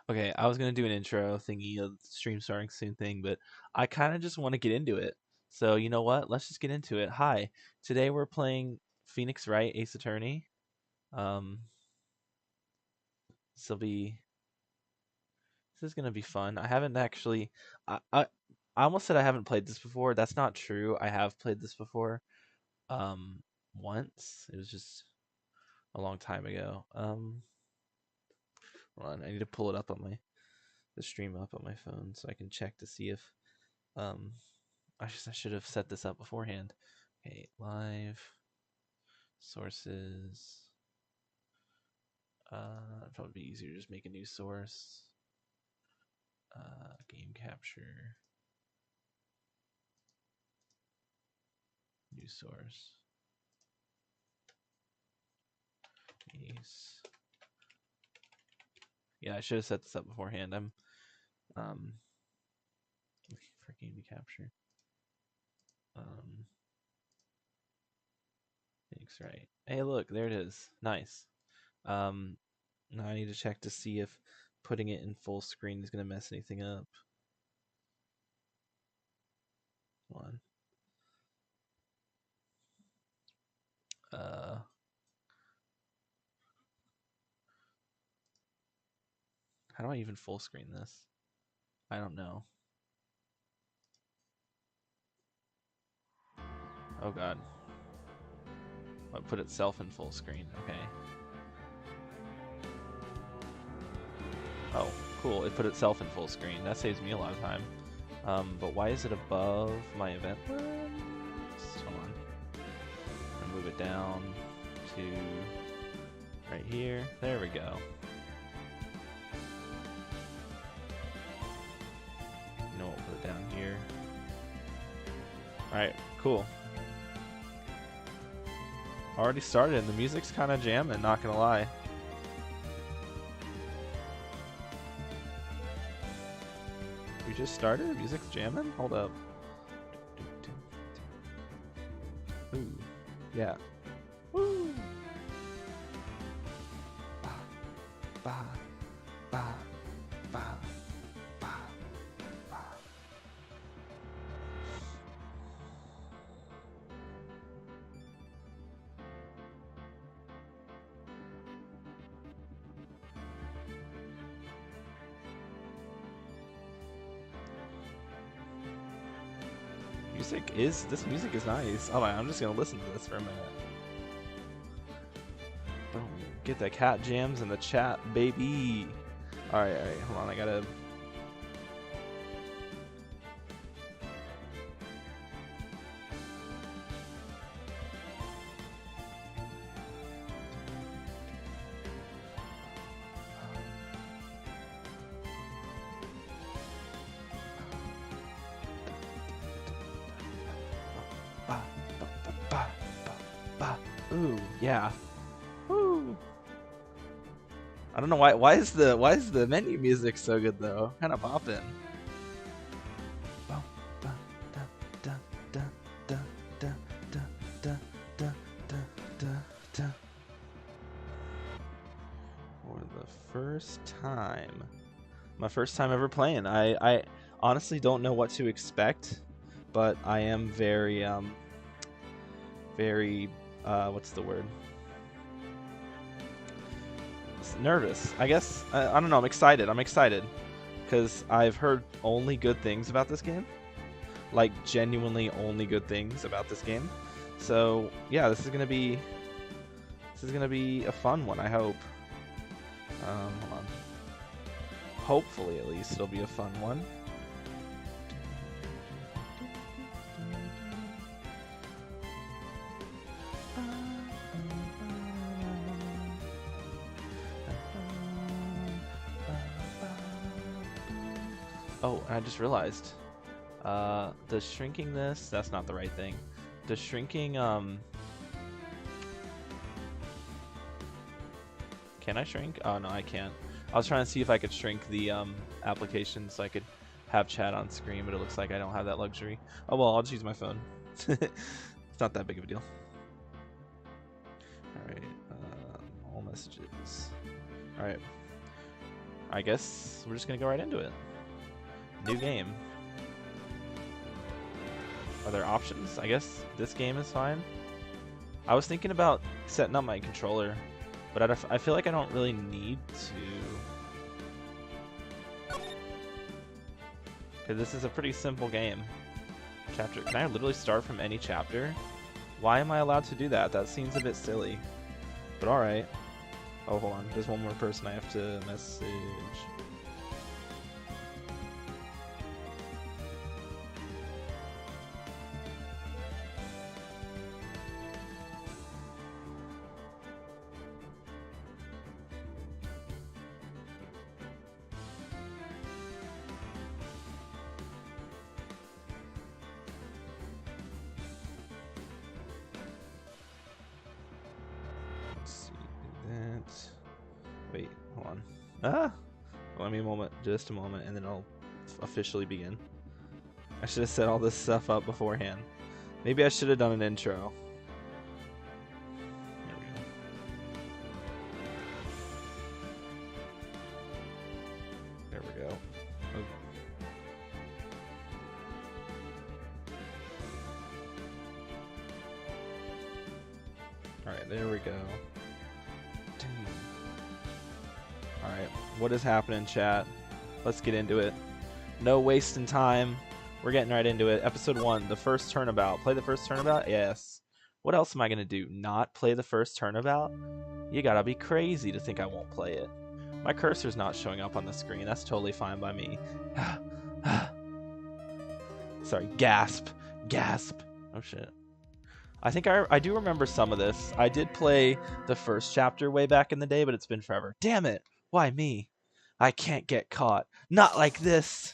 Okay, I was gonna do an intro thingy of stream starting soon thing, but I kind of just want to get into it. So you know what? Let's just get into it. Hi, today we're playing Phoenix Wright Ace Attorney. Um, this will be this is gonna be fun. I haven't actually. I I, I almost said I haven't played this before. That's not true. I have played this before. Um, once. It was just a long time ago. Hold on. I need to pull it up on the stream up on my phone so I can check to see if um I should have set this up beforehand. Okay, live sources. It'd probably be easier to just make a new source. Game capture. New source. Ace. Yeah, I should have set this up beforehand. I'm looking for game to capture. Thanks, right. Hey, look, there it is. Nice. Um, Now I need to check to see if putting it in full screen is going to mess anything up. Hold on. How do I even full screen this? I don't know. Oh god. I put itself in full screen. Okay. Oh, cool. It put itself in full screen. That saves me a lot of time. But why is it above my event list? Hold on. I'm gonna move it down to right here. There we go. You know what? We'll put it down here. Alright, cool. Already started and the music's kind of jamming, not gonna lie. We just started? Music's jamming? Hold up. Ooh. Yeah. Woo! Ba, ba, ba, ba, ba, ba. This music is nice. Oh, I'm just gonna listen to this for a minute. Boom. Get the cat jams in the chat, baby. Alright, hold on, I gotta. Ooh, yeah. Woo. I don't know why is the menu music so good though? Kind of bopping. For the first time. My first time ever playing. I honestly don't know what to expect, but I am very what's the word? Nervous. I guess I don't know. I'm excited. I'm excited because I've heard only good things about this game, like genuinely only good things about this game. So yeah, this is gonna be a fun one. I hope. Hold on. Hopefully, at least it'll be a fun one. Oh, I just realized. Does shrinking this? That's not the right thing. Does shrinking, can I shrink? Oh, no, I can't. I was trying to see if I could shrink the, application so I could have chat on screen, but it looks like I don't have that luxury. Oh, well, I'll just use my phone. It's not that big of a deal. Alright, all messages. Alright. I guess we're just gonna go right into it. New game. Are there options? I guess this game is fine. I was thinking about setting up my controller, but I feel like I don't really need to. Because this is a pretty simple game. Chapter. Can I literally start from any chapter? Why am I allowed to do that? That seems a bit silly. But alright. Oh, hold on. There's one more person I have to message. Wait, hold on. Let me a moment, just a moment, and then I'll officially begin. I should have set all this stuff up beforehand. Maybe I should have done an intro. There we go. Oh. Alright, there we go. Alright, what is happening, chat? Let's get into it. No wasting time. We're getting right into it. Episode 1, the first turnabout. Play the first turnabout? Yes. What else am I going to do? Not play the first turnabout? You gotta be crazy to think I won't play it. My cursor's not showing up on the screen. That's totally fine by me. Sorry, gasp. Gasp. Oh shit. I think I do remember some of this. I did play the first chapter way back in the day, but it's been forever. Damn it! Why me? I can't get caught. Not like this!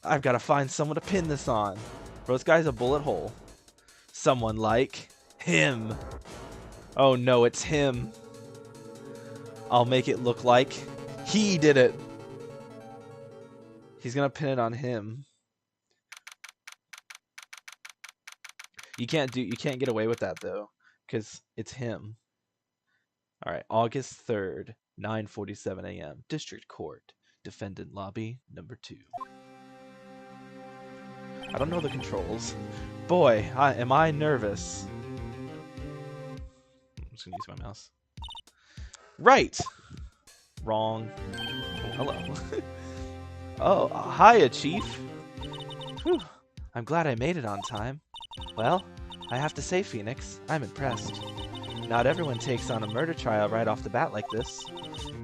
I've got to find someone to pin this on. Bro, this guy's a bullet hole. Someone like him. Oh no, it's him. I'll make it look like he did it. He's gonna pin it on him. You can't get away with that though, because it's him. Alright, August 3rd, 9:47 a.m. District Court. Defendant Lobby, number 2. I don't know the controls. Boy, am I nervous. I'm just gonna use my mouse. Right! Wrong. Oh, hello. Oh, hiya, Chief. Whew. I'm glad I made it on time. Well, I have to say, Phoenix, I'm impressed. Not everyone takes on a murder trial right off the bat like this.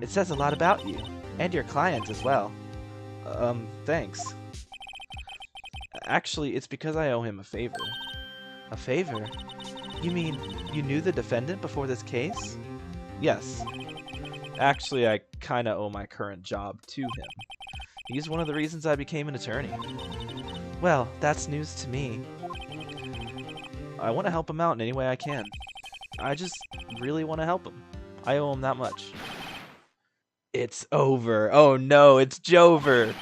It says a lot about you, and your client as well. Thanks. Actually, it's because I owe him a favor. A favor? You mean you knew the defendant before this case? Yes. Actually, I kinda owe my current job to him. He's one of the reasons I became an attorney. Well, that's news to me. I want to help him out in any way I can. I just really want to help him. I owe him that much. It's over. Oh no, it's Jover.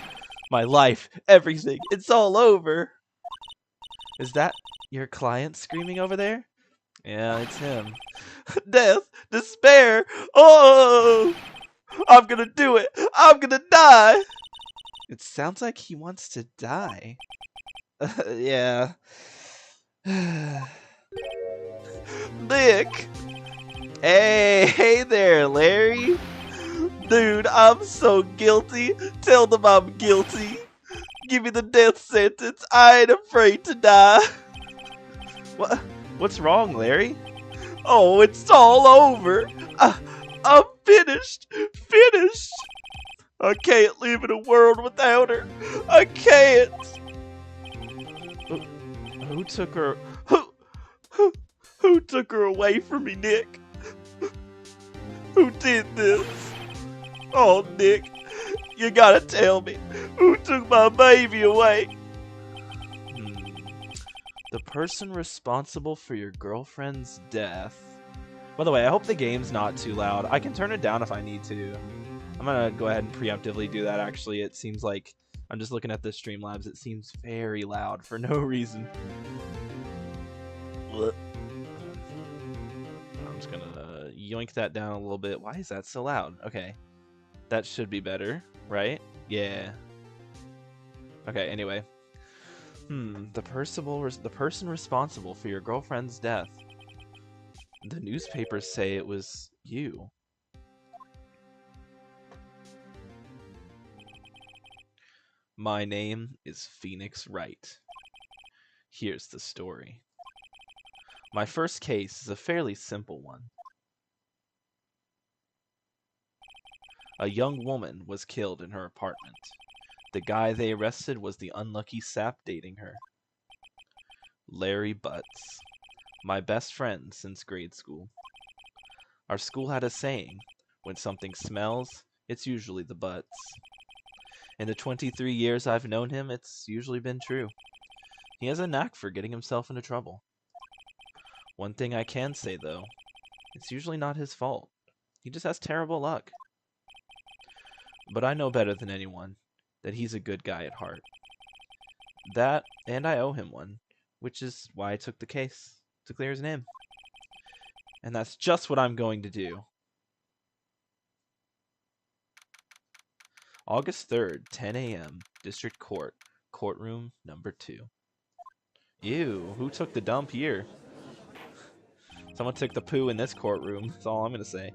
My life, everything, it's all over. Is that your client screaming over there? Yeah, it's him. Death, despair. Oh, I'm gonna do it. I'm gonna die. It sounds like he wants to die. Yeah. Nick! Hey there, Larry! Dude, I'm so guilty. Tell them I'm guilty. Give me the death sentence. I ain't afraid to die. What? What's wrong, Larry? Oh, it's all over. I'm finished. Finished. I can't live in a world without her. I can't. Who took her? Who took her away from me, Nick? Who did this? Oh, Nick, you gotta tell me. Who took my baby away? The person responsible for your girlfriend's death. By the way, I hope the game's not too loud. I can turn it down if I need to. I'm gonna go ahead and preemptively do that, actually. It seems like, I'm just looking at the Streamlabs, it seems very loud for no reason. I'm just gonna, yoink that down a little bit. Why is that so loud? Okay. That should be better, right? Yeah. Okay, anyway. The person responsible for your girlfriend's death. The newspapers say it was you. My name is Phoenix Wright. Here's the story. My first case is a fairly simple one. A young woman was killed in her apartment. The guy they arrested was the unlucky sap dating her. Larry Butts. My best friend since grade school. Our school had a saying, when something smells, it's usually the butts. In the 23 years I've known him, it's usually been true. He has a knack for getting himself into trouble. One thing I can say, though, it's usually not his fault. He just has terrible luck. But I know better than anyone that he's a good guy at heart. That, and I owe him one, which is why I took the case, to clear his name. And that's just what I'm going to do. August 3rd, 10 a.m., District Court, Courtroom Number 2. Ew, who took the dump here? Someone took the poo in this courtroom, that's all I'm going to say.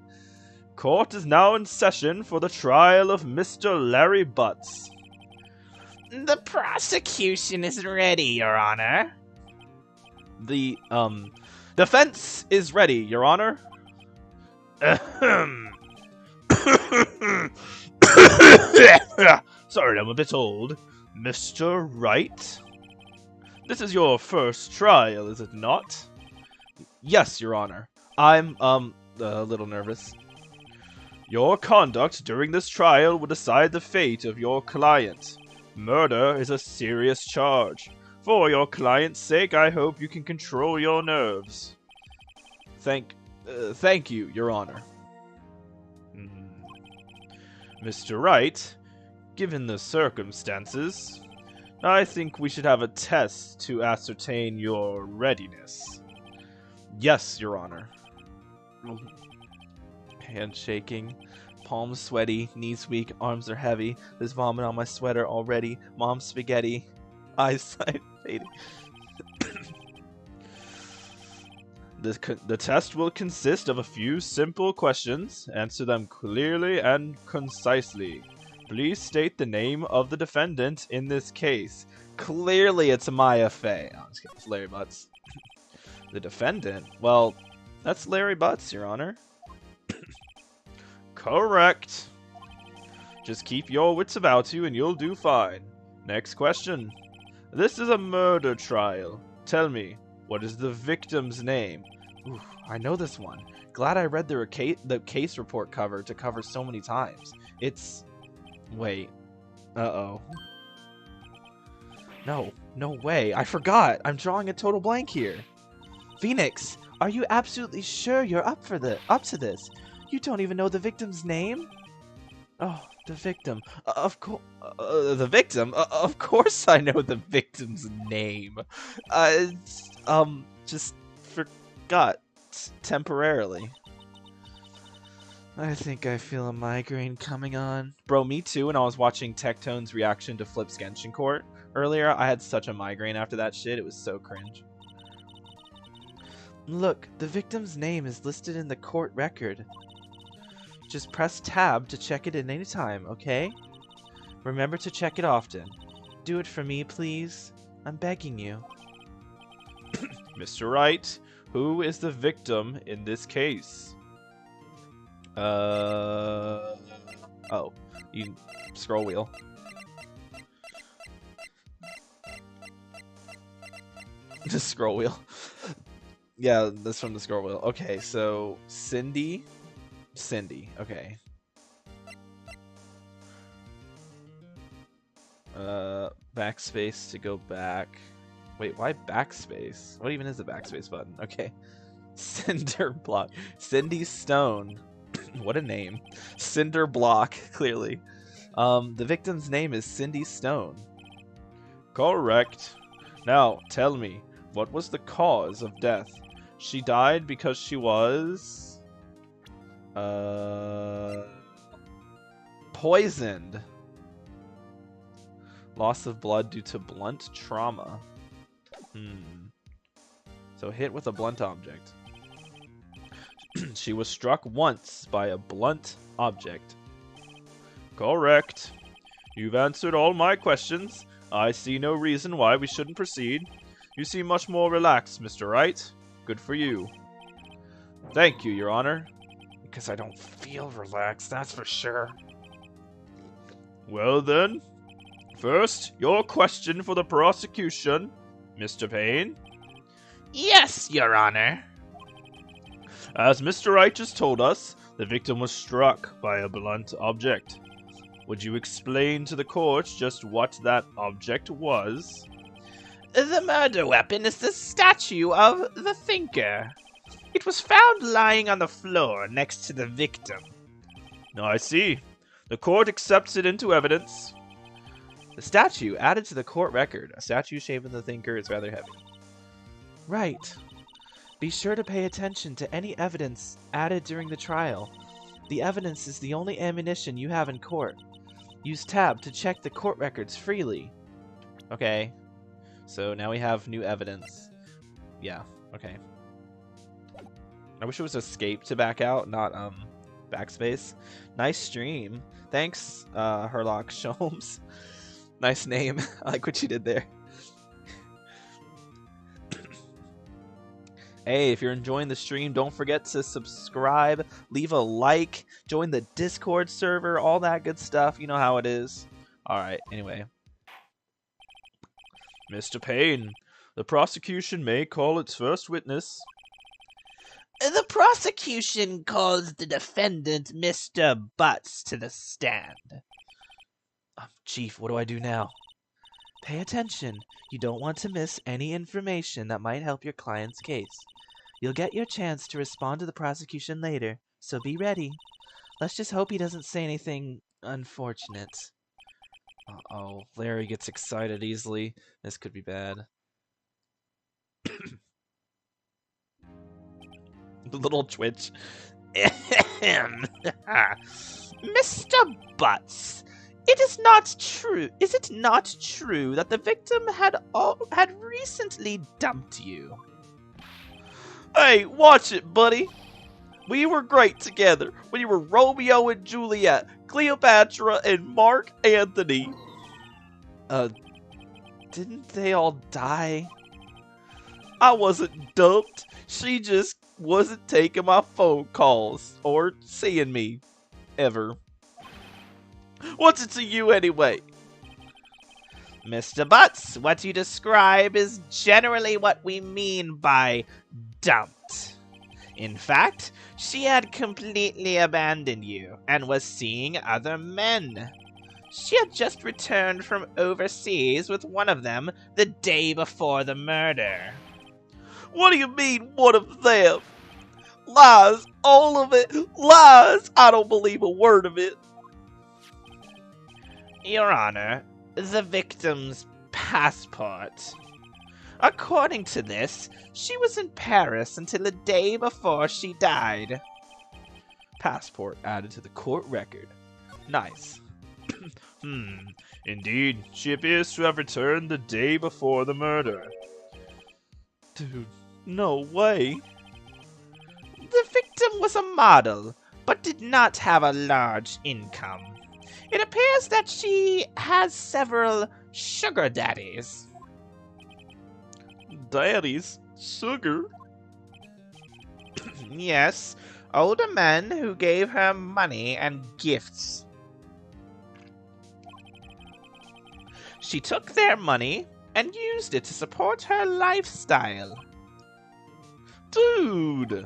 Court is now in session for the trial of Mr. Larry Butts. The prosecution is ready, Your Honor. The, defense is ready, Your Honor. Sorry, I'm a bit old. Mr. Wright? This is your first trial, is it not? Yes, Your Honor. I'm, a little nervous. Your conduct during this trial will decide the fate of your client. Murder is a serious charge. For your client's sake, I hope you can control your nerves. Thank you, Your Honor. Mr. Wright, given the circumstances, I think we should have a test to ascertain your readiness. Yes, Your Honor. Hand shaking, palms sweaty, knees weak, arms are heavy. There's vomit on my sweater already. Mom's spaghetti. Eyesight fading. The test will consist of a few simple questions. Answer them clearly and concisely. Please state the name of the defendant in this case. Clearly it's Maya Fey. Oh, it's Larry Butts. The defendant? Well, that's Larry Butts, Your Honor. Correct. Just keep your wits about you and you'll do fine. Next question. This is a murder trial. Tell me, what is the victim's name? Ooh, I know this one. Glad I read the case report cover to cover so many times. It's... Wait. Uh-oh. No way. I forgot. I'm drawing a total blank here. Phoenix, are you absolutely sure you're up to this? You don't even know the victim's name? Oh, the victim. Of course. The victim? Of course I know the victim's name. Just forgot temporarily. I think I feel a migraine coming on. Bro, me too. When I was watching Tectone's reaction to Flip's Genshin Court earlier, I had such a migraine after that shit. It was so cringe. Look, the victim's name is listed in the court record. Just press tab to check it at any time, okay? Remember to check it often. Do it for me, please. I'm begging you. Mr. Wright, who is the victim in this case? Oh, you scroll wheel. Just scroll wheel. Yeah, that's from the scroll wheel. Okay, so Cindy, okay. Backspace to go back. Wait, why backspace? What even is the backspace button? Okay. Cinder block. Cindy Stone. What a name. Cinder block, clearly. The victim's name is Cindy Stone. Correct. Now, tell me, what was the cause of death? She died because she was... Poisoned. Loss of blood due to blunt trauma. So hit with a blunt object. She was struck once by a blunt object. Correct. You've answered all my questions. I see no reason why we shouldn't proceed. You seem much more relaxed, Mr. Wright. Good for you. Thank you, Your Honor. Because I don't feel relaxed, that's for sure. Well then, first, your question for the prosecution, Mr. Payne. Yes, Your Honor. As Mr. Wright just told us, the victim was struck by a blunt object. Would you explain to the court just what that object was? The murder weapon is the statue of the Thinker. It was found lying on the floor next to the victim. I see. The court accepts it into evidence. The statue added to the court record. A statue shaped in the Thinker is rather heavy. Right. Be sure to pay attention to any evidence added during the trial. The evidence is the only ammunition you have in court. Use tab to check the court records freely. Okay. So now we have new evidence. Yeah, okay. I wish it was escape to back out, not backspace. Nice stream. Thanks, Herlock Sholmes. Nice name. I like what you did there. Hey, if you're enjoying the stream, don't forget to subscribe, leave a like, join the Discord server, all that good stuff. You know how it is. Alright, anyway. Mr. Payne, the prosecution may call its first witness. The prosecution calls the defendant, Mr. Butts, to the stand. Chief, what do I do now? Pay attention. You don't want to miss any information that might help your client's case. You'll get your chance to respond to the prosecution later, so be ready. Let's just hope he doesn't say anything unfortunate. Uh-oh, Larry gets excited easily. This could be bad. The little twitch. Mr. Butts, it is not true. Is it not true that the victim had recently dumped you? Hey, watch it, buddy. We were great together. We were Romeo and Juliet, Cleopatra and Mark Antony. Didn't they all die? I wasn't dumped. She just wasn't taking my phone calls or seeing me. Ever. What's it to you anyway? Mr. Butts, what you describe is generally what we mean by dumped. In fact, she had completely abandoned you and was seeing other men. She had just returned from overseas with one of them the day before the murder. What do you mean, one of them? Lies, all of it, lies. I don't believe a word of it. Your Honor, the victim's passport. According to this, she was in Paris until the day before she died. Passport added to the court record. Nice. Indeed, she appears to have returned the day before the murder. Dude, no way. The victim was a model, but did not have a large income. It appears that she has several sugar daddies. Daddies? Sugar? Yes, older men who gave her money and gifts. She took their money and used it to support her lifestyle. Dude!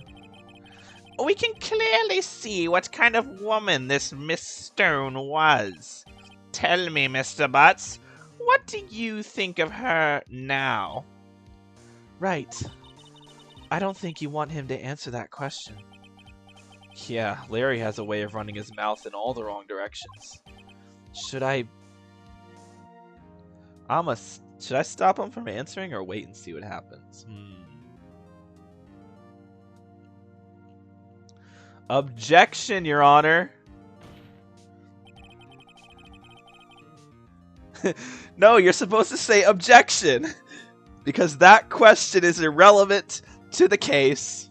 We can clearly see what kind of woman this Miss Stone was. Tell me, Mr. Butts, what do you think of her now? Right. I don't think you want him to answer that question. Yeah, Larry has a way of running his mouth in all the wrong directions. Should I stop him from answering or wait and see what happens? Objection, Your Honor. No, you're supposed to say objection. Because that question is irrelevant to the case.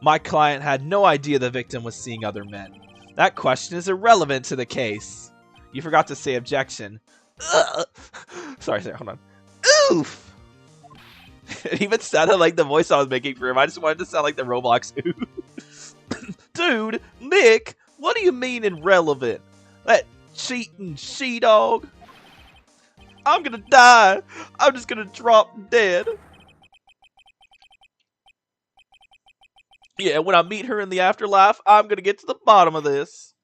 My client had no idea the victim was seeing other men. That question is irrelevant to the case. You forgot to say objection. Ugh. Sorry, hold on. Oof! It even sounded like the voice I was making for him. I just wanted to sound like the Roblox oof. Dude, Nick, what do you mean irrelevant? That cheating she-dog? I'm gonna die. I'm just gonna drop dead. Yeah, when I meet her in the afterlife, I'm gonna get to the bottom of this.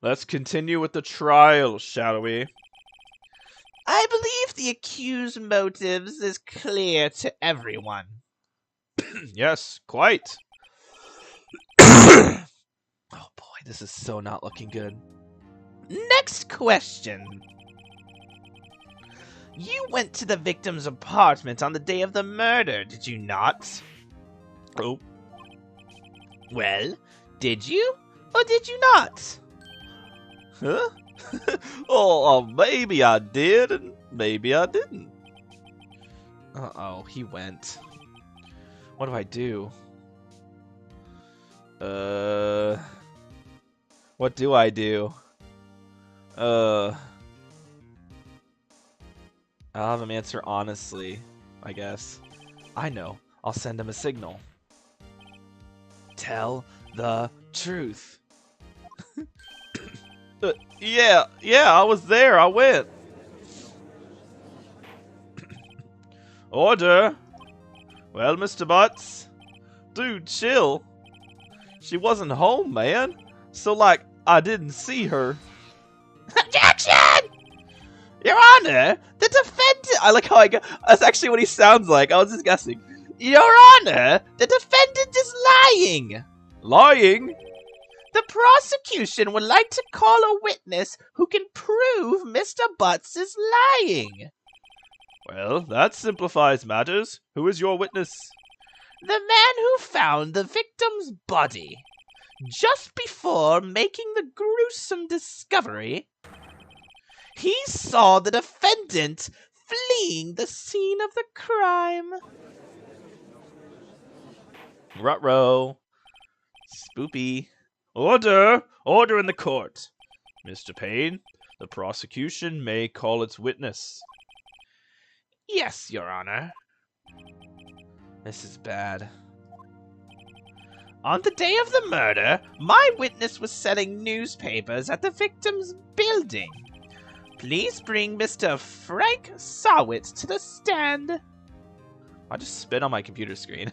Let's continue with the trial, shall we? I believe the accused's motives is clear to everyone. Yes, quite. Oh boy, this is so not looking good. Next question. You went to the victim's apartment on the day of the murder, did you not? Oh. Well, did you or did you not? Huh? Oh, maybe I did and maybe I didn't. Uh-oh, he went. What do I do? What do I do? I'll have him answer honestly, I guess. I know. I'll send him a signal. Tell the truth. Yeah, I was there. I went. Order. Well, Mr. Butts. Dude, chill. She wasn't home, man. So, like, I didn't see her. Objection! Your Honor, the defendant... I like how I got... That's actually what he sounds like. I was just guessing. Your Honor, the defendant is lying. Lying? The prosecution would like to call a witness who can prove Mr. Butts is lying. Well, that simplifies matters. Who is your witness? The man who found the victim's body. Just before making the gruesome discovery, he saw the defendant fleeing the scene of the crime. Ruh-roh. Spoopy. Order! Order in the court. Mr. Payne, the prosecution may call its witness. Yes, Your Honor. This is bad. On the day of the murder, my witness was selling newspapers at the victim's building. Please bring Mr. Frank Sawit to the stand. I just spit on my computer screen.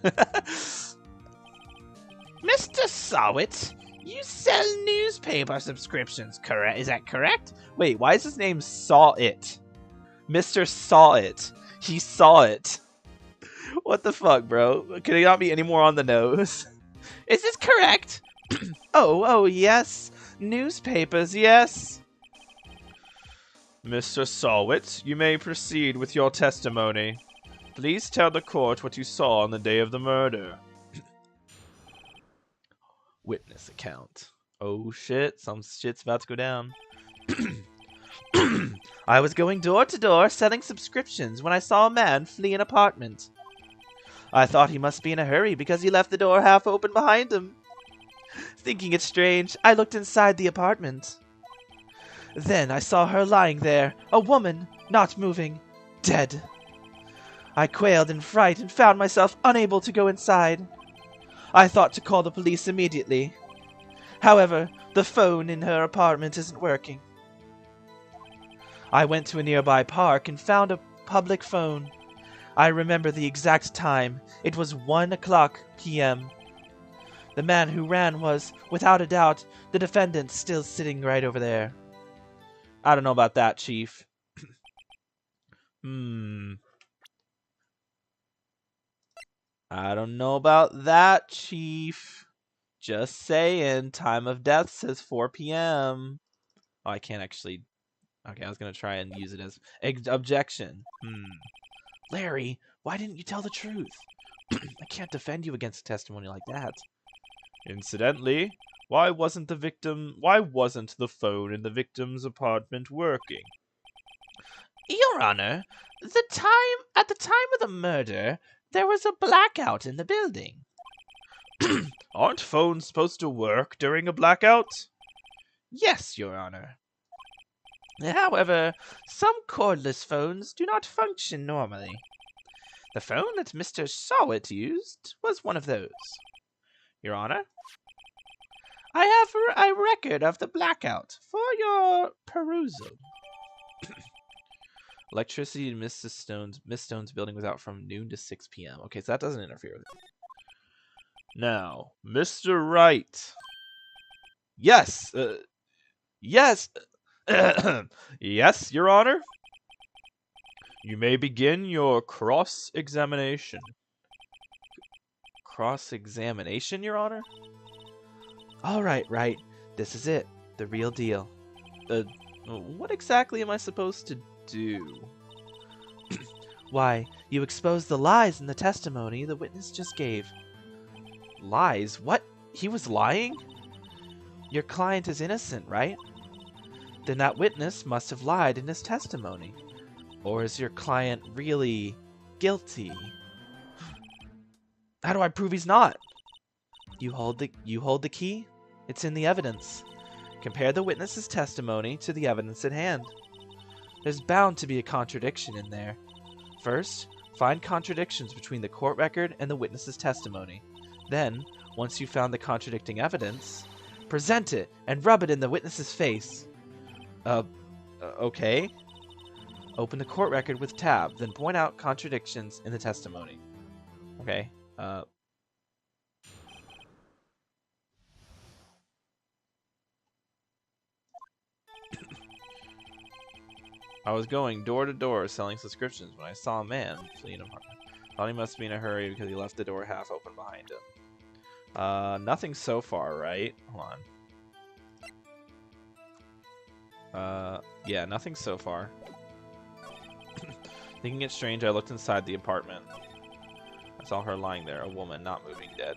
Mr. Sawit, you sell newspaper subscriptions, correct? Is that correct? Wait, why is his name Saw It? Mr. Saw It. He saw it. What the fuck, bro? Could it not be any more on the nose? Is this correct? Oh, yes. Newspapers, yes. Mr. Sawit, you may proceed with your testimony. Please tell the court what you saw on the day of the murder. Witness account. Oh shit, some shit's about to go down. I was going door to door selling subscriptions when I saw a man flee an apartment. I thought he must be in a hurry because he left the door half open behind him. Thinking it strange, I looked inside the apartment. Then I saw her lying there, a woman, not moving, dead. I quailed in fright and found myself unable to go inside. I thought to call the police immediately. However, the phone in her apartment isn't working. I went to a nearby park and found a public phone. I remember the exact time. It was 1:00 p.m. The man who ran was, without a doubt, the defendant still sitting right over there. I don't know about that, Chief. I don't know about that, Chief. Just saying. Time of death says 4 p.m. Oh, I can't actually... Okay, I was going to try and use it as... Objection. Larry, why didn't you tell the truth? I can't defend you against a testimony like that. Incidentally, why wasn't the phone in the victim's apartment working? Your Honor, at the time of the murder, there was a blackout in the building. Aren't phones supposed to work during a blackout? Yes, Your Honor. However, some cordless phones do not function normally. The phone that Mr. Sawit used was one of those. Your Honor, I have a record of the blackout for your perusal. Electricity in Miss Stone's building was out from noon to 6 p.m. Okay, so that doesn't interfere with it. Now, Mr. Wright. Yes. Yes. Yes, Your Honor. You may begin your cross-examination. Cross-examination, Your Honor? All right, right. This is it. The real deal. What exactly am I supposed to do? Why, you exposed the lies in the testimony the witness just gave. Lies? What? He was lying? Your client is innocent, right? Then that witness must have lied in his testimony. Or is your client really guilty? How do I prove he's not? You hold the key? It's in the evidence. Compare the witness's testimony to the evidence at hand. There's bound to be a contradiction in there. First, find contradictions between the court record and the witness's testimony. Then, once you've found the contradicting evidence, present it and rub it in the witness's face. Okay. Open the court record with tab, then point out contradictions in the testimony. Okay. I was going door to door selling subscriptions when I saw a man fleeing an apartment. Thought he must be in a hurry because he left the door half open behind him. Nothing so far, right? Hold on. Yeah, nothing so far. Thinking it strange, I looked inside the apartment. I saw her lying there, a woman, not moving, dead.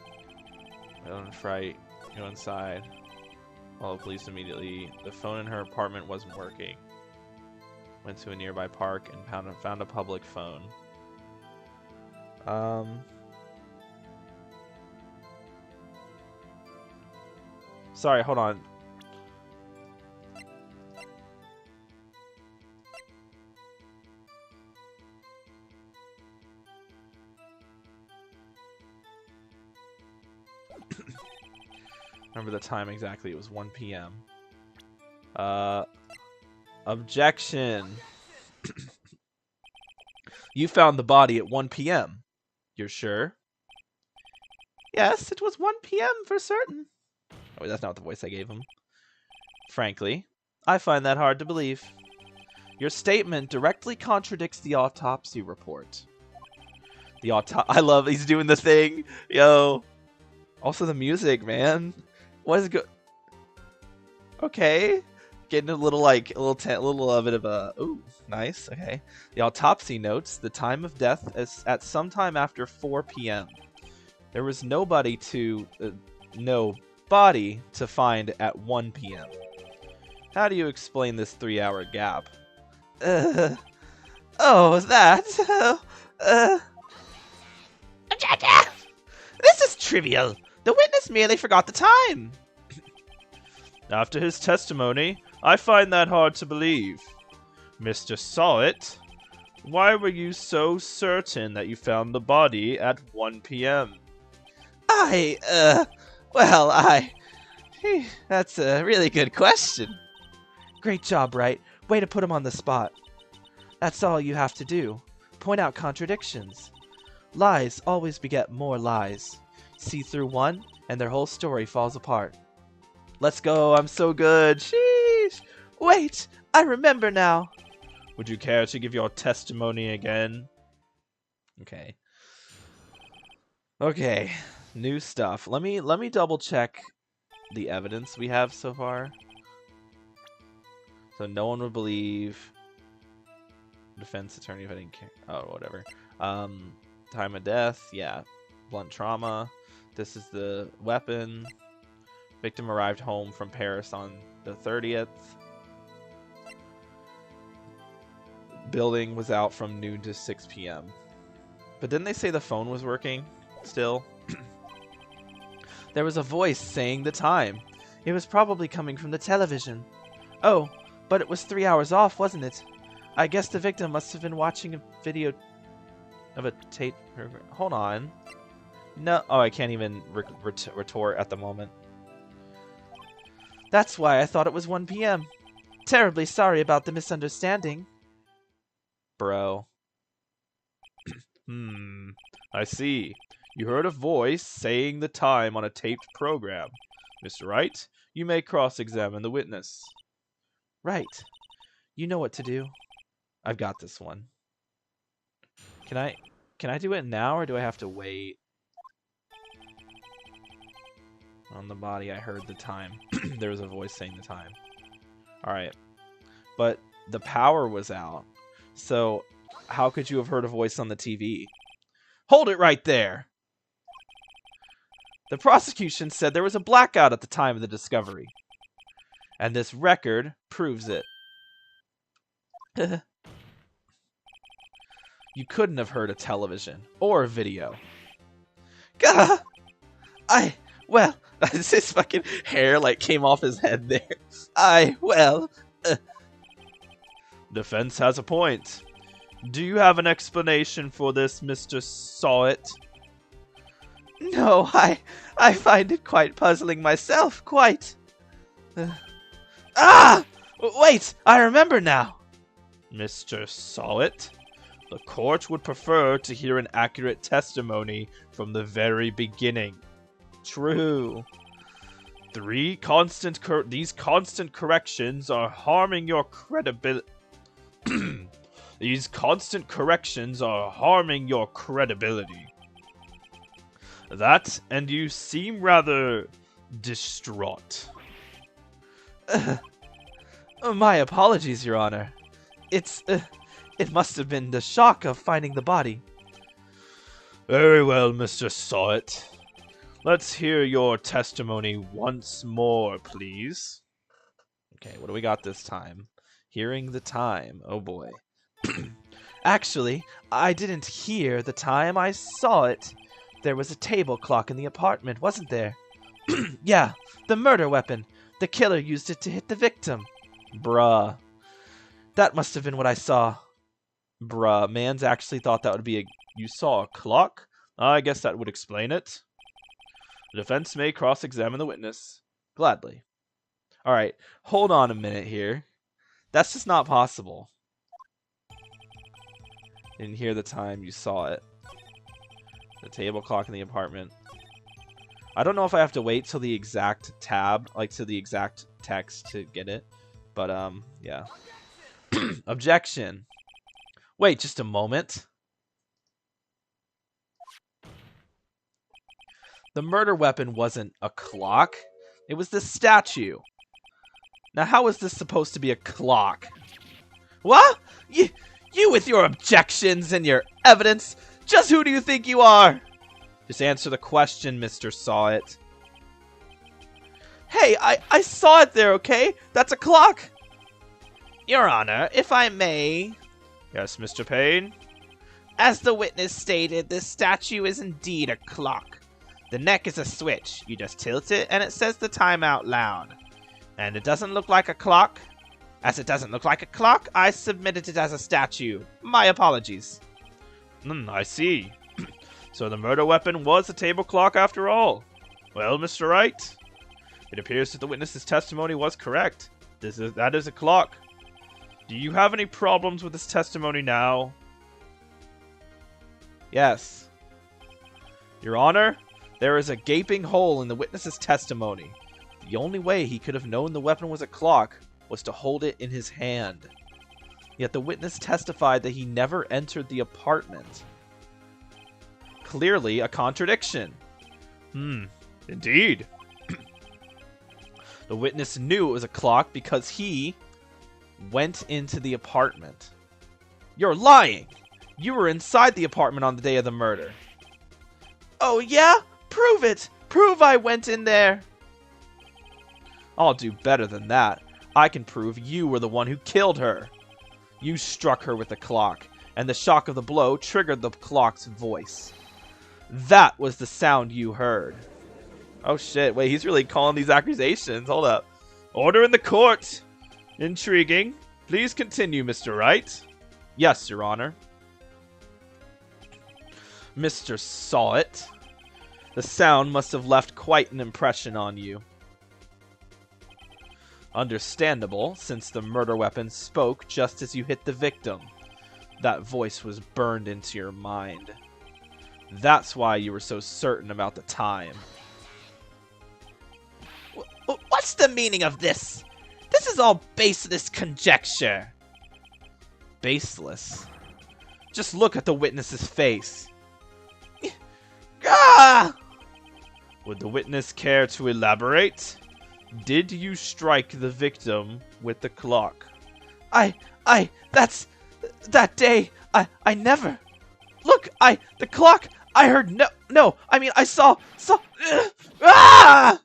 I don't fright. Go inside. Call the police immediately. The phone in her apartment wasn't working. Went to a nearby park and found a public phone. Sorry, hold on. Remember the time exactly. It was 1 p.m. Objection. You found the body at 1 p.m. You're sure? Yes, it was 1 p.m. for certain. Oh, that's not the voice I gave him. Frankly, I find that hard to believe. Your statement directly contradicts the autopsy report. I love he's doing the thing. Yo. Also the music, man. What is good? Okay. Getting a little bit of a ooh, nice. Okay. The autopsy notes the time of death is at sometime after 4 p.m. There was no body to find at 1 p.m. How do you explain this 3-hour gap? Oh, that. Objective! This is trivial. The witness merely forgot the time. After his testimony, I find that hard to believe. Mr. Sawit, why were you so certain that you found the body at 1 p.m.? That's a really good question. Great job, Wright. Way to put him on the spot. That's all you have to do. Point out contradictions. Lies always beget more lies. See through one, and their whole story falls apart. Let's go, I'm so good. Sheesh. Wait, I remember now. Would you care to give your testimony again? Okay. Okay, new stuff. Let me double check the evidence we have so far. So no one would believe defense attorney if I didn't care. Oh, whatever. Time of death, yeah. Blunt trauma. This is the weapon. Victim arrived home from Paris on the 30th. Building was out from noon to 6 p.m. But didn't they say the phone was working still? There was a voice saying the time. It was probably coming from the television. Oh, but it was 3 hours off, wasn't it? I guess the victim must have been watching a video of a tape. Hold on. No. Oh, I can't even retort at the moment. That's why I thought it was 1 p.m. Terribly sorry about the misunderstanding. Bro. I see. You heard a voice saying the time on a taped program. Mr. Wright, you may cross-examine the witness. Right. You know what to do. I've got this one. Can I do it now, or do I have to wait? On the body, I heard the time. There was a voice saying the time. Alright. But the power was out. So, how could you have heard a voice on the TV? Hold it right there! The prosecution said there was a blackout at the time of the discovery. And this record proves it. You couldn't have heard a television or a video. Gah! Well, his fucking hair like came off his head there. Defense has a point. Do you have an explanation for this, Mr. Sawit? No, I find it quite puzzling myself, quite. Wait, I remember now. Mr. Sawit, the court would prefer to hear an accurate testimony from the very beginning. True. These constant corrections are harming your credibility. These constant corrections are harming your credibility. That, and you seem rather distraught. My apologies, Your Honor. It must have been the shock of finding the body. Very well, Mr. Sawit. Let's hear your testimony once more, please. Okay, what do we got this time? Hearing the time. Oh boy. Actually, I didn't hear the time, I saw it. There was a table clock in the apartment, wasn't there? Yeah, the murder weapon. The killer used it to hit the victim. Bruh. That must have been what I saw. Bruh, Mans actually thought that would be a... You saw a clock? I guess that would explain it. The defense may cross-examine the witness. Gladly. Alright, hold on a minute here. That's just not possible. Didn't hear the time, you saw it. The table clock in the apartment. I don't know if I have to wait till the exact tab, like to the exact text to get it. But, yeah. Objection. Wait just a moment. The murder weapon wasn't a clock. It was this statue. Now, how is this supposed to be a clock? What? You with your objections and your evidence? Just who do you think you are? Just answer the question, Mr. Sawit. Hey, I saw it there, okay? That's a clock. Your Honor, if I may... Yes, Mr. Payne? As the witness stated, this statue is indeed a clock. The neck is a switch. You just tilt it and it says the time out loud. And it doesn't look like a clock. As it doesn't look like a clock, I submitted it as a statue. My apologies. I see. So the murder weapon was a table clock after all. Well, Mr. Wright, it appears that the witness's testimony was correct. That is a clock. Do you have any problems with this testimony now? Yes. Your Honor, there is a gaping hole in the witness's testimony. The only way he could have known the weapon was a clock was to hold it in his hand. Yet the witness testified that he never entered the apartment. Clearly a contradiction. Indeed. The witness knew it was a clock because he went into the apartment. You're lying! You were inside the apartment on the day of the murder. Oh yeah? Prove it! Prove I went in there! I'll do better than that. I can prove you were the one who killed her. You struck her with the clock, and the shock of the blow triggered the clock's voice. That was the sound you heard. Oh shit, wait, he's really calling these accusations. Hold up. Order in the court. Intriguing. Please continue, Mr. Wright. Yes, Your Honor. Mr. Saw It. The sound must have left quite an impression on you. Understandable, since the murder weapon spoke just as you hit the victim. That voice was burned into your mind. That's why you were so certain about the time. What's the meaning of this? This is all baseless conjecture. Baseless? Just look at the witness's face. Ah! Would the witness care to elaborate? Did you strike the victim with the clock? That day, I never. Look, the clock, I heard no, I mean, I saw, ah!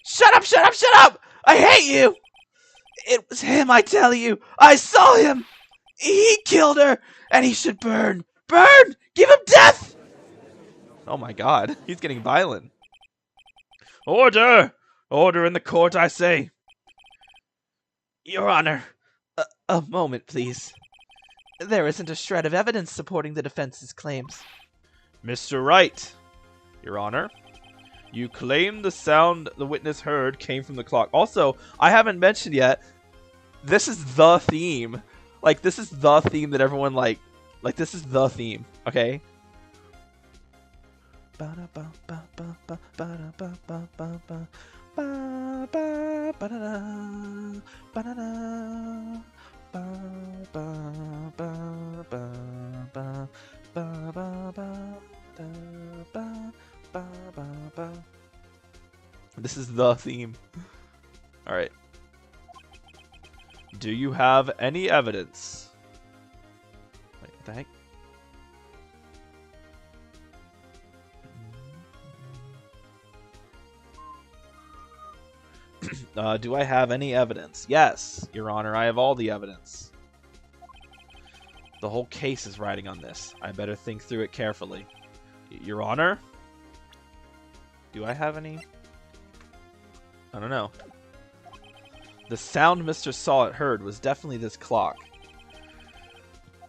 Shut up! I hate you! It was him, I tell you. I saw him. He killed her, and he should burn. Burn! Give him death! Oh my god, he's getting violent. Order! Order in the court, I say. Your Honor, a moment, please. There isn't a shred of evidence supporting the defense's claims. Mr. Wright, Your Honor, you claim the sound the witness heard came from the clock. Also, I haven't mentioned yet, this is the theme. Like, this is the theme that everyone, like this is the theme, okay? This is the theme. Alright. Do you have any evidence? Wait, what the heck? Do I have any evidence? Yes, Your Honor, I have all the evidence. The whole case is riding on this. I better think through it carefully. Your Honor? Do I have any? I don't know. The sound Mr. Saw It heard was definitely this clock.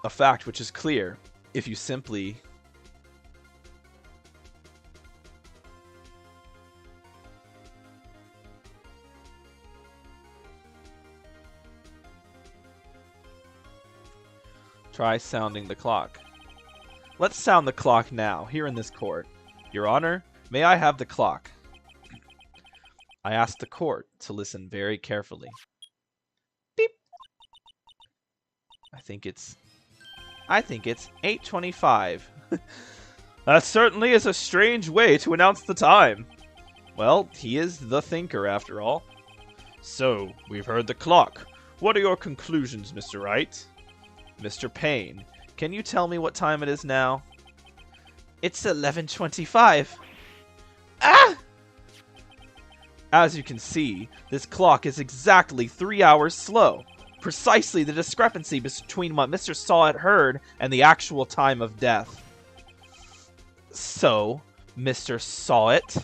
A fact which is clear if you simply... try sounding the clock. Let's sound the clock now, here in this court. Your Honor, may I have the clock? I ask the court to listen very carefully. Beep. I think it's 8:25. That certainly is a strange way to announce the time. Well, he is the thinker after all. So, we've heard the clock. What are your conclusions, Mr. Wright? Mr. Payne, can you tell me what time it is now? It's 11:25. Ah! As you can see, this clock is exactly 3 hours slow. Precisely the discrepancy between what Mr. Saw It heard and the actual time of death. So, Mr. Saw It,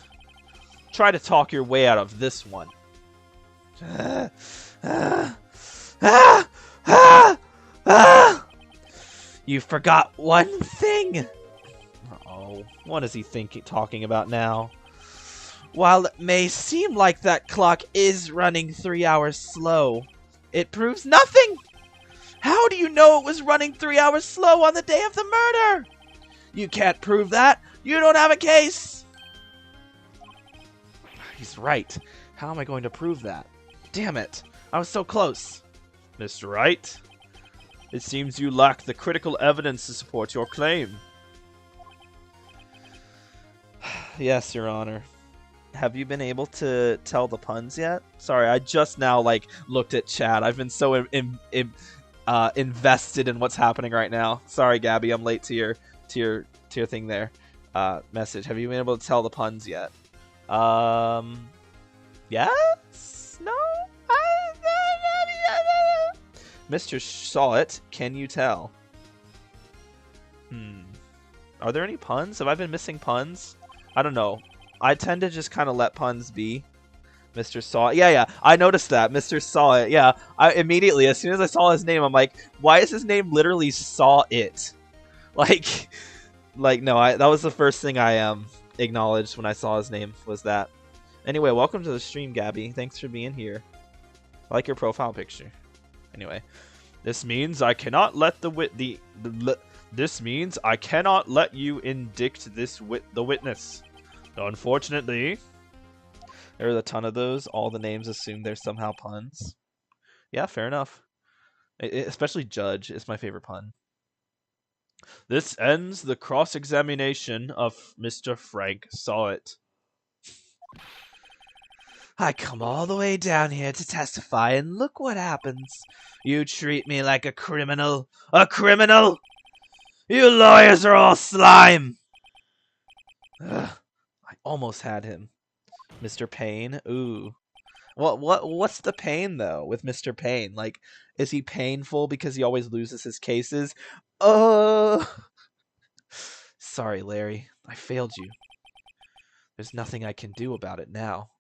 try to talk your way out of this one. You forgot one thing. Uh-oh. What is he talking about now? While it may seem like that clock is running 3 hours slow, it proves nothing. How do you know it was running 3 hours slow on the day of the murder? You can't prove that. You don't have a case. He's right. How am I going to prove that? Damn it. I was so close. Mr. Wright, it seems you lack the critical evidence to support your claim. Yes, Your Honor. Have you been able to tell the puns yet? Sorry, I just now looked at chat. I've been so invested in what's happening right now. Sorry, Gabby, I'm late to your thing there. Message. Have you been able to tell the puns yet? Yes? No? Mr. Saw It, can you tell? Are there any puns? Have I been missing puns? I don't know. I tend to just kind of let puns be. Mr. Saw It. Yeah, I noticed that. Mr. Saw It. Yeah, I immediately, as soon as I saw his name, I'm like, why is his name literally Saw It? Like no, that was the first thing I acknowledged when I saw his name, was that. Anyway, welcome to the stream, Gabby. Thanks for being here. I like your profile picture. Anyway, this means I cannot let this means I cannot let you indict the witness. Unfortunately, there's a ton of those. All the names assume they're somehow puns. Yeah, fair enough. Especially Judge is my favorite pun. This ends the cross-examination of Mr. Frank Saw It. I come all the way down here to testify, and look what happens. You treat me like a criminal. A criminal? You lawyers are all slime. Ugh, I almost had him. Mr. Payne? Ooh. What's the pain, though, with Mr. Payne? Like, is he painful because he always loses his cases? Sorry, Larry. I failed you. There's nothing I can do about it now.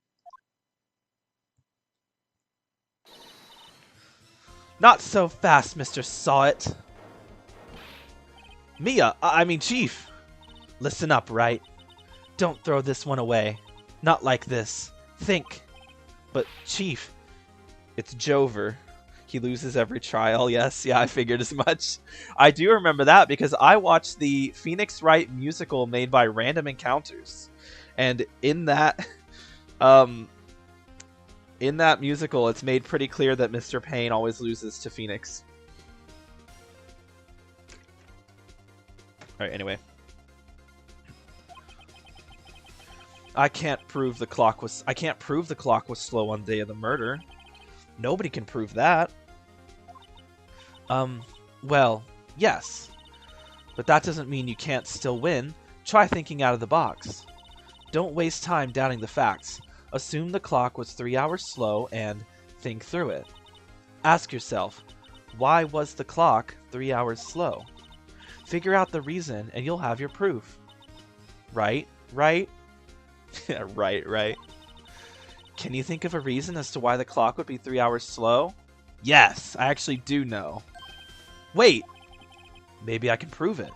Not so fast, Mr. Saw It. Mia, I mean Chief. Listen up, right? Don't throw this one away. Not like this. Think. But, Chief, it's Jover. He loses every trial. Yes, yeah, I figured as much. I do remember that because I watched the Phoenix Wright musical made by Random Encounters. And in that musical, it's made pretty clear that Mr. Payne always loses to Phoenix. Alright, anyway. I can't prove the clock was slow on the day of the murder. Nobody can prove that. Well, yes. But that doesn't mean you can't still win. Try thinking out of the box. Don't waste time doubting the facts. Assume the clock was 3 hours slow and think through it. Ask yourself, why was the clock 3 hours slow? Figure out the reason and you'll have your proof. Right? Right? Right. Can you think of a reason as to why the clock would be 3 hours slow? Yes, I actually do know. Wait! Maybe I can prove it.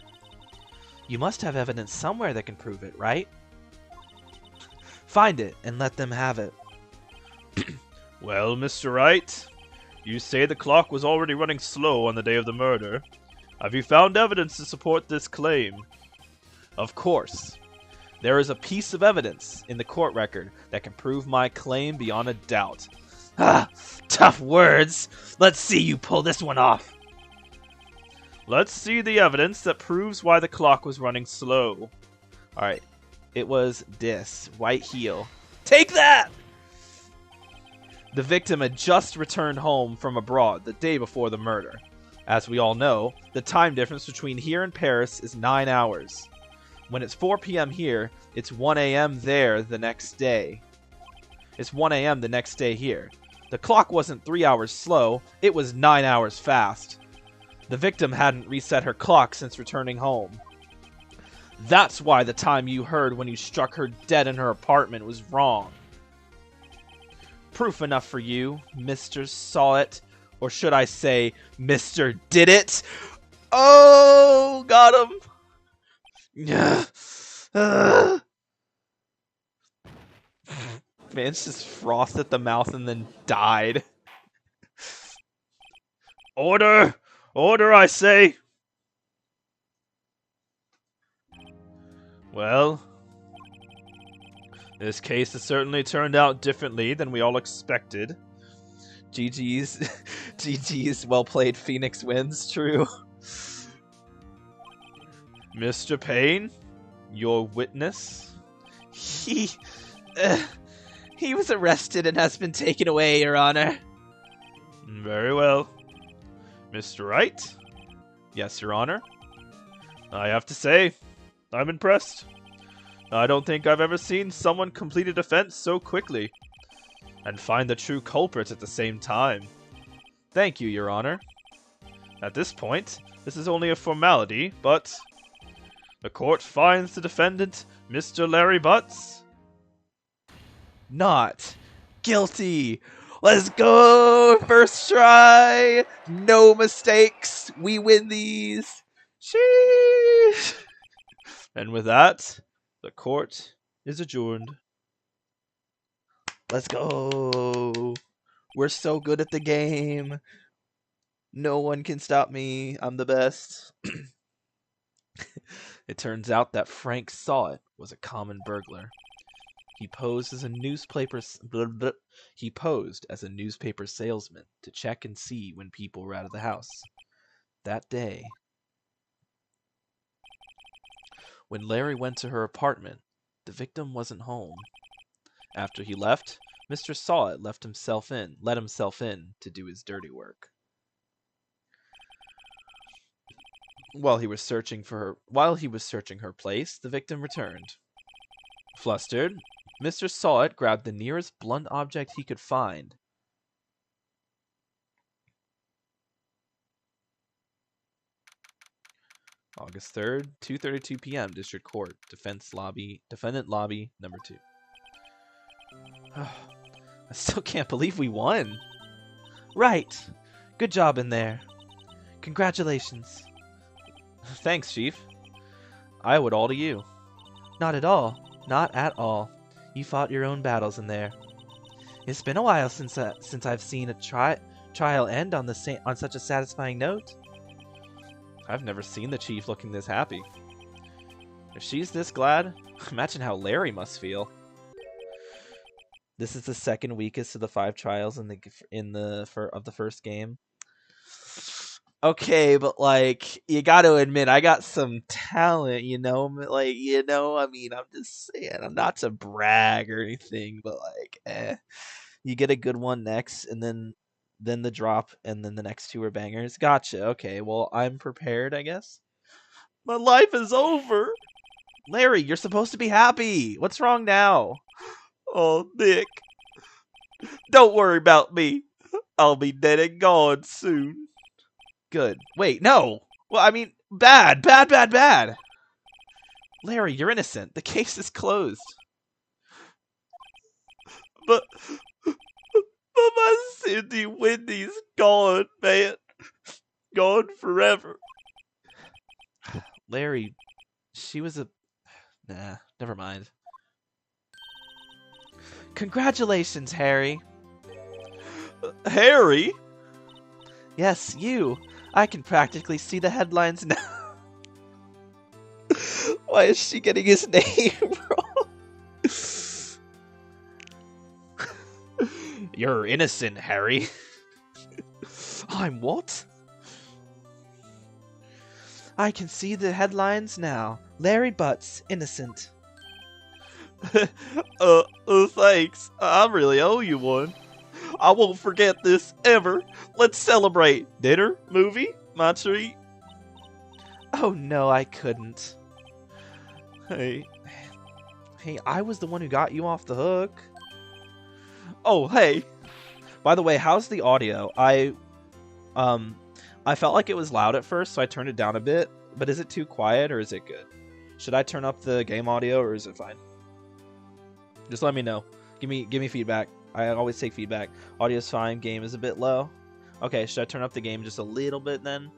You must have evidence somewhere that can prove it, right? Find it and let them have it. Well, Mr. Wright, you say the clock was already running slow on the day of the murder. Have you found evidence to support this claim? Of course. There is a piece of evidence in the court record that can prove my claim beyond a doubt. Ah, tough words. Let's see you pull this one off. Let's see the evidence that proves why the clock was running slow. Alright. It was this. White heel. Take that! The victim had just returned home from abroad the day before the murder. As we all know, the time difference between here and Paris is 9 hours. When it's 4 p.m. here, it's 1 a.m. there the next day. It's 1 a.m. the next day here. The clock wasn't 3 hours slow, it was 9 hours fast. The victim hadn't reset her clock since returning home. That's why the time you heard when you struck her dead in her apartment was wrong. Proof enough for you, Mr. Saw It. Or should I say, Mr. Did It? Oh, got him. Man's just frothed at the mouth and then died. Order! Order, I say! Well, this case has certainly turned out differently than we all expected. GG's, well played, Phoenix wins, true. Mr. Payne, your witness? He was arrested and has been taken away, Your Honor. Very well. Mr. Wright? Yes, Your Honor. I have to say, I'm impressed. I don't think I've ever seen someone complete a defense so quickly. And find the true culprit at the same time. Thank you, Your Honor. At this point, this is only a formality, but the court finds the defendant, Mr. Larry Butts, not guilty. Let's go! First try! No mistakes! We win these! Sheesh! And with that, the court is adjourned. Let's go! We're so good at the game. No one can stop me. I'm the best. It turns out that Frank Saw It was a common burglar. He posed as a newspaper salesman to check and see when people were out of the house. That day, when Larry went to her apartment, the victim wasn't home. After he left, Mr. Saw It let himself in to do his dirty work. While he was searching her place, the victim returned. Flustered, Mr. Saw It grabbed the nearest blunt object he could find. August 3rd, 2:32 p.m. District Court, Defendant Lobby, number 2. I still can't believe we won. Right. Good job in there. Congratulations. Thanks, Chief. I owe it all to you. Not at all. Not at all. You fought your own battles in there. It's been a while since I've seen a trial end on such a satisfying note. I've never seen the Chief looking this happy. If she's this glad, imagine how Larry must feel. This is the second weakest of the 5 trials of the first game. Okay, but like, you got to admit, I got some talent, you know? Like, you know, I mean, I'm just saying, I'm not to brag or anything, but like, you get a good one next, and then the drop, and then the next 2 are bangers. Gotcha. Okay, well, I'm prepared, I guess. My life is over. Larry, you're supposed to be happy. What's wrong now? Oh, Nick. Don't worry about me. I'll be dead and gone soon. Good. Wait, no. Well, I mean, bad. Larry, you're innocent. The case is closed. But my Cindy Wendy's gone, man. Gone forever. Larry, she was a... Nah, never mind. Congratulations, Harry. Harry? Yes, you. I can practically see the headlines now. Why is she getting his name wrong? You're innocent, Harry. I'm what? I can see the headlines now. Larry Butts, innocent. Thanks. I really owe you one. I won't forget this ever. Let's celebrate. Dinner? Movie? My treat? Oh no, I couldn't. Hey, I was the one who got you off the hook. Oh, hey. By the way, how's the audio? I felt like it was loud at first, so I turned it down a bit. But is it too quiet or is it good? Should I turn up the game audio or is it fine? Just let me know. Give me feedback. I always take feedback. Audio's fine. Game is a bit low. Okay, should I turn up the game just a little bit then?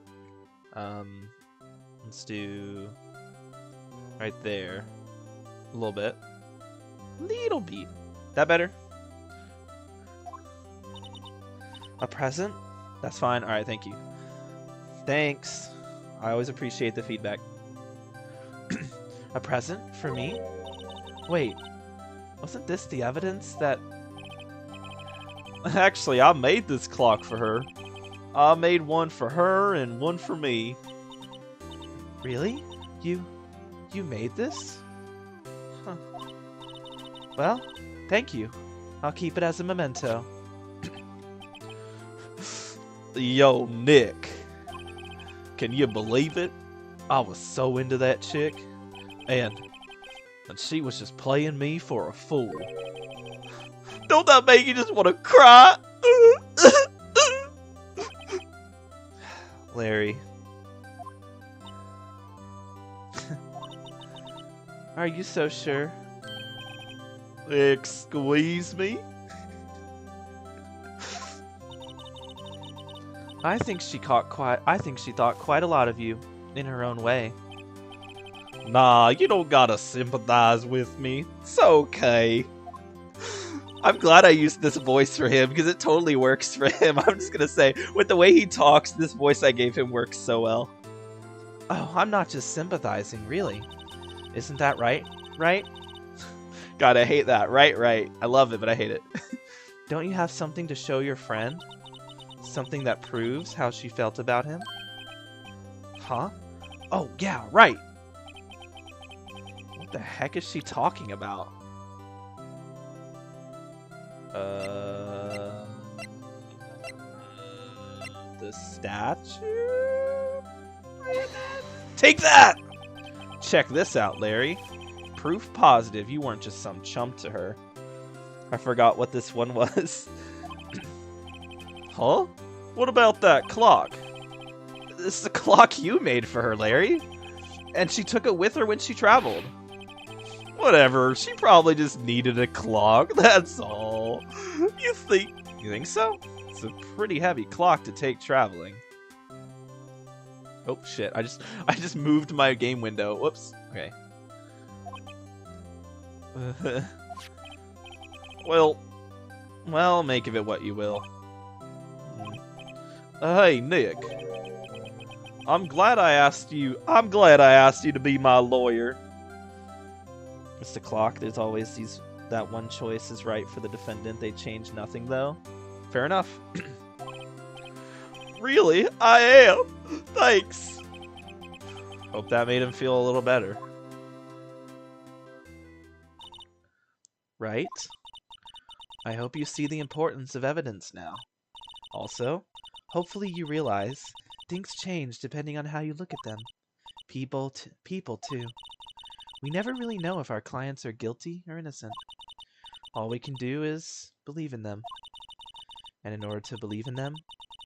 Let's do right there. A little bit. Little bit. That better? A present? That's fine. Alright, thank you. Thanks. I always appreciate the feedback. A present? For me? Wait. Wasn't this the evidence that... Actually, I made this clock for her. I made one for her and one for me. Really? You made this? Huh. Well, thank you. I'll keep it as a memento. Yo, Nick. Can you believe it? I was so into that chick. And And she was just playing me for a fool. Don't that make you just want to cry? Larry. Are you so sure? Squeeze me? I think she thought quite a lot of you, in her own way. Nah, you don't gotta sympathize with me. It's okay. I'm glad I used this voice for him, because it totally works for him. I'm just gonna say, with the way he talks, this voice I gave him works so well. Oh, I'm not just sympathizing, really. Isn't that right? Right? God, I hate that. Right. I love it, but I hate it. Don't you have something to show your friend? Something that proves how she felt about him? Huh? Oh, yeah, right! What the heck is she talking about? The statue? Take that! Check this out, Larry. Proof positive you weren't just some chump to her. I forgot what this one was. Huh? What about that clock? This is a clock you made for her, Larry. And she took it with her when she traveled. Whatever, she probably just needed a clock, that's all. You think so? It's a pretty heavy clock to take traveling. Oh shit, I just moved my game window. Whoops. Okay. Well, make of it what you will. Hey, Nick. I'm glad I asked you to be my lawyer. It's the clock. There's always that one choice is right for the defendant. They change nothing, though. Fair enough. Really? I am. Thanks. Hope that made him feel a little better. Right? I hope you see the importance of evidence now. Also, hopefully you realize things change depending on how you look at them. People too. We never really know if our clients are guilty or innocent. All we can do is believe in them. And in order to believe in them,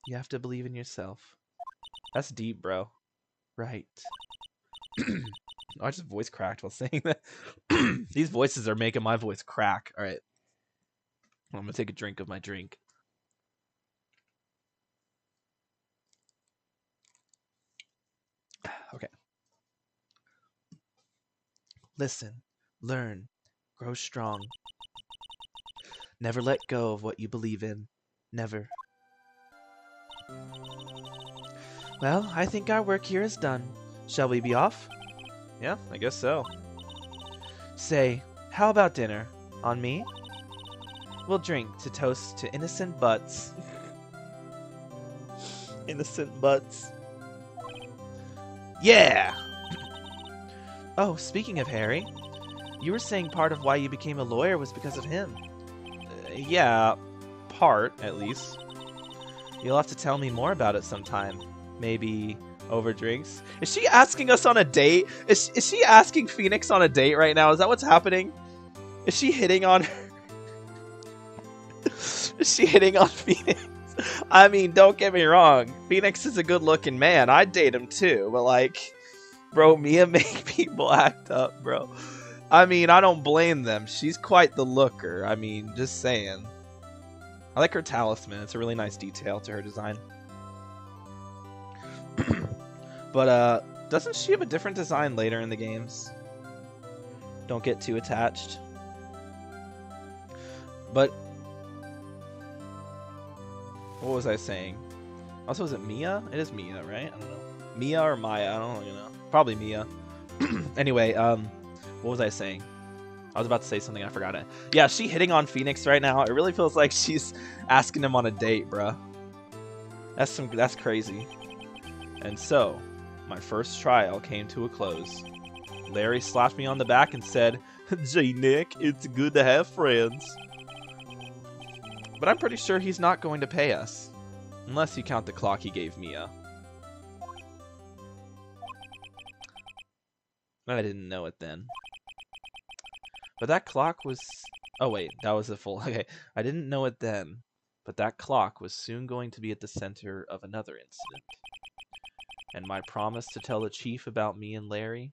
you have to believe in yourself. That's deep, bro. Right. I just voice cracked while saying that. These voices are making my voice crack. Alright. I'm gonna take a drink of my drink. Okay. Listen, learn, grow strong. Never let go of what you believe in. Never. Well, I think our work here is done. Shall we be off? Yeah, I guess so. Say, how about dinner? On me? We'll drink to toast to innocent butts. Innocent butts. Yeah! Oh, speaking of Harry, you were saying part of why you became a lawyer was because of him. Yeah, part, at least. You'll have to tell me more about it sometime. Maybe over drinks. Is she asking us on a date? Is she asking Phoenix on a date right now? Is that what's happening? Is she hitting on her? Is she hitting on Phoenix? I mean, don't get me wrong. Phoenix is a good-looking man. I'd date him too, but like, bro, Mia make people act up, bro. I mean, I don't blame them. She's quite the looker. I mean, just saying. I like her talisman. It's a really nice detail to her design. But, doesn't she have a different design later in the games? Don't get too attached. But what was I saying? Also, is it Mia? It is Mia, right? I don't know. Mia or Maya? I don't really know. Probably Mia. Anyway, what was I saying? I was about to say something, I forgot it. Yeah, she hitting on Phoenix right now. It really feels like she's asking him on a date, bruh. That's crazy. And so, my first trial came to a close. Larry slapped me on the back and said, "Gee, Nick, it's good to have friends." But I'm pretty sure he's not going to pay us. Unless you count the clock he gave Mia. I didn't know it then. But that clock was... Oh, wait, that was a full... Okay, I didn't know it then, but that clock was soon going to be at the center of another incident. And my promise to tell the chief about me and Larry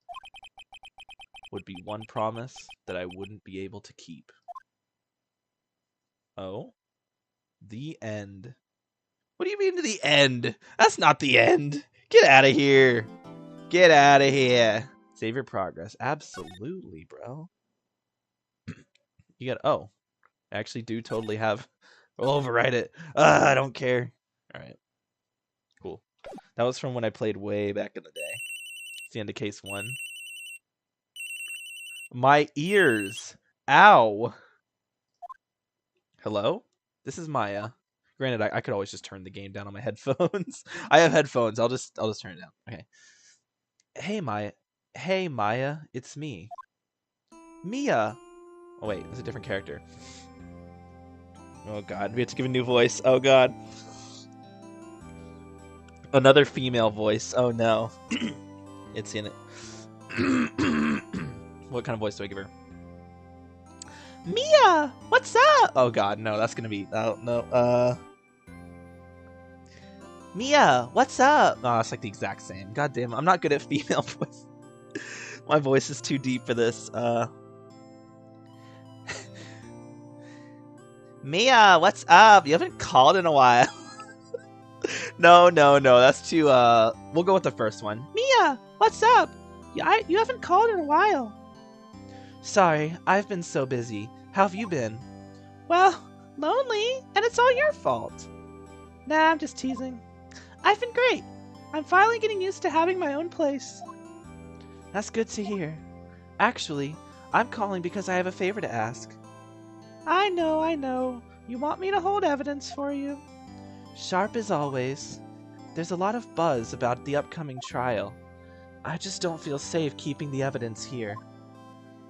would be one promise that I wouldn't be able to keep. Oh? The end. What do you mean to the end? That's not the end. Get out of here. Get out of here. Save your progress. Absolutely, bro. You got... Oh. I actually do totally have... We'll overwrite it. I don't care. Alright. Cool. That was from when I played way back in the day. It's the end of case 1. My ears. Ow. Hello? This is Maya. Granted, I could always just turn the game down on my headphones. I have headphones. I'll just turn it down. Okay. Hey, Maya. Hey, Maya. It's me. Mia. Oh, wait. It's a different character. Oh, God. We have to give a new voice. Oh, God. Another female voice. Oh, no. It's in it. What kind of voice do I give her? Mia! What's up? Oh, God. No, that's going to be... Oh, no. Mia, what's up? Oh, it's like the exact same. God damn, I'm not good at female voice. My voice is too deep for this. Mia, what's up? You haven't called in a while. No, that's too, we'll go with the first one. Mia, what's up? You haven't called in a while. Sorry, I've been so busy. How have you been? Well, lonely, and it's all your fault. Nah, I'm just teasing. I've been great. I'm finally getting used to having my own place. That's good to hear. Actually, I'm calling because I have a favor to ask. I know. You want me to hold evidence for you? Sharp as always. There's a lot of buzz about the upcoming trial. I just don't feel safe keeping the evidence here.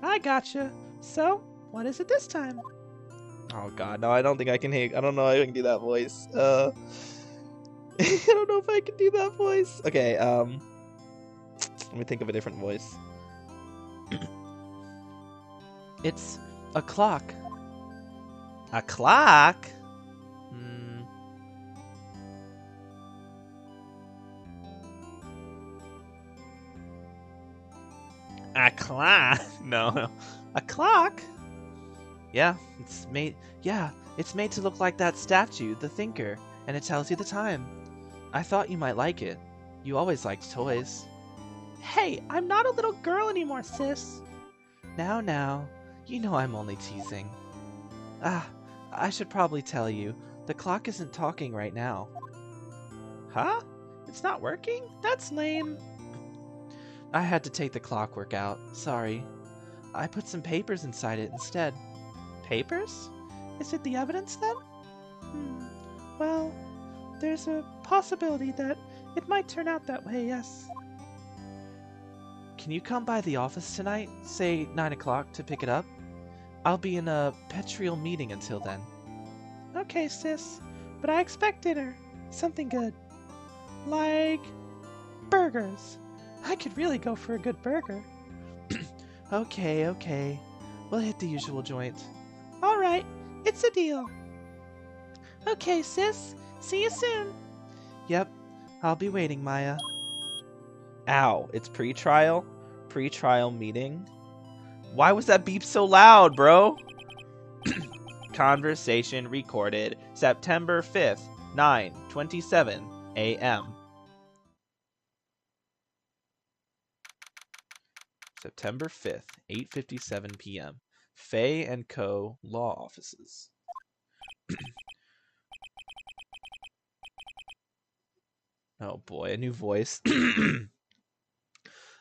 I gotcha. So, what is it this time? Oh God, no, I don't think I can I don't know if I can do that voice. I don't know if I can do that voice. Okay, let me think of a different voice. It's a clock. A clock? A clock? No. A clock? Yeah, it's made to look like that statue, the Thinker, and it tells you the time. I thought you might like it. You always liked toys. Hey, I'm not a little girl anymore, sis. Now, you know I'm only teasing. I should probably tell you, the clock isn't talking right now. Huh? It's not working? That's lame. I had to take the clockwork out, sorry. I put some papers inside it instead. Papers? Is it the evidence then? Well, there's a possibility that it might turn out that way, yes. Can you come by the office tonight, say 9 o'clock, to pick it up? I'll be in a petrial meeting until then. Okay, sis, but I expect dinner. Something good. Like burgers. I could really go for a good burger. Okay. We'll hit the usual joint. Alright, it's a deal. Okay, sis. See you soon. Yep, I'll be waiting, Maya. Ow, it's pre-trial? Pre-trial meeting? Why was that beep so loud, bro? Conversation recorded September 5th, 9:27 a.m. September 5th, 8:57 p.m. Fay & Co. Law Offices. Oh boy, a new voice.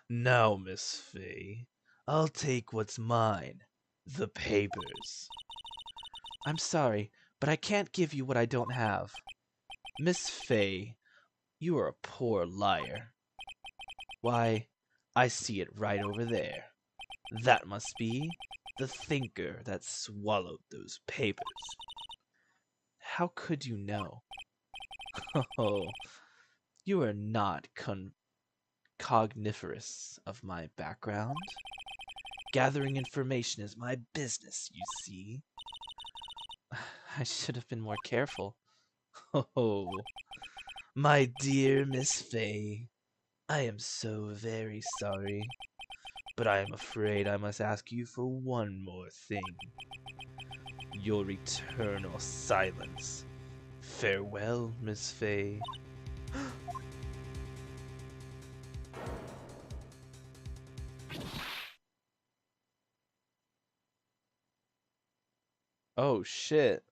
Now, Miss Fay, I'll take what's mine. The papers. I'm sorry, but I can't give you what I don't have. Miss Fay, you are a poor liar. Why, I see it right over there. That must be the Thinker that swallowed those papers. How could you know? Oh, you are not cogniferous of my background. Gathering information is my business, you see. I should have been more careful. Oh, my dear Miss Fay, I am so very sorry, but I am afraid I must ask you for one more thing. Your eternal silence. Farewell, Miss Fay. Oh shit.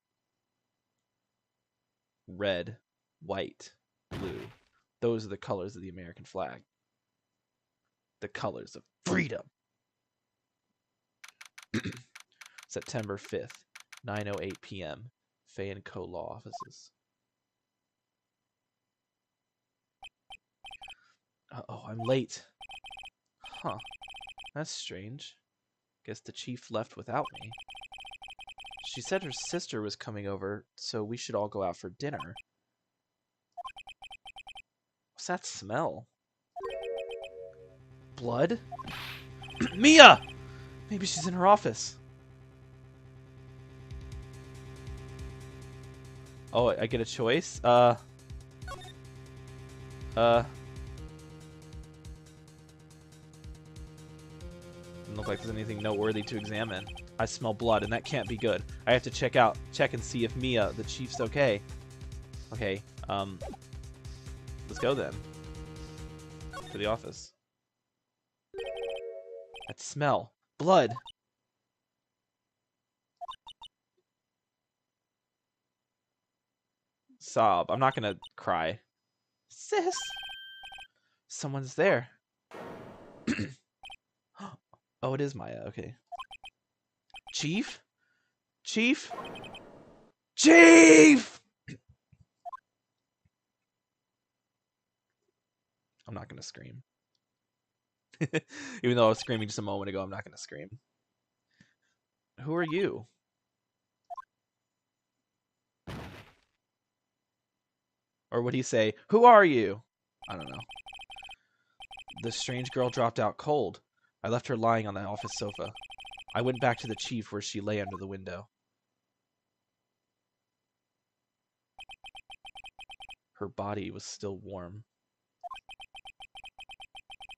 Red, white, blue. Those are the colors of the American flag. The colors of freedom. September 5th, 9:08 p.m. Fay & Co. Law Offices. Uh-oh, I'm late. Huh. That's strange. Guess the chief left without me. She said her sister was coming over, so we should all go out for dinner. What's that smell? Blood? Mia! Maybe she's in her office. Oh, I get a choice? Doesn't look like there's anything noteworthy to examine. I smell blood, and that can't be good. I have to check and see if Mia, the chief's okay. Okay, let's go then. To the office. That smell. Blood. Sob. I'm not gonna cry. Sis! Someone's there. Oh, it is Maya. Okay. Chief? Chief? Chief! I'm not gonna scream. Even though I was screaming just a moment ago, I'm not gonna scream. Who are you? Or would he say, who are you? I don't know. The strange girl dropped out cold. I left her lying on the office sofa. I went back to the chief where she lay under the window. Her body was still warm.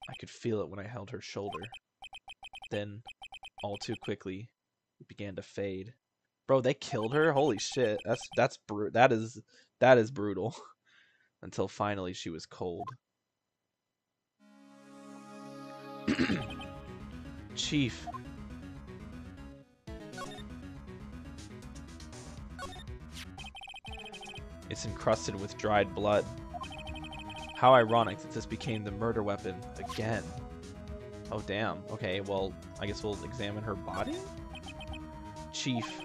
I could feel it when I held her shoulder. Then, all too quickly, it began to fade. Bro, they killed her? Holy shit. That is brutal. Until finally she was cold. Chief. It's encrusted with dried blood. How ironic that this became the murder weapon again. Oh damn. Okay, well, I guess we'll examine her body? Chief.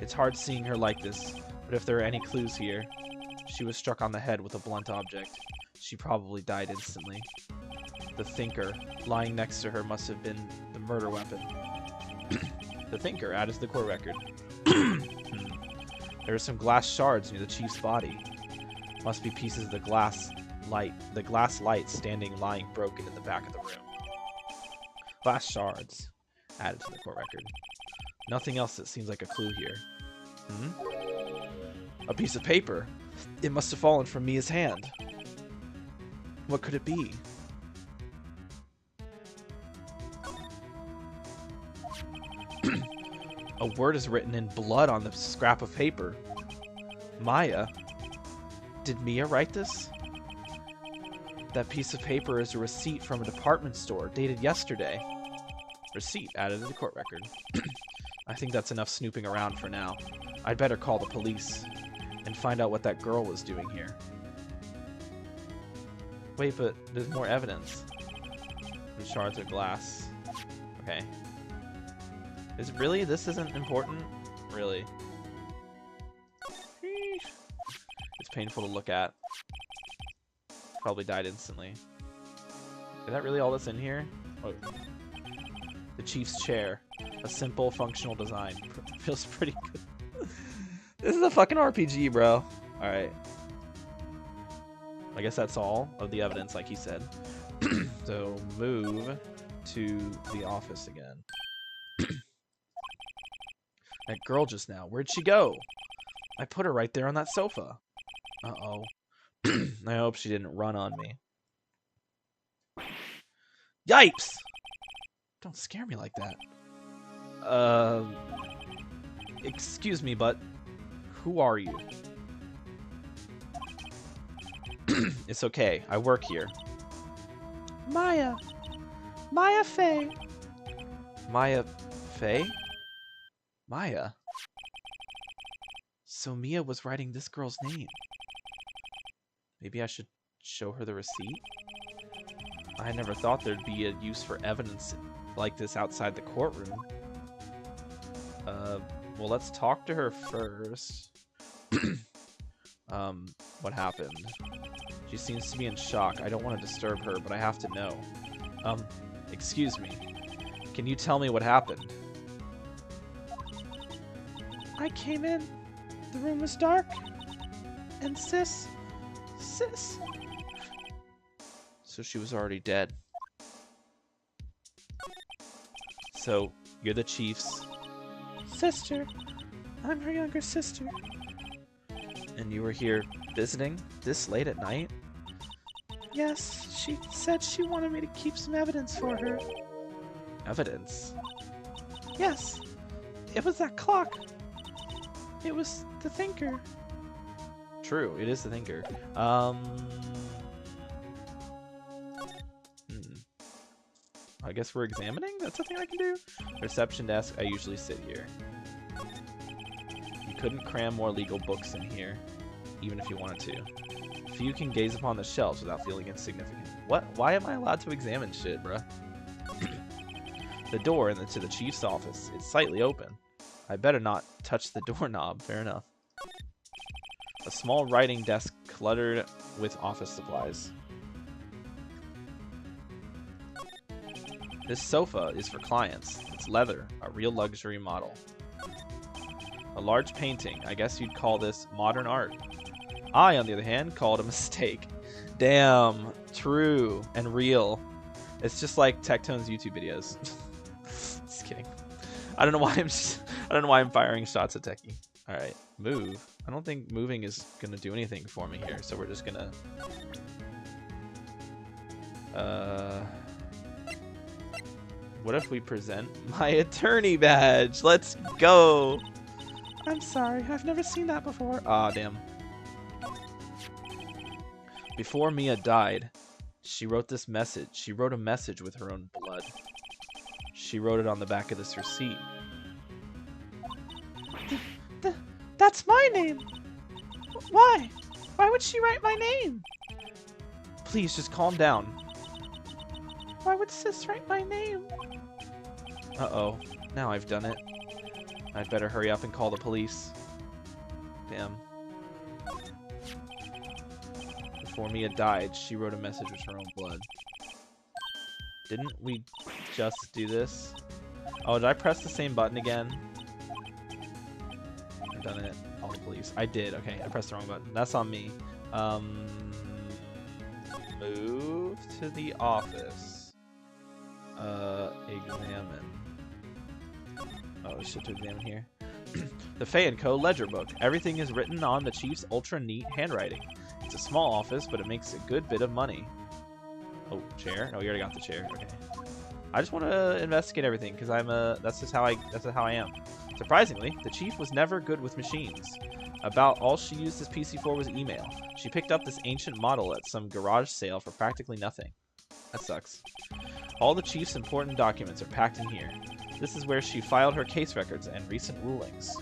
It's hard seeing her like this, but if there are any clues here, she was struck on the head with a blunt object. She probably died instantly. The thinker lying next to her must have been the murder weapon. The thinker added to the court record. There are some glass shards near the chief's body. Must be pieces of the glass light lying broken in the back of the room. Glass shards added to the court record. Nothing else that seems like a clue here. A piece of paper. It must have fallen from Mia's hand. What could it be? A word is written in blood on the scrap of paper. Maya. Did Mia write this? That piece of paper is a receipt from a department store dated yesterday. Receipt added to the court record. I think that's enough snooping around for now. I'd better call the police and find out what that girl was doing here. Wait, but there's more evidence. The shards of glass. Okay. Is it really? This isn't important? Really? It's painful to look at. Probably died instantly. Is that really all that's in here? Oh. The chief's chair. A simple, functional design. Feels pretty good. This is a fucking RPG, bro. Alright. I guess that's all of the evidence, like he said. So, move to the office again. That girl just now, where'd she go? I put her right there on that sofa. Uh-oh. I hope she didn't run on me. Yipes! Don't scare me like that. Excuse me, but who are you? It's okay. I work here. Maya. Maya Fey. Maya Fey? Maya? So Mia was writing this girl's name. Maybe I should show her the receipt? I never thought there'd be a use for evidence like this outside the courtroom. Well, let's talk to her first. What happened? She seems to be in shock. I don't want to disturb her, but I have to know. Excuse me. Can you tell me what happened? I came in. The room was dark. And Sis... So she was already dead. So, you're the chief's... sister. I'm her younger sister. And you were here visiting this late at night? Yes, she said she wanted me to keep some evidence for her. Evidence? Yes. It was that clock. It was the Thinker. True, it is the Thinker. I guess we're examining? That's something I can do? Reception desk, I usually sit here. You couldn't cram more legal books in here, even if you wanted to. Few can gaze upon the shelves without feeling insignificant. What? Why am I allowed to examine shit, bruh? The door to the chief's office is slightly open. I better not touch the doorknob. Fair enough. A small writing desk cluttered with office supplies. This sofa is for clients. It's leather, a real luxury model. A large painting. I guess you'd call this modern art. I, on the other hand, call it a mistake. Damn, true and real. It's just like Tectone's YouTube videos. Just kidding. I don't know why I'm firing shots at Techie. All right, move. I don't think moving is gonna do anything for me here, so we're just gonna. What if we present my attorney badge? Let's go. I'm sorry, I've never seen that before. Ah, damn. Before Mia died, she wrote this message. She wrote a message with her own blood. She wrote it on the back of this receipt. That's my name. Why? Why would she write my name? Please, just calm down. Why would Sis write my name? Uh-oh. Now I've done it. I'd better hurry up and call the police. Damn. Before Mia died, she wrote a message with her own blood. Didn't we just do this? Oh, did I press the same button again? I've done it. Call the police. I did. Okay, I pressed the wrong button. That's on me. Move to the office. Examine. Oh, there's shit to examine here. The Fey & Co. ledger book. Everything is written on the chief's ultra-neat handwriting. It's a small office, but it makes a good bit of money. Oh, chair? No, we already got the chair. Okay. I just want to investigate everything because that's just how I am. Surprisingly, the chief was never good with machines. About all she used this PC for was email. She picked up this ancient model at some garage sale for practically nothing. That sucks. All the chief's important documents are packed in here. This is where she filed her case records and recent rulings.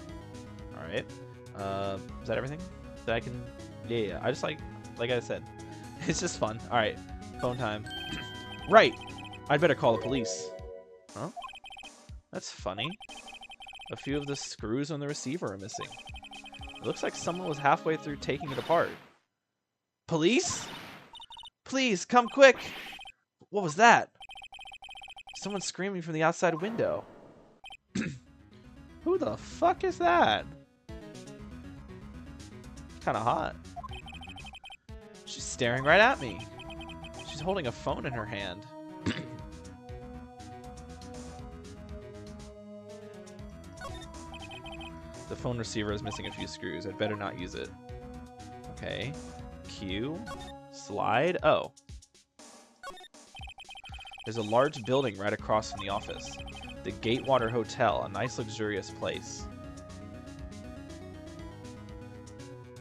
Alright. Is that everything that I can... Yeah. I just like I said, it's just fun. Alright. Phone time. Right! I'd better call the police. Huh? That's funny. A few of the screws on the receiver are missing. It looks like someone was halfway through taking it apart. Police? Please, come quick! What was that? Someone screaming from the outside window. Who the fuck is that? Kinda hot. She's staring right at me. She's holding a phone in her hand. The phone receiver is missing a few screws. I'd better not use it. Okay. Q. Slide. Oh. There's a large building right across from the office. The Gatewater Hotel, a nice luxurious place.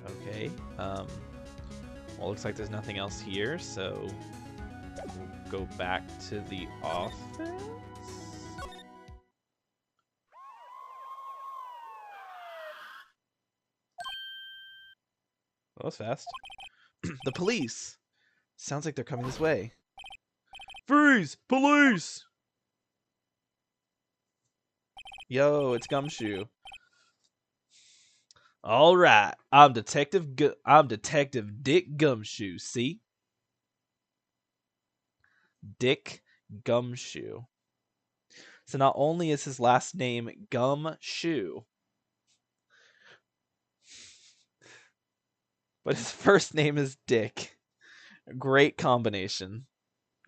Okay. Well, looks like there's nothing else here, so we'll go back to the office. That was fast. The police! Sounds like they're coming this way. Freeze! Police! Yo, it's Gumshoe. All right, I'm Detective Dick Gumshoe. See, Dick Gumshoe. So not only is his last name Gumshoe, but his first name is Dick. Great combination.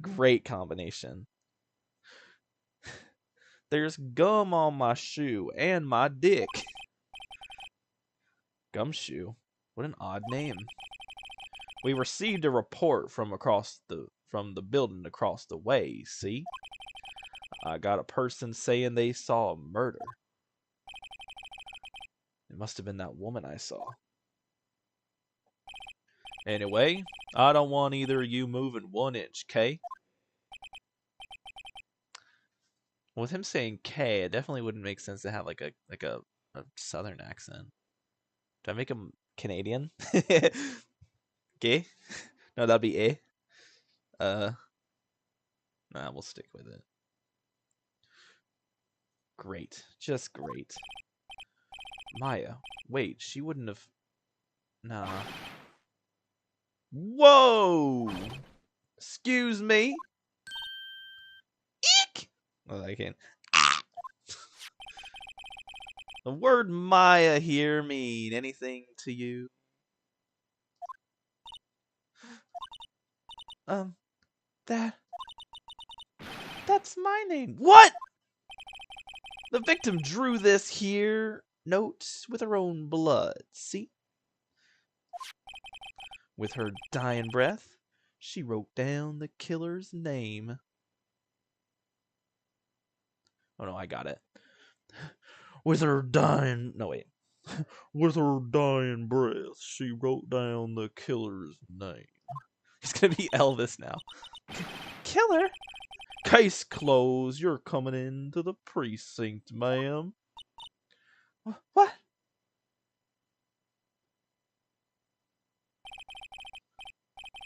Great combination. There's gum on my shoe and my dick. Gumshoe. What an odd name. We received a report from the building across the way, see? I got a person saying they saw a murder. It must have been that woman I saw. Anyway, I don't want either of you moving 1 inch, K? With him saying K, it definitely wouldn't make sense to have like a southern accent. Did I make him Canadian? Gay? No, that'd be A. Nah, we'll stick with it. Great. Just great. Maya. Wait, she wouldn't have... Nah. Whoa! Excuse me? Eek! Oh, I can't. The word Maya here mean anything to you? That's my name. What? The victim drew this here note with her own blood, see? With her dying breath, she wrote down the killer's name. Oh no, I got it. With her dying... No, wait. With her dying breath, she wrote down the killer's name. He's gonna be Elvis now. Killer? Case closed. You're coming into the precinct, ma'am. What?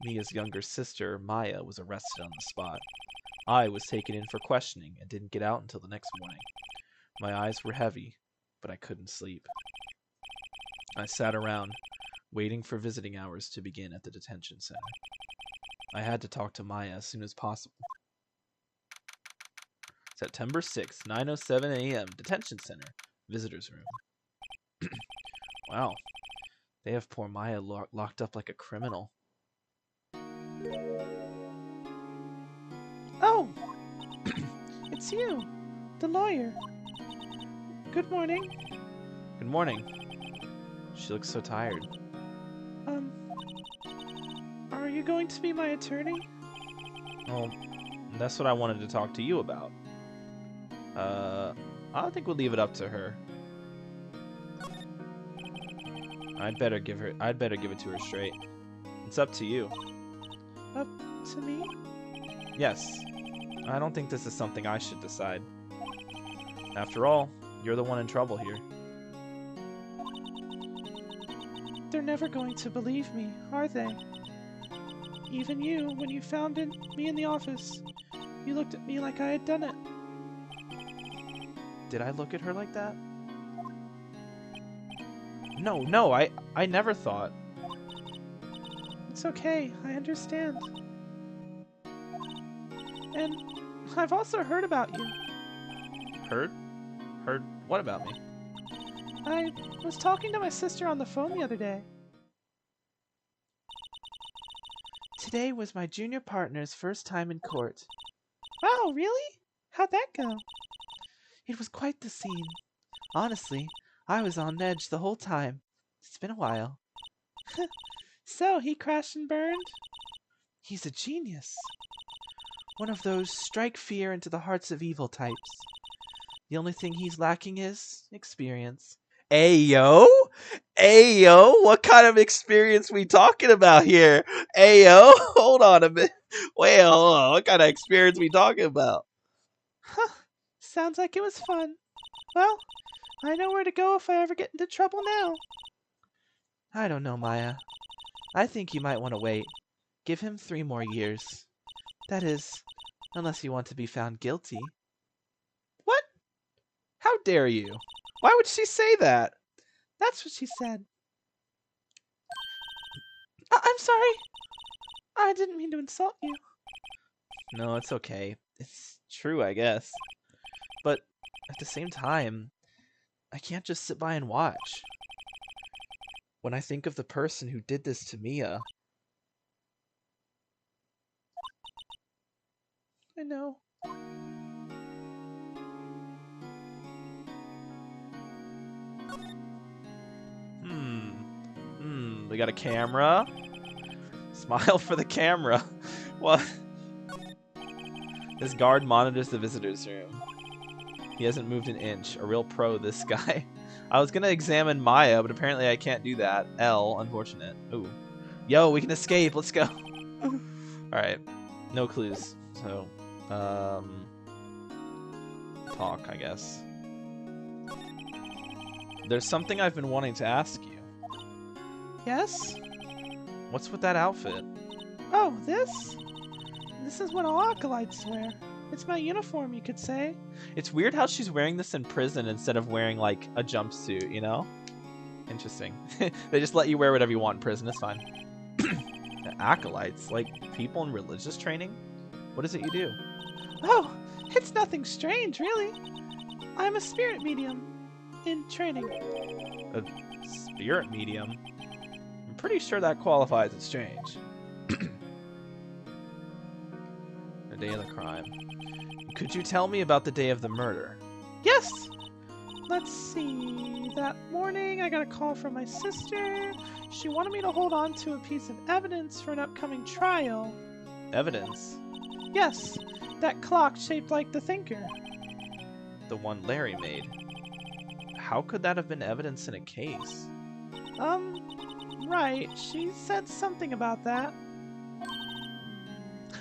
Mia's younger sister, Maya, was arrested on the spot. I was taken in for questioning and didn't get out until the next morning. My eyes were heavy, but I couldn't sleep. I sat around, waiting for visiting hours to begin at the detention center. I had to talk to Maya as soon as possible. September 6th, 9:07 a.m. Detention Center. Visitors room. Wow. They have poor Maya locked up like a criminal. Oh! It's you, the lawyer. Good morning. Good morning. She looks so tired. Are you going to be my attorney? Oh, that's what I wanted to talk to you about. I think we'll leave it up to her. I'd better give it to her straight. It's up to you. Up to me? Yes. I don't think this is something I should decide. After all, you're the one in trouble here. They're never going to believe me, are they? Even you, when you found me in the office, you looked at me like I had done it. Did I look at her like that? No, I never thought. It's okay, I understand. And I've also heard about you. Heard? Heard what about me? I was talking to my sister on the phone the other day. Today was my junior partner's first time in court. Wow, really? How'd that go? It was quite the scene. Honestly, I was on edge the whole time. It's been a while. So, he crashed and burned? He's a genius. One of those strike fear into the hearts of evil types. The only thing he's lacking is experience. Ayo? Ayo? What kind of experience we talking about here? Ayo? Hold on a minute. Wait, hold on. What kind of experience we talking about? Huh. Sounds like it was fun. Well, I know where to go if I ever get into trouble now. I don't know, Maya. I think you might want to wait. Give him 3 more years. That is, unless you want to be found guilty. What? How dare you? Why would she say that? That's what she said. I'm sorry. I didn't mean to insult you. No, it's okay. It's true, I guess. But at the same time, I can't just sit by and watch. When I think of the person who did this to Mia... I know. We got a camera. Smile for the camera. What? This guard monitors the visitor's room. He hasn't moved an inch. A real pro, this guy. I was gonna examine Maya, but apparently I can't do that. L, unfortunate. Ooh. Yo, we can escape. Let's go. Alright. No clues. So, talk, I guess. There's something I've been wanting to ask you. Yes? What's with that outfit? Oh, this? This is what all acolytes wear. It's my uniform, you could say. It's weird how she's wearing this in prison instead of wearing, like, a jumpsuit, you know? Interesting. They just let you wear whatever you want in prison, it's fine. Acolytes? Like, people in religious training? What is it you do? Oh, it's nothing strange, really. I'm a spirit medium in training. A spirit medium? I'm pretty sure that qualifies as strange. The day of the crime. Could you tell me about the day of the murder? Yes! Let's see. That morning, I got a call from my sister. She wanted me to hold on to a piece of evidence for an upcoming trial. Evidence? Yes, that clock shaped like the Thinker. The one Larry made. How could that have been evidence in a case? Right. She said something about that.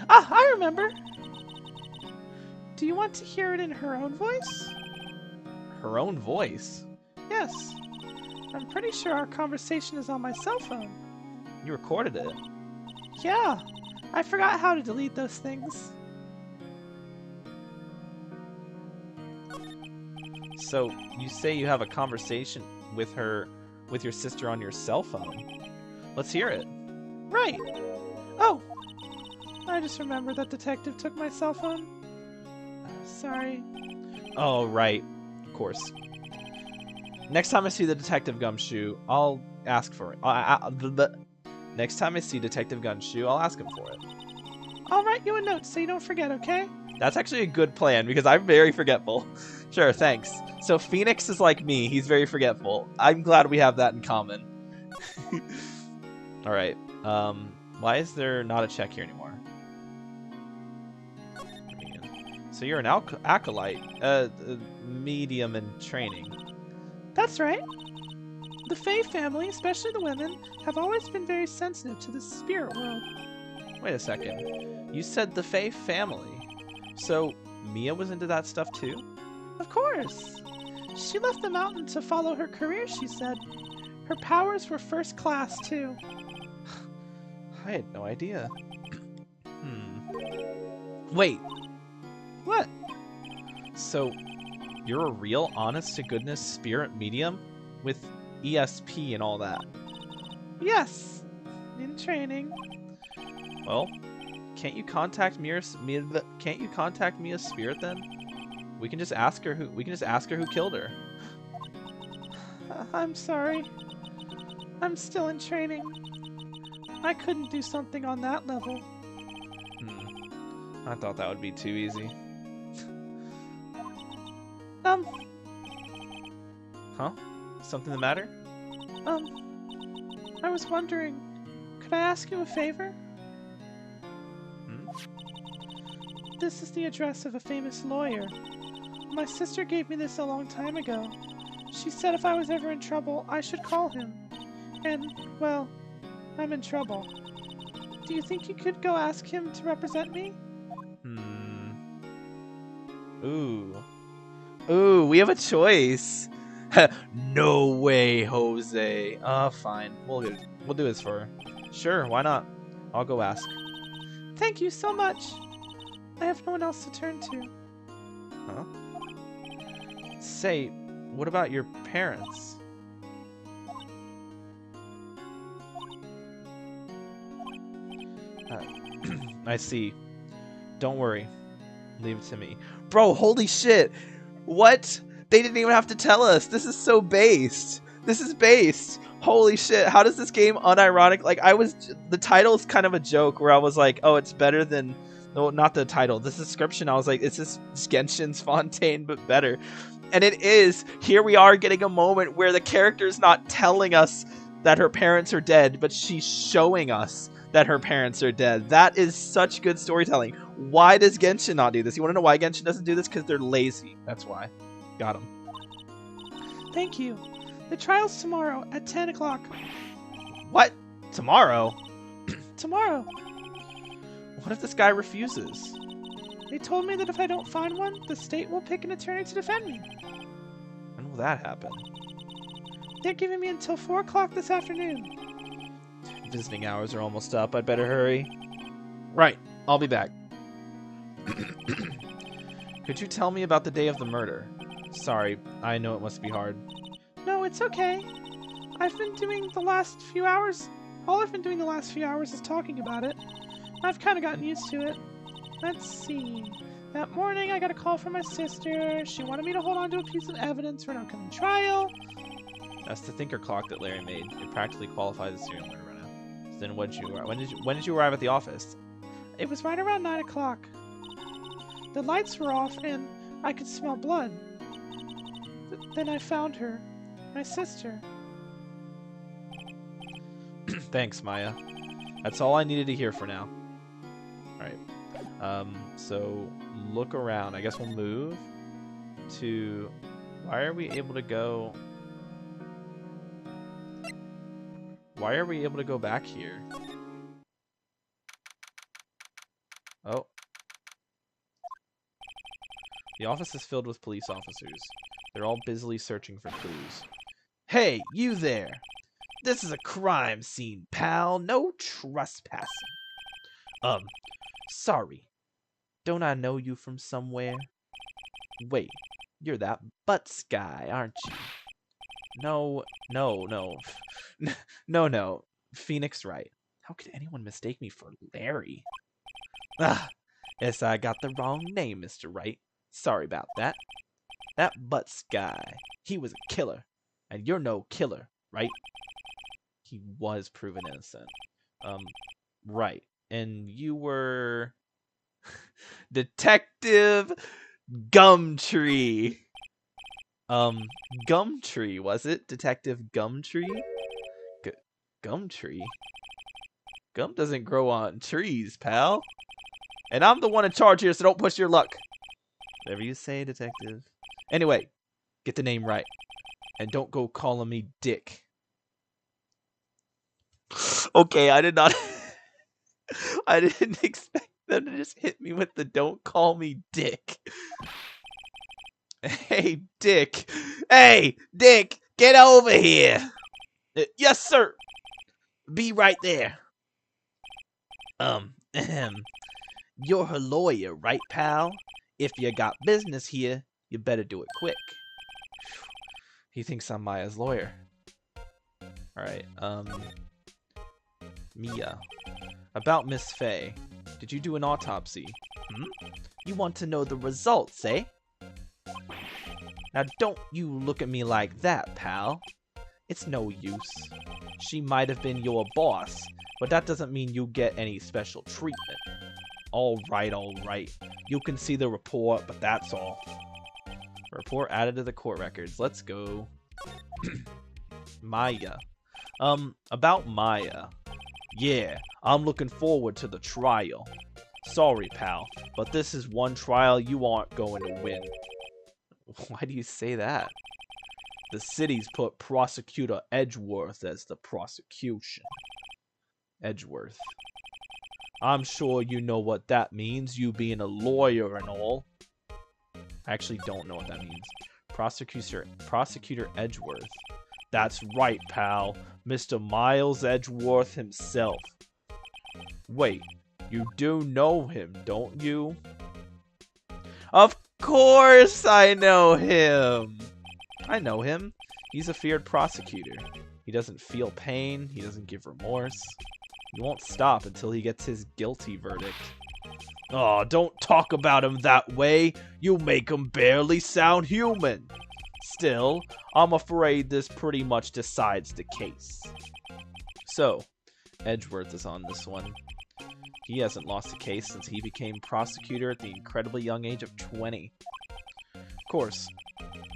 Ah, I remember! Do you want to hear it in her own voice? Her own voice? Yes. I'm pretty sure our conversation is on my cell phone. You recorded it? Yeah. I forgot how to delete those things. So, you say you have a conversation with her, with your sister on your cell phone. Let's hear it. Right. Oh. I just remembered that detective took my cell phone. Sorry. Oh, right. Of course. Next time I see the Detective Gumshoe, I'll ask for it. Next time I see Detective Gumshoe, I'll ask him for it. I'll write you a note so you don't forget, okay? That's actually a good plan, because I'm very forgetful. Sure, thanks. So Phoenix is like me. He's very forgetful. I'm glad we have that in common. Alright. Why is there not a check here anymore? So you're an acolyte, medium in training. That's right. The Fae family, especially the women, have always been very sensitive to the spirit world. Wait a second. You said the Fae family. So Mia was into that stuff too? Of course. She left the mountain to follow her career, she said. Her powers were first class too. I had no idea. Wait. What? So, you're a real honest-to-goodness spirit medium? With ESP and all that? Yes. In training. Well, can't you contact Mia's spirit then? We can just ask her who killed her. I'm sorry. I'm still in training. I couldn't do something on that level. I thought that would be too easy. Huh? Something the matter? I was wondering, could I ask you a favor? Hmm? This is the address of a famous lawyer. My sister gave me this a long time ago. She said if I was ever in trouble, I should call him. And, well, I'm in trouble. Do you think you could go ask him to represent me? Ooh. Ooh, we have a choice. No way, Jose. Fine. We'll do this for her. Sure, why not? I'll go ask. Thank you so much. I have no one else to turn to. Huh? Say, what about your parents? I see. Don't worry. Leave it to me. Bro, holy shit! What? They didn't even have to tell us! This is so based! This is based! Holy shit, how does this game unironic... Like, the title's kind of a joke where I was like, oh, it's better than... No, not the title. The description, I was like, it's just Genshin Fontaine, but better. And it is. Here we are getting a moment where the character's not telling us that her parents are dead, but she's showing us that her parents are dead. That is such good storytelling. Why does Genshin not do this? You want to know why Genshin doesn't do this? Because they're lazy. That's why. Got him. Thank you. The trial's tomorrow at 10 o'clock. What? Tomorrow? Tomorrow. What if this guy refuses? They told me that if I don't find one, the state will pick an attorney to defend me. When will that happen? They're giving me until 4 o'clock this afternoon. Visiting hours are almost up. I'd better hurry. Right. I'll be back. Could you tell me about the day of the murder? Sorry, I know it must be hard. No, it's okay. I've been doing the last few hours... All I've been doing the last few hours is talking about it. I've kind of gotten used to it. Let's see. That morning, I got a call from my sister. She wanted me to hold on to a piece of evidence for an upcoming trial. That's the thinker clock that Larry made. It practically qualifies as serial murder right now. So then when did you arrive at the office? It was right around 9 o'clock. The lights were off, and I could smell blood. Then I found her. My sister. Thanks, Maya. That's all I needed to hear for now. Alright. So look around. I guess we'll move to... Why are we able to go... Why are we able to go back here? Oh. The office is filled with police officers. They're all busily searching for clues. Hey, you there! This is a crime scene, pal. No trespassing. Sorry. Don't I know you from somewhere? Wait, you're that Butts guy, aren't you? No. No. Phoenix Wright. How could anyone mistake me for Larry? Guess I got the wrong name, Mr. Wright. Sorry about that. That Butts guy, he was a killer. And you're no killer, right? He was proven innocent. Right. And you were... Detective Gumtree. Gumtree, was it? Detective Gumtree? Gumtree? Gum doesn't grow on trees, pal. And I'm the one in charge here, so don't push your luck. Whatever you say, detective. Anyway, get the name right. And don't go calling me Dick. Okay, I did not... I didn't expect them to just hit me with the don't call me Dick. Hey, Dick. Hey, Dick, get over here. Yes, sir. Be right there. You're her lawyer, right, pal? If you got business here, you better do it quick. He thinks I'm Maya's lawyer. Alright, Mia. About Miss Faye. Did you do an autopsy? You want to know the results, eh? Now don't you look at me like that, pal. It's no use. She might have been your boss, but that doesn't mean you get any special treatment. Alright. You can see the report, but that's all. Report added to the court records. Let's go. Maya. About Maya. Yeah, I'm looking forward to the trial. Sorry, pal, but this is one trial you aren't going to win. Why do you say that? The city's put Prosecutor Edgeworth as the prosecution. Edgeworth. I'm sure you know what that means, you being a lawyer and all. I actually don't know what that means. Prosecutor Edgeworth. That's right, pal. Mr. Miles Edgeworth himself. Wait, you do know him, don't you? Of course I know him! I know him. He's a feared prosecutor. He doesn't feel pain. He doesn't give remorse. He won't stop until he gets his guilty verdict. Oh, don't talk about him that way. You make him barely sound human. Still, I'm afraid this pretty much decides the case. So, Edgeworth is on this one. He hasn't lost a case since he became prosecutor at the incredibly young age of 20. Of course,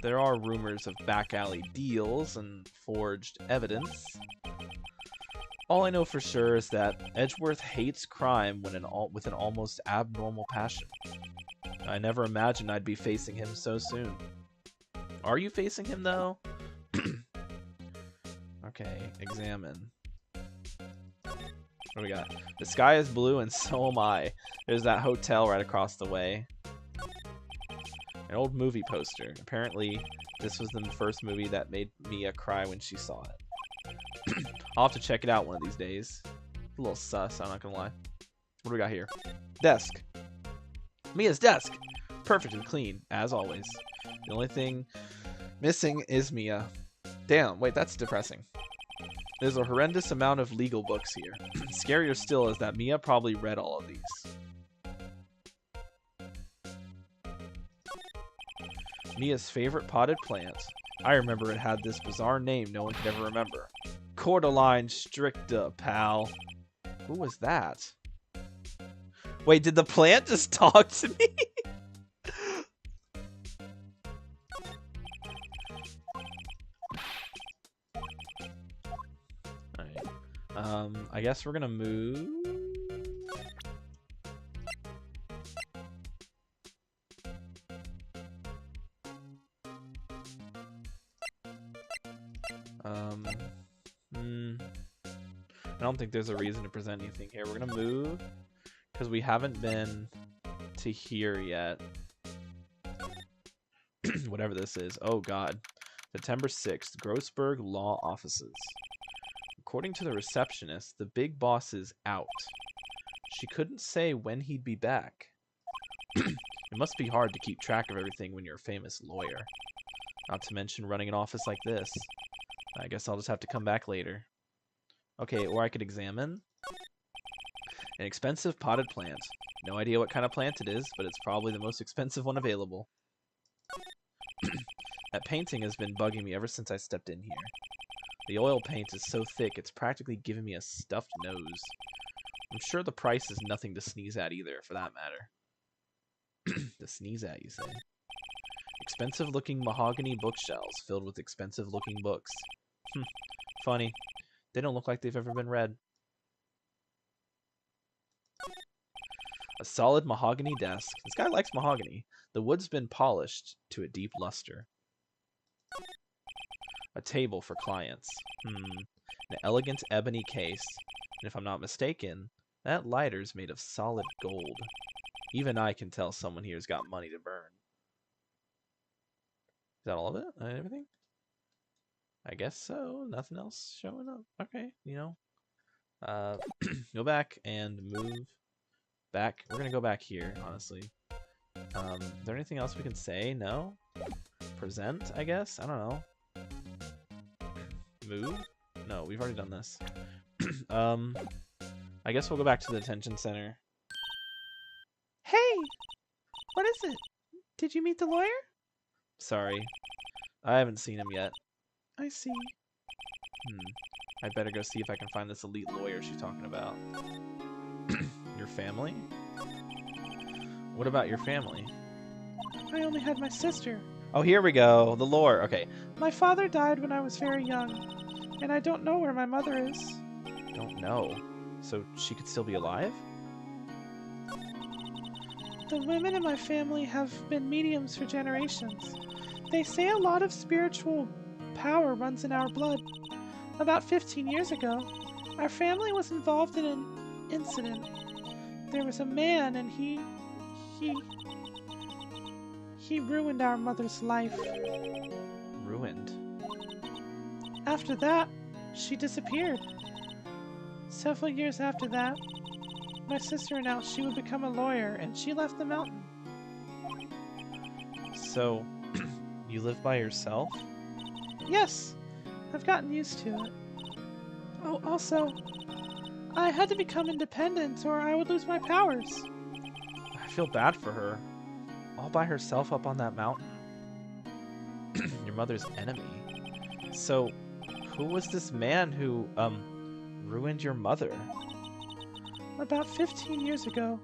there are rumors of back alley deals and forged evidence. All I know for sure is that Edgeworth hates crime with an almost abnormal passion. I never imagined I'd be facing him so soon. Are you facing him, though? Okay, examine. What do we got? The sky is blue and so am I. There's that hotel right across the way. An old movie poster. Apparently, this was the first movie that made Mia cry when she saw it. I'll have to check it out one of these days. A little sus, I'm not gonna lie. What do we got here? Desk. Mia's desk! Perfect and clean, as always. The only thing missing is Mia. Damn, wait, that's depressing. There's a horrendous amount of legal books here. Scarier still is that Mia probably read all of these. Mia's favorite potted plant. I remember it had this bizarre name no one could ever remember. Cordyline stricta, pal. Who was that? Wait, did the plant just talk to me? Alright. I guess we're gonna move. I don't think there's a reason to present anything here. We're gonna move because we haven't been to here yet. Whatever this is. Oh god. September 6th, Grossberg Law Offices. According to the receptionist, the big boss is out. She couldn't say when he'd be back. It must be hard to keep track of everything when you're a famous lawyer. Not to mention running an office like this. I guess I'll just have to come back later. Okay, or I could examine. An expensive potted plant. No idea what kind of plant it is, but it's probably the most expensive one available. That painting has been bugging me ever since I stepped in here. The oil paint is so thick, it's practically giving me a stuffed nose. I'm sure the price is nothing to sneeze at either, for that matter. To sneeze at, you say? Expensive-looking mahogany bookshelves filled with expensive-looking books. Funny. They don't look like they've ever been read. A solid mahogany desk. This guy likes mahogany. The wood's been polished to a deep luster. A table for clients. An elegant ebony case. And if I'm not mistaken, that lighter's made of solid gold. Even I can tell someone here's got money to burn. Is that all of it? Everything? I guess so. Nothing else showing up. Okay, you know. Go back and move back. We're gonna go back here, honestly. Is there anything else we can say? No? Present, I guess? I don't know. Move? No, we've already done this. I guess we'll go back to the detention center. Hey! What is it? Did you meet the lawyer? Sorry. I haven't seen him yet. I see. I'd better go see if I can find this elite lawyer she's talking about. Your family? What about your family? I only had my sister. Oh, here we go. The lore. Okay. My father died when I was very young, and I don't know where my mother is. Don't know. So she could still be alive? The women in my family have been mediums for generations. They say a lot of spiritual power runs in our blood. About 15 years ago, our family was involved in an incident. There was a man and he ruined our mother's life. Ruined. After that, she disappeared. Several years after that, my sister announced she would become a lawyer, and she left the mountain. So, you live by yourself? Yes, I've gotten used to it. Oh, also, I had to become independent or I would lose my powers. I feel bad for her. All by herself up on that mountain. Your mother's enemy. So, who was this man who, ruined your mother? About 15 years ago,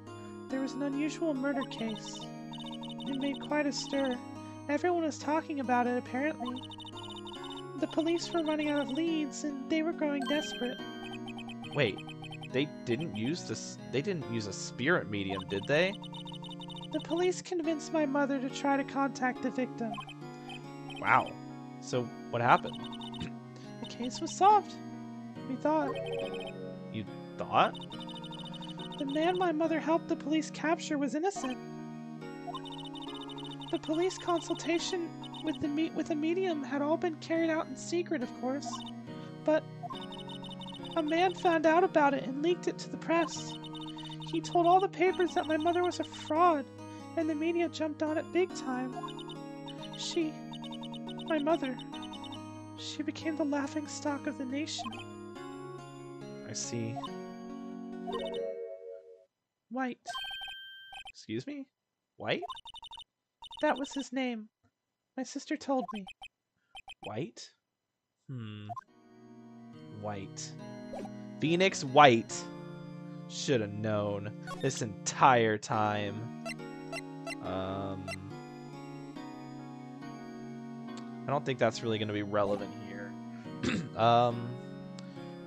there was an unusual murder case. It made quite a stir. Everyone was talking about it, apparently. The police were running out of leads, and they were growing desperate. Wait, they didn't use a spirit medium, did they? The police convinced my mother to try to contact the victim. Wow. So, what happened? The case was solved. We thought. You thought? The man my mother helped the police capture was innocent. The police consultation with a medium had all been carried out in secret, of course. But a man found out about it and leaked it to the press. He told all the papers that my mother was a fraud, and the media jumped on it big time. My mother, she became the laughingstock of the nation. I see. White. Excuse me? White? That was his name. My sister told me. White? White. Phoenix White. Should have known this entire time. I don't think that's really going to be relevant here.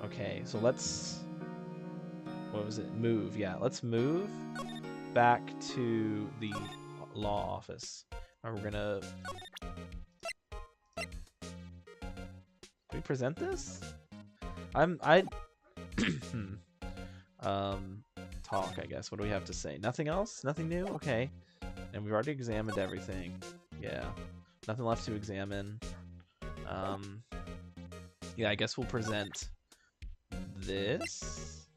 Okay, so let's... What was it? Move. Yeah, let's move back to the law office. And we're gonna... Can we present this? Talk, I guess. What do we have to say? Nothing else? Nothing new? Okay. And we've already examined everything. Yeah. Nothing left to examine. Yeah, I guess we'll present this.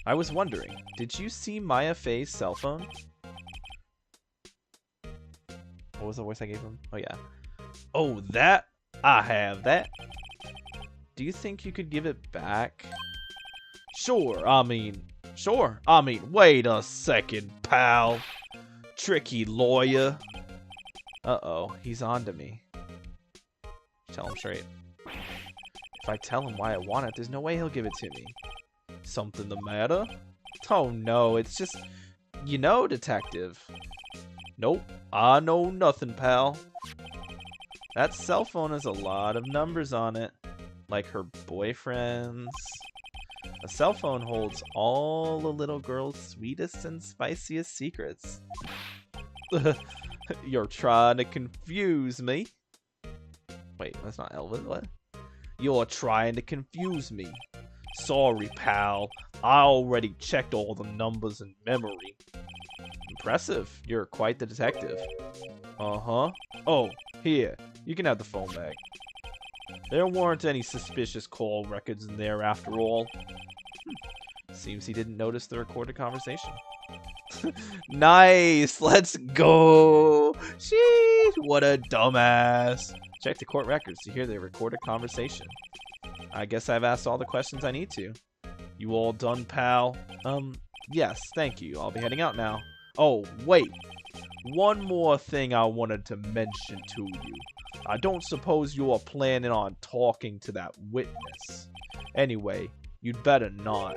I was wondering, did you see Maya Fei's cell phone? What was the voice I gave him? Oh, yeah. Oh, that? I have that. Do you think you could give it back? Sure, I mean, wait a second, pal. Tricky lawyer. Uh-oh, he's on to me. Tell him straight. If I tell him why I want it, there's no way he'll give it to me. Something the matter? Oh no, it's just... You know, detective. Nope, I know nothing, pal. That cell phone has a lot of numbers on it. Like her boyfriend's. A cell phone holds all the little girl's sweetest and spiciest secrets. You're trying to confuse me. Wait, that's not Elvis, what? You're trying to confuse me. Sorry, pal. I already checked all the numbers in memory. Impressive. You're quite the detective. Uh-huh. Oh, here. You can have the phone back. There weren't any suspicious call records in there after all. Seems he didn't notice the recorded conversation. Nice! Let's go! Sheesh! What a dumbass! Check the court records to hear the recorded conversation. I guess I've asked all the questions I need to. You all done, pal? Yes, thank you. I'll be heading out now. Oh, wait. One more thing I wanted to mention to you. I don't suppose you are planning on talking to that witness. Anyway, you'd better not.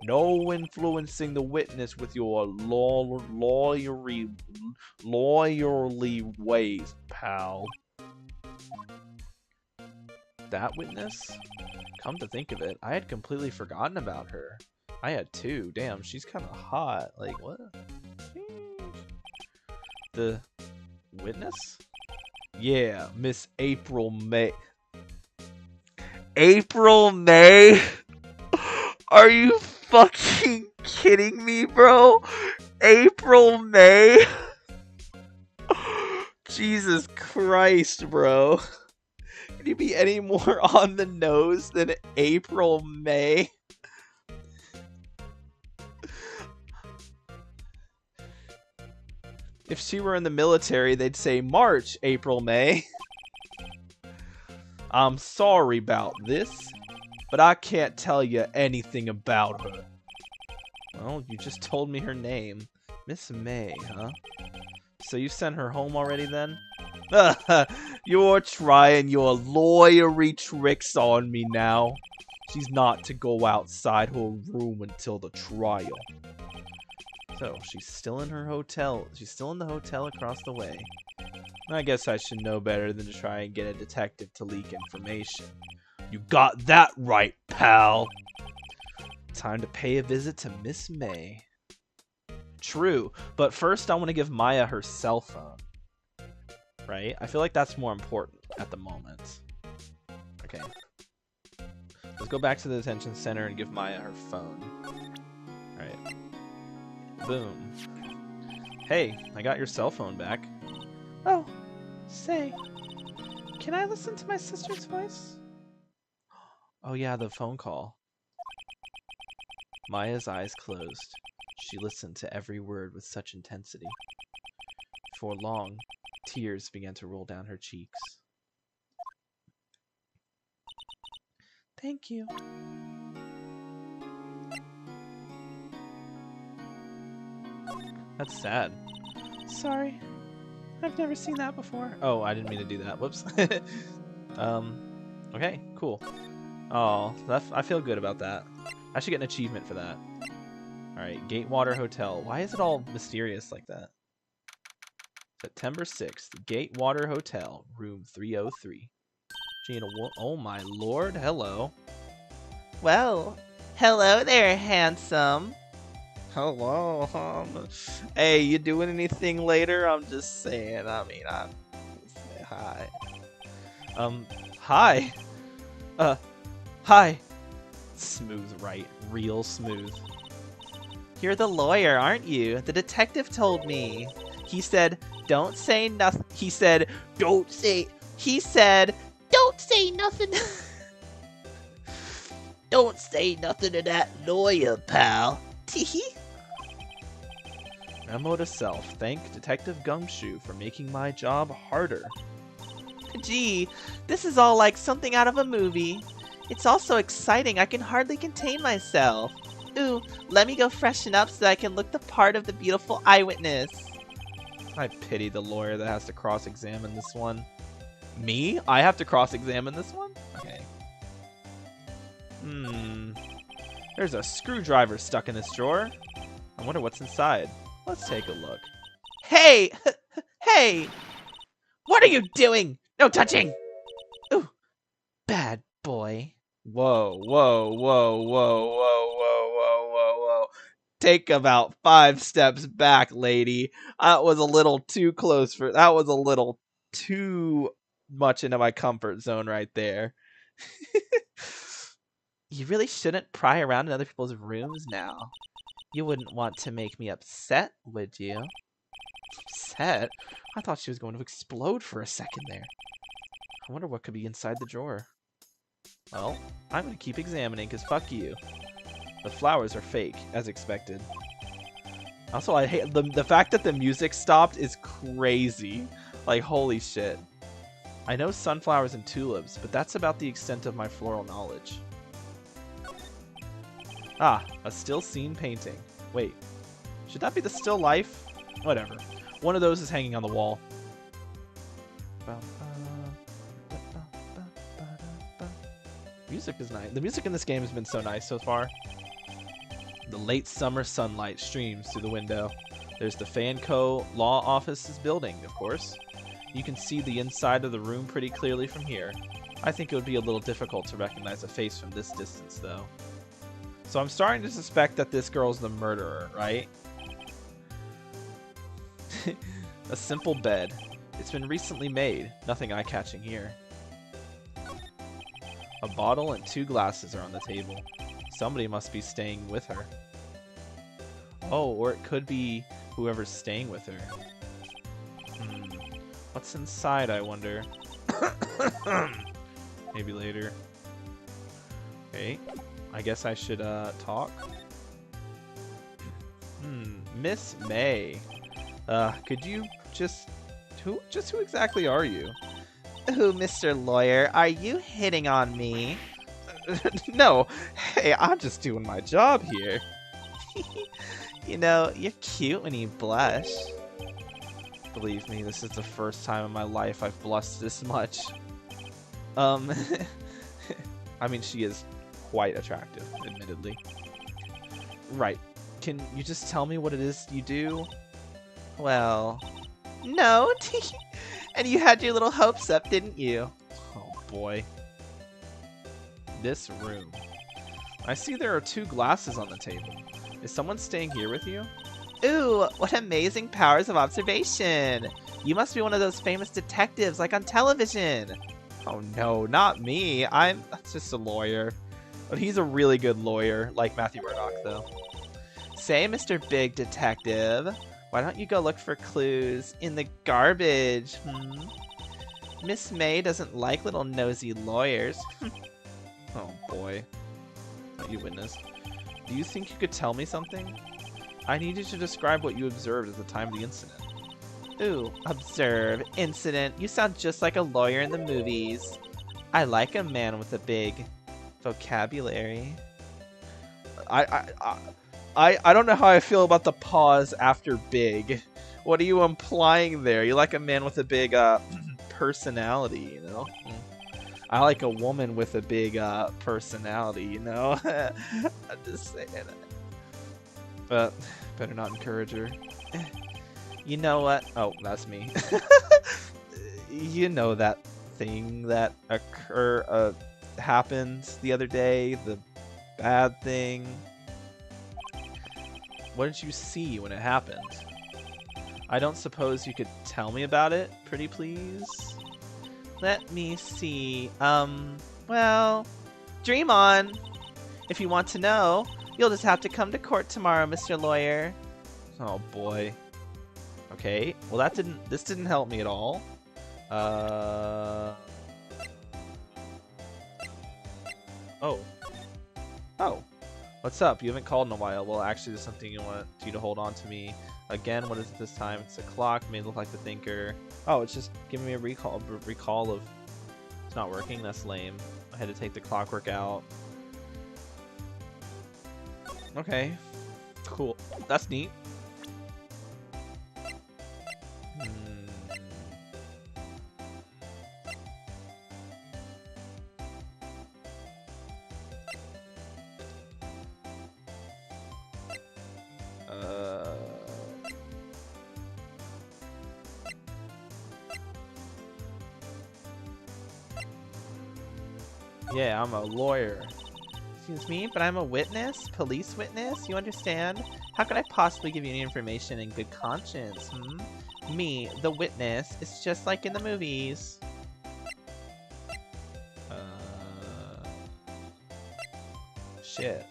No influencing the witness with your lawyerly ways, pal. That witness? Come to think of it, I had completely forgotten about her. I had too. Damn, she's kind of hot. Like, what? The witness? Yeah, Miss April May. April May? Are you fucking kidding me, bro? April May? Jesus Christ, bro. Can you be any more on the nose than April May? If she were in the military, they'd say March, April May. I'm sorry about this, but I can't tell you anything about her. Well, you just told me her name. Miss May, huh? So you sent her home already then? You're trying your lawyery tricks on me now. She's not to go outside her room until the trial. So, she's still in her hotel. She's still in the hotel across the way. I guess I should know better than to try and get a detective to leak information. You got that right, pal! Time to pay a visit to Miss May. True, but first I want to give Maya her cell phone. Right? I feel like that's more important at the moment. Okay. Let's go back to the detention center and give Maya her phone. Alright. Boom. Hey, I got your cell phone back. Oh, say, can I listen to my sister's voice? Oh yeah, the phone call. Maya's eyes closed. She listened to every word with such intensity. For long, tears began to roll down her cheeks. Thank you. That's sad. Sorry. I've never seen that before. Oh, I didn't mean to do that. Whoops. Okay, cool. Oh, I feel good about that. I should get an achievement for that. Alright, Gatewater Hotel. Why is it all mysterious like that? September 6th, Gatewater Hotel, room 303. Gina, oh my lord, hello. Well, hello there, handsome. Hello, hey, you doing anything later? I'm just saying, I mean, I'm say hi. Hi. Hi. Smooth, right? Real smooth. You're the lawyer, aren't you? The detective told me. He said, don't say nothing. He said, don't say nothing. Don't say nothing to that lawyer, pal. Teehee. Memo to self. Thank Detective Gumshoe for making my job harder. Gee, this is all like something out of a movie. It's all so exciting, I can hardly contain myself. Ooh, let me go freshen up so I can look the part of the beautiful eyewitness. I pity the lawyer that has to cross-examine this one. Me? I have to cross-examine this one? Okay. There's a screwdriver stuck in this drawer. I wonder what's inside. Let's take a look. Hey! Hey! What are you doing? No touching! Ooh, bad boy. Whoa, whoa, whoa, whoa, whoa, whoa, whoa, whoa, whoa. Take about 5 steps back, lady. That was a little too close for... That was a little too much into my comfort zone right there. You really shouldn't pry around in other people's rooms now. You wouldn't want to make me upset, would you? Upset? I thought she was going to explode for a second there. I wonder what could be inside the drawer. Well, I'm going to keep examining, because fuck you. The flowers are fake, as expected. Also, I hate the fact that the music stopped is crazy. Like, holy shit. I know sunflowers and tulips, but that's about the extent of my floral knowledge. Ah, a still scene painting. Wait, should that be the still life? Whatever. One of those is hanging on the wall. Music is nice. The music in this game has been so nice so far. The late summer sunlight streams through the window. There's the Fanco Law Office's building, of course. You can see the inside of the room pretty clearly from here. I think it would be a little difficult to recognize a face from this distance, though. So I'm starting to suspect that this girl's the murderer, right? A simple bed. It's been recently made. Nothing eye-catching here. A bottle and 2 glasses are on the table. Somebody must be staying with her. Oh, or it could be whoever's staying with her. What's inside, I wonder? Maybe later. Okay. I guess I should talk. Miss May. Could you who exactly are you? Ooh, Mr. Lawyer, are you hitting on me? No. Hey, I'm just doing my job here. You know, you're cute when you blush. Believe me, this is the first time in my life I've blushed this much. I mean, she is quite attractive, admittedly. Right. Can you just tell me what it is you do? Well, no. And you had your little hopes up, didn't you? Oh, boy. This room. I see there are 2 glasses on the table. Is someone staying here with you? Ooh, what amazing powers of observation! You must be one of those famous detectives like on television. Oh no, not me. I'm just a lawyer. But he's a really good lawyer, like Matthew Murdock, though. Say, Mr. Big Detective, why don't you go look for clues in the garbage, Miss May doesn't like little nosy lawyers. Oh boy. What you witnessed. Do you think you could tell me something? I need you to describe what you observed at the time of the incident. Ooh, observe, incident. You sound just like a lawyer in the movies. I like a man with a big vocabulary. I don't know how I feel about the pause after big. What are you implying there? You like a man with a big personality, you know? I like a woman with a big personality, you know? I'm just saying. But better not encourage her. You know what? Oh, that's me. You know that thing that happened the other day, the bad thing. What did you see when it happened? I don't suppose you could tell me about it, pretty please? Let me see. Well, dream on. If you want to know, you'll just have to come to court tomorrow, Mr. Lawyer. Oh boy. Okay. Well, this didn't help me at all. Oh. Oh. What's up? You haven't called in a while. Well, actually, there's something you want you to hold on to me. Again, what is it this time? It's a clock. May look like the thinker. Oh, it's just giving me a recall of... It's not working? That's lame. I had to take the clockwork out. Okay. Cool. That's neat. Yeah, I'm a lawyer. Excuse me, but I'm a witness? Police witness? You understand? How could I possibly give you any information in good conscience, Me, the witness, is just like in the movies. Shit.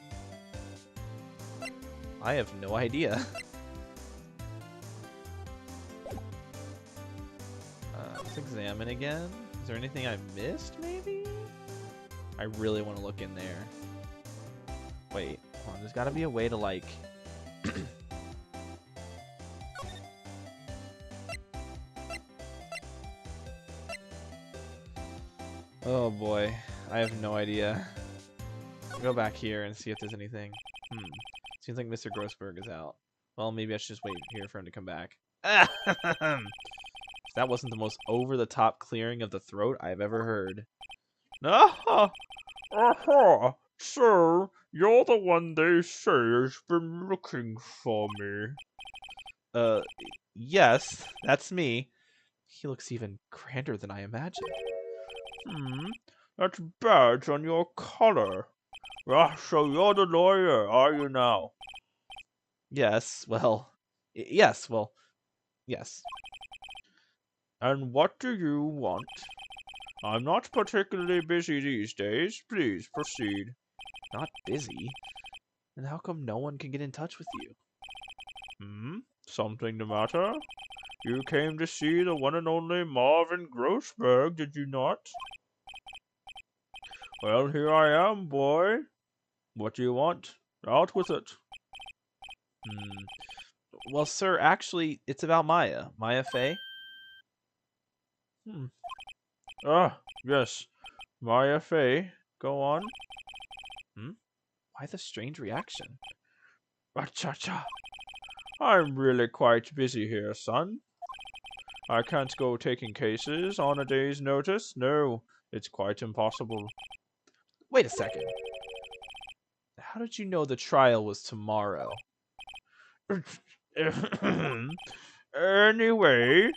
I have no idea. Let's examine again. Is there anything I missed, maybe? I really want to look in there. Wait, hold on. There's got to be a way to, like... Oh boy, I have no idea. I'll go back here and see if there's anything. Seems like Mr. Grossberg is out. Well, maybe I should just wait here for him to come back. That wasn't the most over-the-top clearing of the throat I've ever heard. No! So, you're the one they say has been looking for me. Yes, that's me. He looks even grander than I imagined. That badge on your collar. Ah, so you're the lawyer, are you now? Yes, well, yes, yes. And what do you want? I'm not particularly busy these days. Please proceed. Not busy? And how come no one can get in touch with you? Something the matter? You came to see the one and only Marvin Grossberg, did you not? Well, here I am, boy. What do you want? Out with it. Well, sir, actually, it's about Maya. Maya Fey? Ah, yes. Maya Fey. Go on. Why the strange reaction? Cha-cha. I'm really quite busy here, son. I can't go taking cases on a day's notice. No, it's quite impossible. Wait a second. How did you know the trial was tomorrow? Anyway,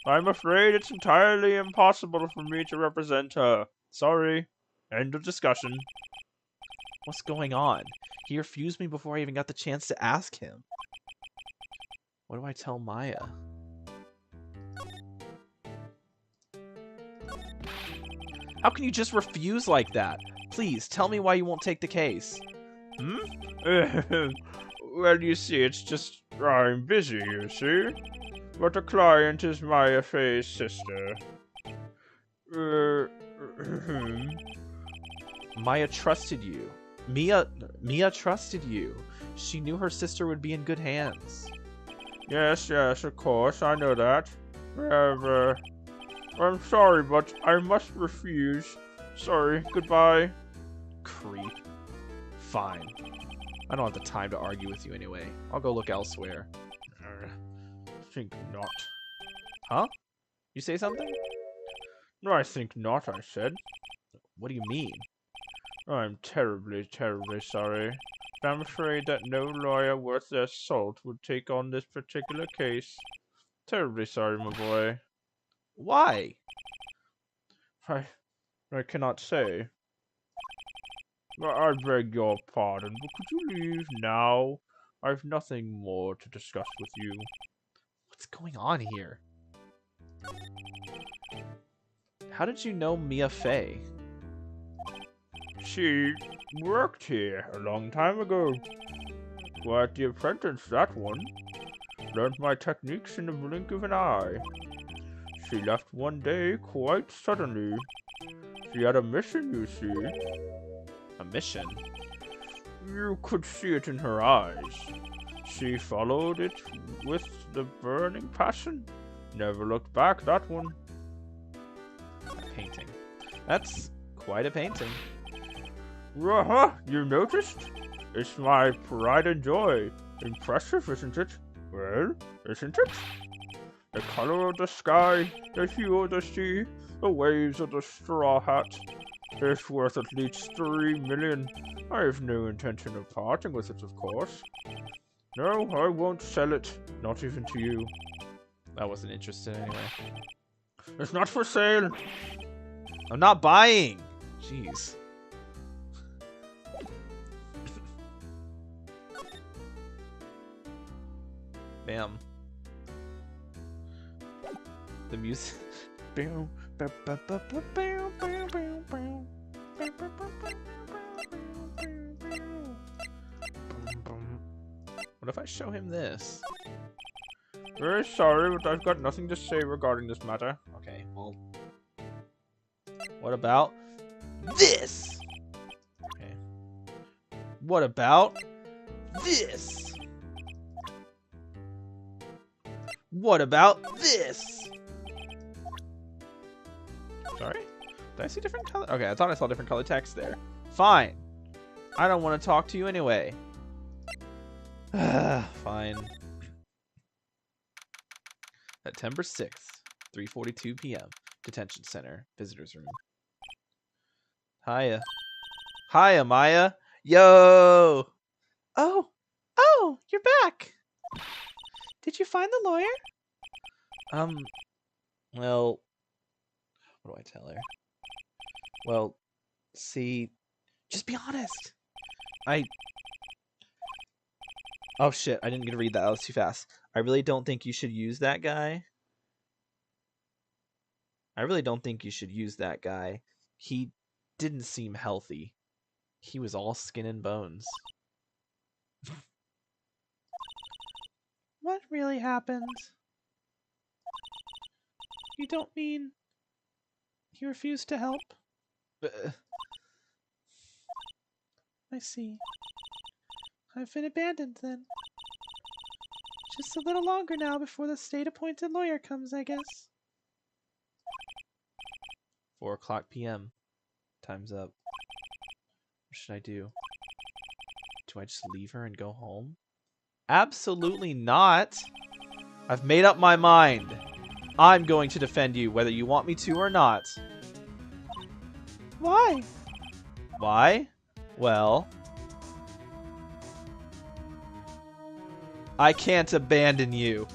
I'm afraid it's entirely impossible for me to represent her. Sorry. End of discussion. What's going on? He refused me before I even got the chance to ask him. What do I tell Maya? How can you just refuse like that? Please, tell me why you won't take the case. Well, you see, it's just I'm busy, you see. But the client is Maya Fey's sister. Maya trusted you. Mia trusted you. She knew her sister would be in good hands. Yes, of course, I know that. I'm sorry, but I must refuse. Sorry, goodbye. Creep. Fine. I don't have the time to argue with you anyway. I'll go look elsewhere. Think not. Huh? You say something? No, I think not, I said. What do you mean? I'm terribly, terribly sorry. I'm afraid that no lawyer worth their salt would take on this particular case. Terribly sorry, my boy. Why? I cannot say. I beg your pardon, but could you leave now? I've nothing more to discuss with you. What's going on here? How did you know Mia Fey? She worked here a long time ago. Quite the apprentice, that one. Learned my techniques in the blink of an eye. She left one day quite suddenly. She had a mission, you see. A mission? You could see it in her eyes. She followed it with the burning passion. Never looked back, that one. A painting. That's quite a painting. You noticed? It's my pride and joy. Impressive, isn't it? Well, isn't it? The color of the sky, the hue of the sea, the waves of the straw hat. It's worth at least 3 million. I have no intention of parting with it, of course. No, I won't sell it. Not even to you. I wasn't interested anyway. It's not for sale. I'm not buying. Jeez. Bam. The music. What if I show him this? Very sorry, but I've got nothing to say regarding this matter. Okay, well... What about this? Okay. What about this? What about this? Sorry? Did I see different color? Okay, I thought I saw different color text there. Fine. I don't want to talk to you anyway. Fine. September 6th, 3:42 p.m. Detention Center. Visitors room. Hiya. Hi, Amaya. Yo. Oh, you're back. Did you find the lawyer? Well, what do I tell her? Well, see, just be honest. Oh shit, I didn't get to read that. That was too fast. I really don't think you should use that guy. He didn't seem healthy. He was all skin and bones. What really happened? You don't mean he refused to help? I see. I've been abandoned then. Just a little longer now before the state-appointed lawyer comes, I guess. 4:00 p.m. Time's up. What should I do? Do I just leave her and go home? Absolutely not. I've made up my mind. I'm going to defend you, whether you want me to or not. Why? Why? Well, I can't abandon you.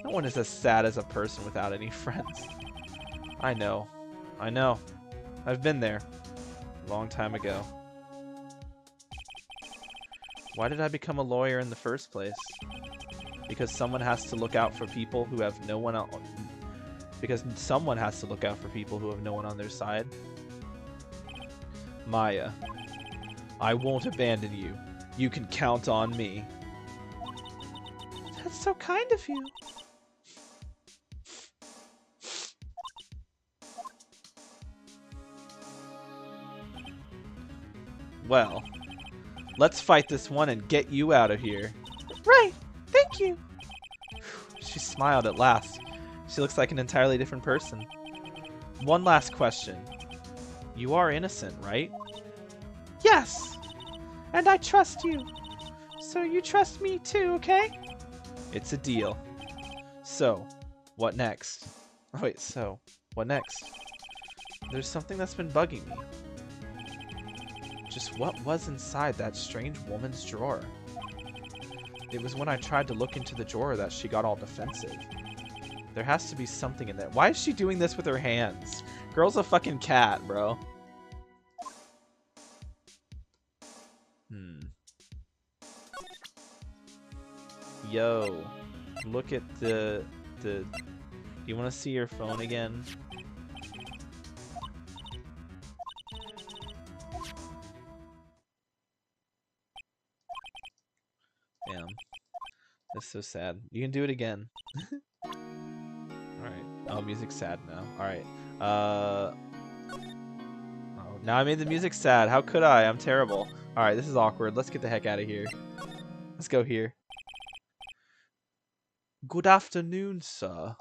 No one is as sad as a person without any friends. I know. I've been there. A long time ago. Why did I become a lawyer in the first place? Because someone has to look out for people who have no one on... Because someone has to look out for people who have no one on their side. Maya, I won't abandon you. You can count on me. That's so kind of you. Well, let's fight this one and get you out of here. Right. Thank you. She smiled at last. She looks like an entirely different person. One last question. You are innocent, right? Yes. And I trust you. So you trust me too, okay? It's a deal. So, what next? Oh, wait, so, what next? There's something that's been bugging me. Just what was inside that strange woman's drawer? It was when I tried to look into the drawer that she got all defensive. There has to be something in there. Why is she doing this with her hands? Girl's a fucking cat, bro. Yo, look at the... Do you want to see your phone again? Damn. That's so sad. You can do it again. Alright. Oh, music's sad now. Alright. Oh, now I made the music sad. How could I? I'm terrible. Alright, this is awkward. Let's get the heck out of here. Let's go here. Good afternoon, sir.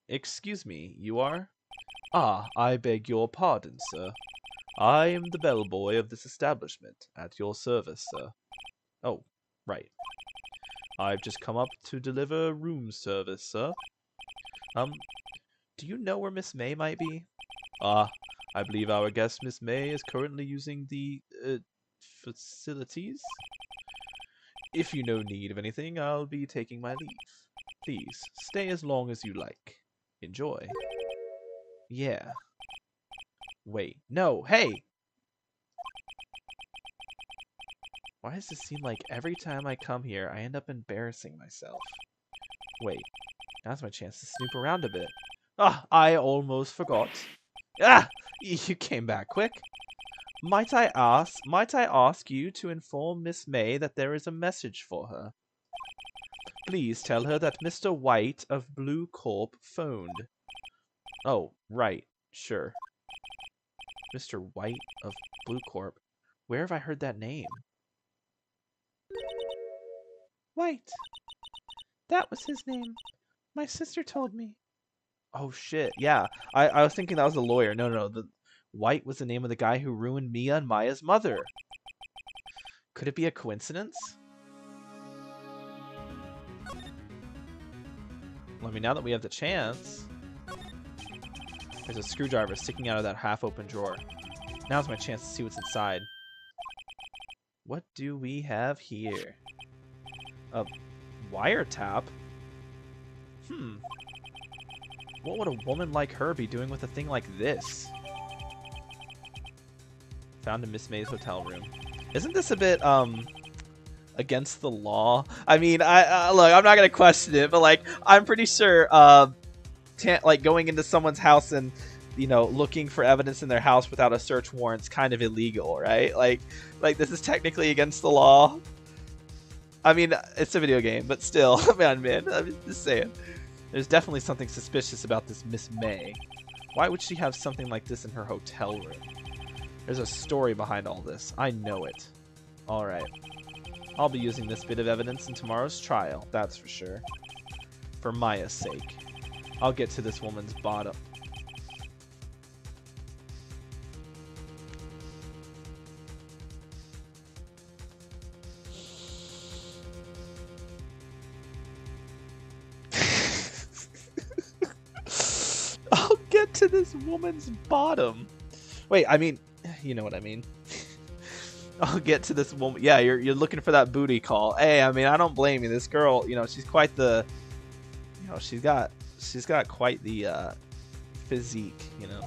Excuse me, you are? Ah, I beg your pardon, sir. I am the bellboy of this establishment, at your service, sir. Oh, right. I've just come up to deliver room service, sir. Do you know where Miss May might be? Ah, I believe our guest, Miss May, is currently using the, facilities? If you know need of anything, I'll be taking my leave. Please, stay as long as you like. Enjoy. Yeah. Wait, no, hey! Why does it seem like every time I come here, I end up embarrassing myself? Wait, now's my chance to snoop around a bit. Ah, I almost forgot. Ah! You came back quick. Might I ask you to inform Miss May that there is a message for her? Please tell her that Mr. White of Blue Corp phoned. Oh, right, sure. Mr. White of Blue Corp. Where have I heard that name? White. That was his name. My sister told me. Oh shit, yeah. I was thinking that was a lawyer. No, the White was the name of the guy who ruined Mia and Maya's mother. Could it be a coincidence? I mean, now that we have the chance... There's a screwdriver sticking out of that half-open drawer. Now's my chance to see what's inside. What do we have here? A wiretap? What would a woman like her be doing with a thing like this? Found in Miss May's hotel room. Isn't this a bit, against the law? I mean, look, I'm not gonna question it, but, like, I'm pretty sure, like, going into someone's house and, you know, looking for evidence in their house without a search warrant's kind of illegal, right? Like this is technically against the law. I mean, it's a video game, but still, man, I'm just saying. There's definitely something suspicious about this Miss May. Why would she have something like this in her hotel room? There's a story behind all this. I know it. Alright. I'll be using this bit of evidence in tomorrow's trial, that's for sure. For Maya's sake. I'll get to this woman's bottom. I'll get to this woman's bottom. Wait, I mean, you know what I mean. I'll get to this woman. Yeah, you're looking for that booty call. Hey, I mean, I don't blame you. This girl, you know, she's quite the, you know, she's got quite the physique, you know.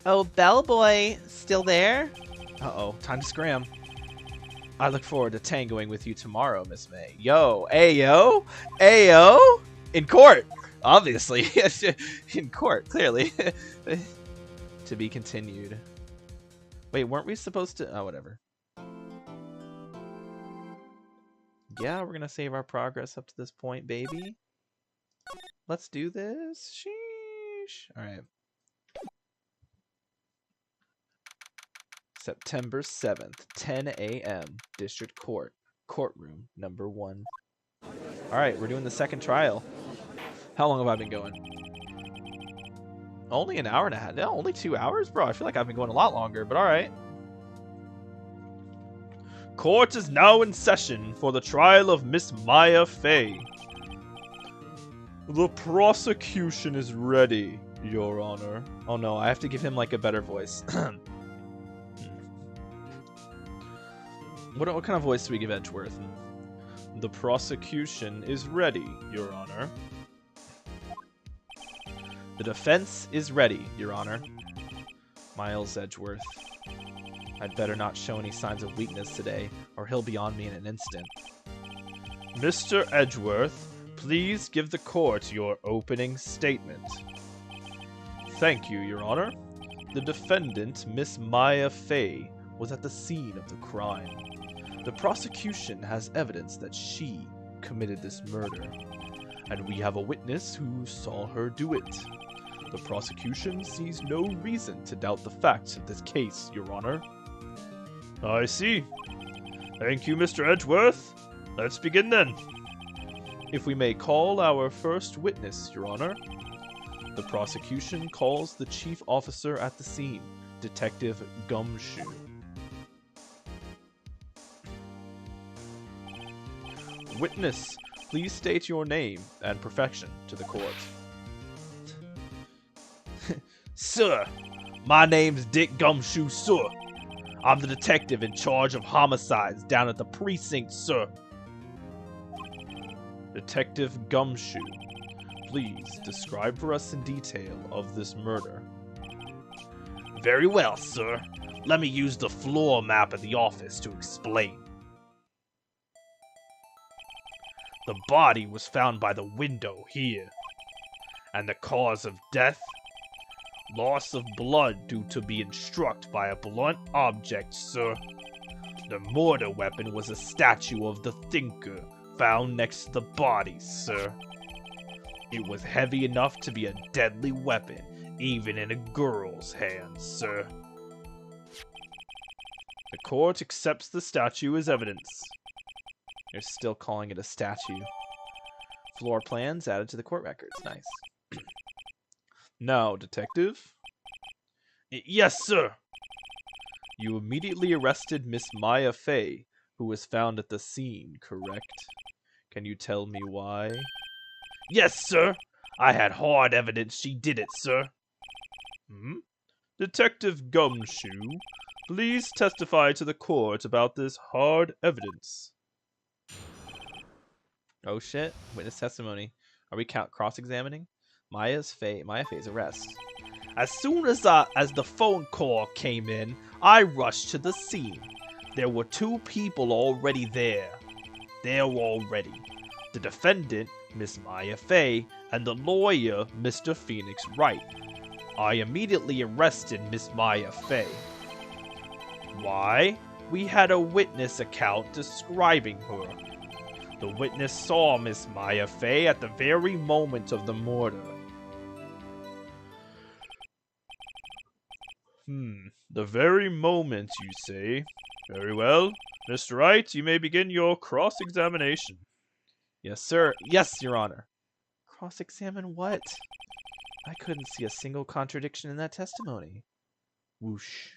Oh, bellboy, still there? Uh-oh, time to scram. I look forward to tangoing with you tomorrow, Miss May. Yo, ayo, ayo, in court, obviously. In court, clearly. To be continued. Wait, weren't we supposed to? Oh, whatever. Yeah, we're gonna save our progress up to this point, baby. Let's do this. Sheesh. All right. September 7th, 10 a.m. District Court, courtroom number 1. All right, we're doing the second trial. How long have I been going? Only an hour and a half. No, only 2 hours? Bro, I feel like I've been going a lot longer, but all right. Court is now in session for the trial of Miss Maya Fey. The prosecution is ready, Your Honor. Oh no, I have to give him like a better voice. What kind of voice do we give Edgeworth? The prosecution is ready, Your Honor. The defense is ready, Your Honor. Miles Edgeworth. I'd better not show any signs of weakness today, or he'll be on me in an instant. Mr. Edgeworth, please give the court your opening statement. Thank you, Your Honor. The defendant, Miss Maya Fey, was at the scene of the crime. The prosecution has evidence that she committed this murder, and we have a witness who saw her do it. The prosecution sees no reason to doubt the facts of this case, Your Honor. I see. Thank you, Mr. Edgeworth. Let's begin then. If we may call our first witness, Your Honor. The prosecution calls the chief officer at the scene, Detective Gumshoe. Witness, please state your name and profession to the court. Sir, my name's Dick Gumshoe, sir. I'm the detective in charge of homicides down at the precinct, sir. Detective Gumshoe, please describe for us in detail of this murder. Very well, sir. Let me use the floor map at the office to explain. The body was found by the window here. And the cause of death? Loss of blood due to being struck by a blunt object, sir. The murder weapon was a statue of the Thinker found next to the body, sir. It was heavy enough to be a deadly weapon, even in a girl's hands, sir. The court accepts the statue as evidence. They're still calling it a statue. Floor plans added to the court records. Nice. Now, detective. Yes, sir. You immediately arrested Miss Maya Fey, who was found at the scene, correct? Can you tell me why? Yes, sir. I had hard evidence she did it, sir. Detective Gumshoe, please testify to the court about this hard evidence. Oh shit! Witness testimony. Are we cross-examining? Maya Fey's arrest. As soon as the phone call came in, I rushed to the scene. There were two people already there. The defendant, Miss Maya Fey, and the lawyer, Mr. Phoenix Wright. I immediately arrested Miss Maya Fey. Why? We had a witness account describing her. The witness saw Miss Maya Fey at the very moment of the murder. The very moment, you say. Very well. Mr. Wright, you may begin your cross-examination. Yes, sir. Yes, Your Honor. Cross-examine what? I couldn't see a single contradiction in that testimony. Whoosh.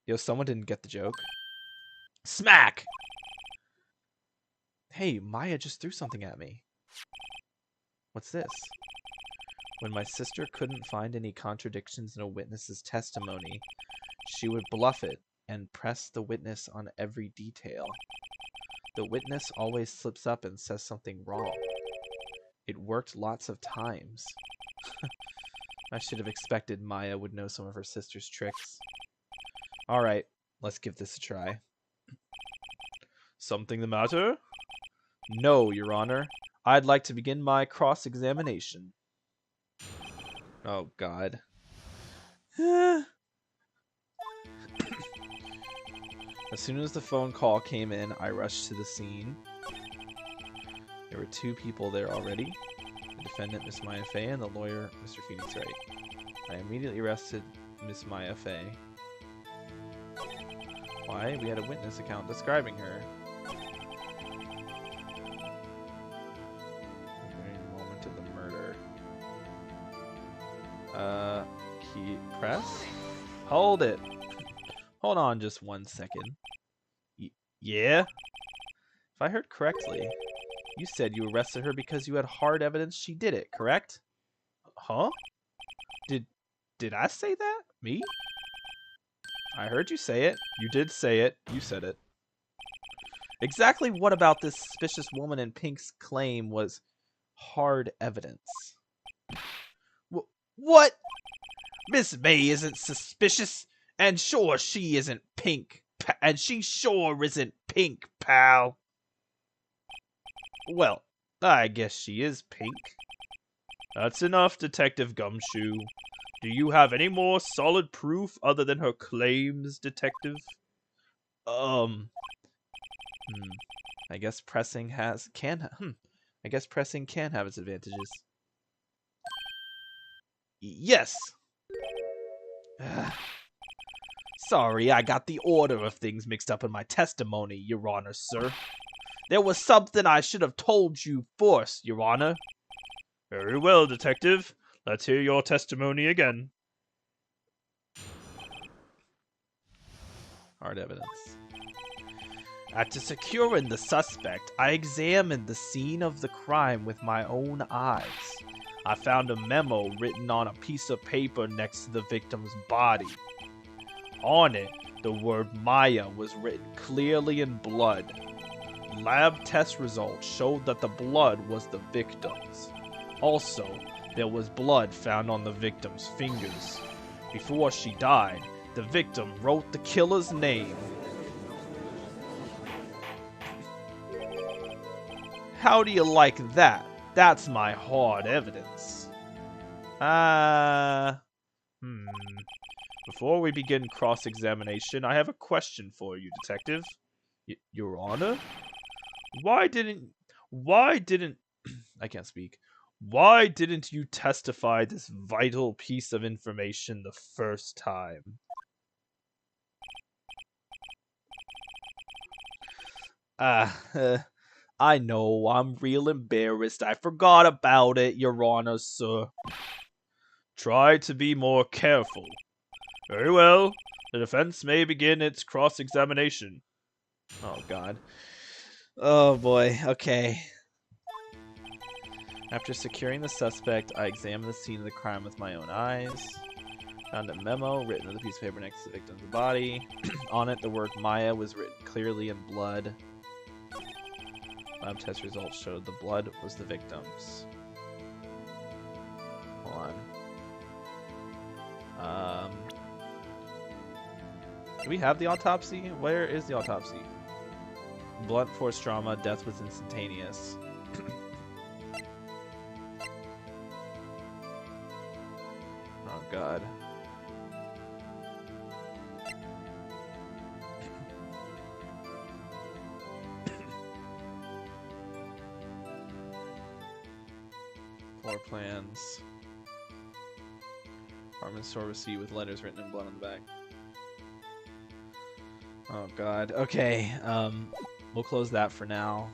Yo, someone didn't get the joke. Smack! Hey, Maya just threw something at me. What's this? When my sister couldn't find any contradictions in a witness's testimony, she would bluff it and press the witness on every detail. The witness always slips up and says something wrong. It worked lots of times. I should have expected Maya would know some of her sister's tricks. Alright, let's give this a try. Something the matter? No, Your Honor. I'd like to begin my cross-examination. Oh, God. As soon as the phone call came in, I rushed to the scene. There were two people there already. The defendant, Miss Maya Fey, and the lawyer, Mr. Phoenix Wright. I immediately arrested Miss Maya Fey. Why? We had a witness account describing her. The very moment of the murder. Key press? Hold it! Hold on just 1 second. Yeah? If I heard correctly, you said you arrested her because you had hard evidence she did it, correct? Huh? Did I say that? Me? I heard you say it. You did say it. You said it. Exactly what about this suspicious woman in pink's claim was hard evidence? What? Miss May isn't suspicious, and sure she isn't pink, and she sure isn't pink, pal. Well, I guess she is pink. That's enough, Detective Gumshoe. Do you have any more solid proof other than her claims, Detective? I guess pressing can have its advantages. Yes. Sorry, I got the order of things mixed up in my testimony, Your Honor, sir. There was something I should have told you first, Your Honor. Very well, Detective. Let's hear your testimony again. Hard evidence. After securing the suspect, I examined the scene of the crime with my own eyes. I found a memo written on a piece of paper next to the victim's body. On it, the word Maya was written clearly in blood. Lab test results showed that the blood was the victim's. Also, there was blood found on the victim's fingers. Before she died, the victim wrote the killer's name. How do you like that? That's my hard evidence. Before we begin cross-examination, I have a question for you, Detective. Your Honor? Why didn't I can't speak. Why didn't you testify this vital piece of information the first time? I know, I'm real embarrassed. I forgot about it, Your Honor, sir. Try to be more careful. Very well. The defense may begin its cross-examination. Oh, God. Oh, boy. Okay. After securing the suspect, I examined the scene of the crime with my own eyes. Found a memo written on the piece of paper next to the victim's body. On it, the word Maya was written clearly in blood. Lab test results showed the blood was the victim's. Hold on. Do we have the autopsy? Where is the autopsy? Blunt force trauma. Death was instantaneous. Oh god. Floor plans. Apartment store receipt with letters written in blood on the back. Oh god. Okay. We'll close that for now.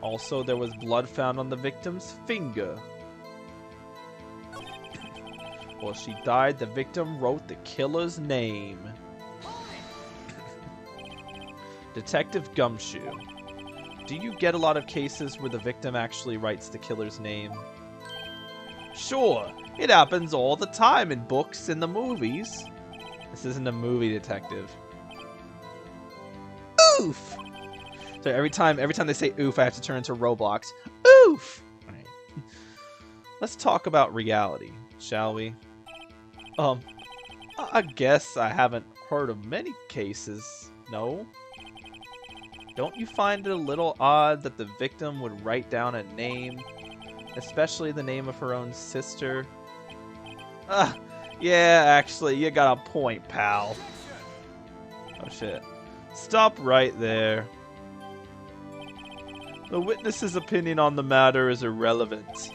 Also, there was blood found on the victim's finger. While she died, the victim wrote the killer's name. Detective Gumshoe. Do you get a lot of cases where the victim actually writes the killer's name? Sure, it happens all the time in books and the movies. This isn't a movie, detective. Oof! So every time they say oof, I have to turn into Roblox. Oof! Alright. Let's talk about reality, shall we? I guess I haven't heard of many cases, no? Don't you find it a little odd that the victim would write down a name, especially the name of her own sister? Yeah, actually, you got a point, pal. Oh shit. Stop right there. The witness's opinion on the matter is irrelevant.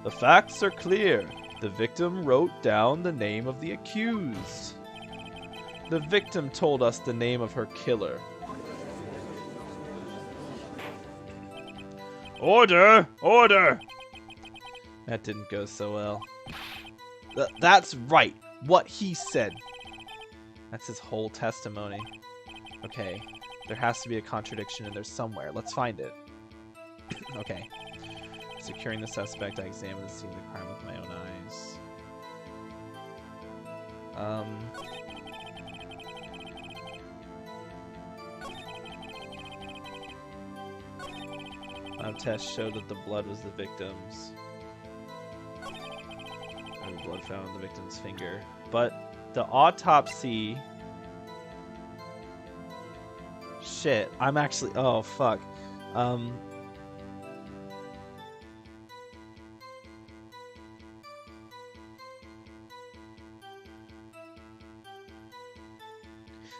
The facts are clear. The victim wrote down the name of the accused. The victim told us the name of her killer. Order! Order! That didn't go so well. That's right. What he said. That's his whole testimony. Okay. There has to be a contradiction in there somewhere. Let's find it. Okay. Securing the suspect, I examined the scene of the crime with my own eyes. Lab test showed that the blood was the victim's. And blood found on the victim's finger. But the autopsy... Shit, I'm actually... Oh, fuck.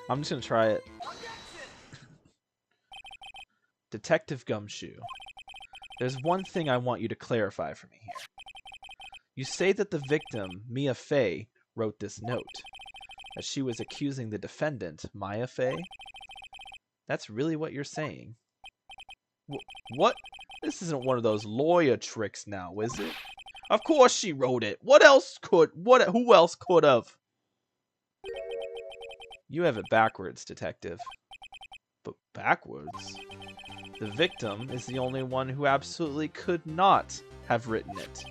I'm just gonna try it. Detective Gumshoe. There's one thing I want you to clarify for me here. You say that the victim, Mia Fey, wrote this note. That she was accusing the defendant, Maya Fey? That's really what you're saying? What? This isn't one of those lawyer tricks now, is it? Of course she wrote it. What else could? Who else could have? You have it backwards, detective. But backwards? The victim is the only one who absolutely could not have written it.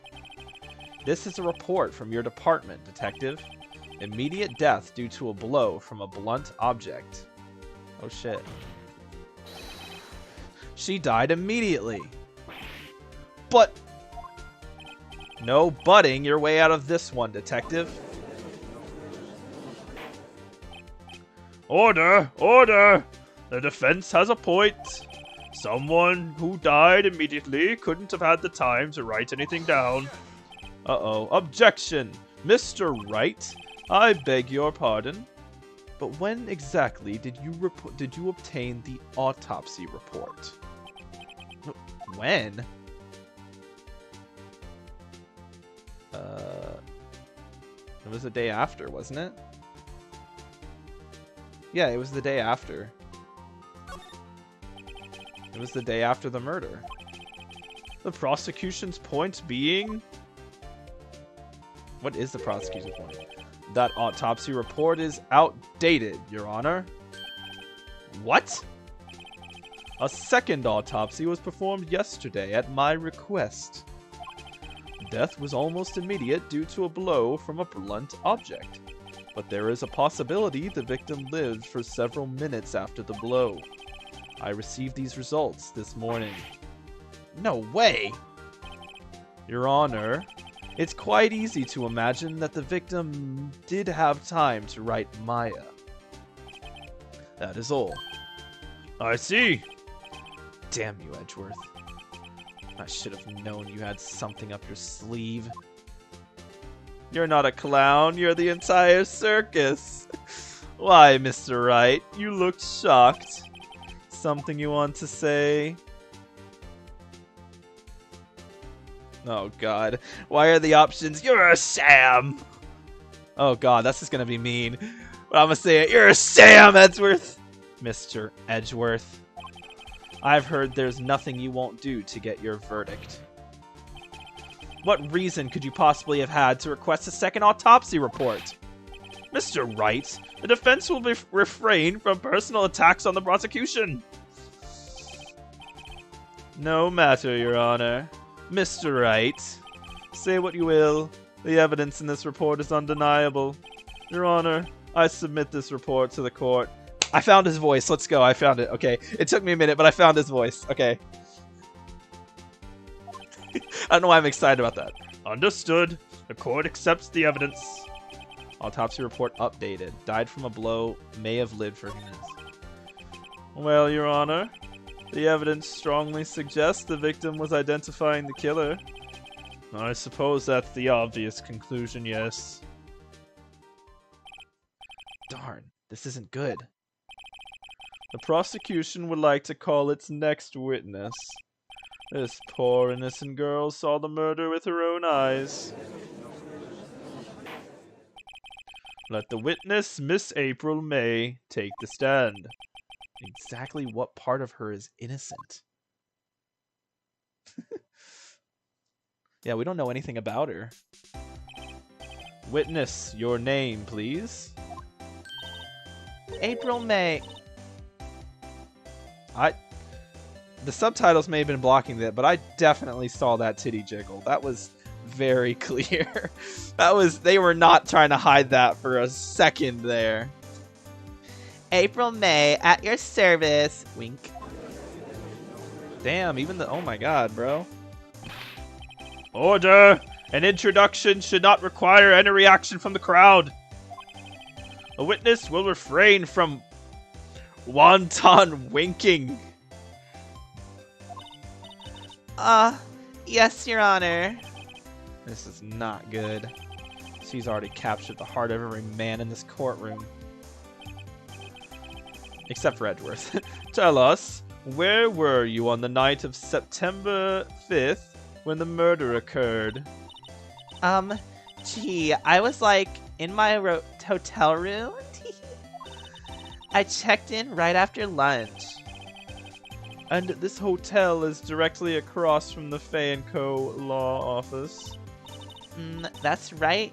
This is a report from your department, detective. Immediate death due to a blow from a blunt object. Oh shit. She died immediately. But... No butting your way out of this one, detective. Order! Order! The defense has a point. Someone who died immediately couldn't have had the time to write anything down. Uh-oh. Objection! Mr. Wright, I beg your pardon. But when exactly did you obtain the autopsy report? When? It was the day after, wasn't it? Yeah, it was the day after. It was the day after the murder. The prosecution's point being... What is the prosecution's point? That autopsy report is outdated, Your Honor. What? A second autopsy was performed yesterday at my request. death was almost immediate due to a blow from a blunt object, but there is a possibility the victim lived for several minutes after the blow. I received these results this morning. No way! Your Honor, it's quite easy to imagine that the victim did have time to write Maya. That is all. I see. Damn you, Edgeworth. I should have known you had something up your sleeve. You're not a clown, you're the entire circus. Why, Mr. Wright, you looked shocked. Something you want to say? Oh god. Why are the options, you're a Sam? Oh god, that's just gonna be mean. But I'm gonna say it, you're a Sam, Edgeworth! Mr. Edgeworth. I've heard there's nothing you won't do to get your verdict. What reason could you possibly have had to request a second autopsy report? Mr. Wright, the defense will refrain from personal attacks on the prosecution. No matter, Your Honor. Mr. Wright, say what you will. The evidence in this report is undeniable. Your Honor, I submit this report to the court. I found his voice. Let's go. I found it. Okay. It took me a minute, but I found his voice. Okay. I don't know why I'm excited about that. Understood. The court accepts the evidence. Autopsy report updated. Died from a blow. May have lived for minutes. Well, Your Honor, the evidence strongly suggests the victim was identifying the killer. I suppose that's the obvious conclusion, yes. Darn, this isn't good. The prosecution would like to call its next witness. This poor innocent girl saw the murder with her own eyes. Let the witness, Miss April May, take the stand. Exactly what part of her is innocent? Yeah, we don't know anything about her. Witness, your name, please. April May. The subtitles may have been blocking that, but I definitely saw that titty jiggle. That was very clear. They were not trying to hide that for a second there. April May, at your service. Wink. Damn, oh my god, bro. Order! An introduction should not require any reaction from the crowd. A witness will refrain from Wonton winking. Yes, Your Honor. This is not good. She's already captured the heart of every man in this courtroom. Except for Edgeworth. Tell us, where were you on the night of September 5th when the murder occurred? Gee, I was like in my hotel room. I checked in right after lunch. And this hotel is directly across from the Fay & Co. law office. That's right.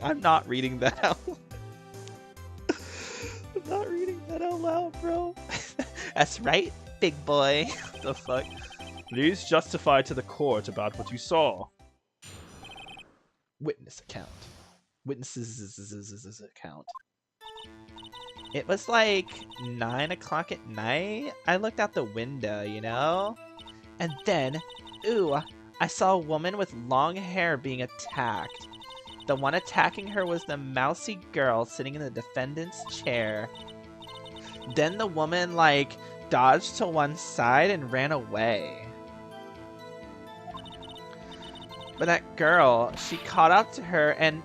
I'm not reading that out. I'm not reading that out loud, bro. That's right, big boy. What the fuck? Please justify to the court about what you saw. Witness account. Witnesses account. It was like 9 o'clock at night. I looked out the window, you know? And then, ooh, I saw a woman with long hair being attacked. The one attacking her was the mousy girl sitting in the defendant's chair. Then the woman, like, dodged to one side and ran away. But that girl, she caught up to her and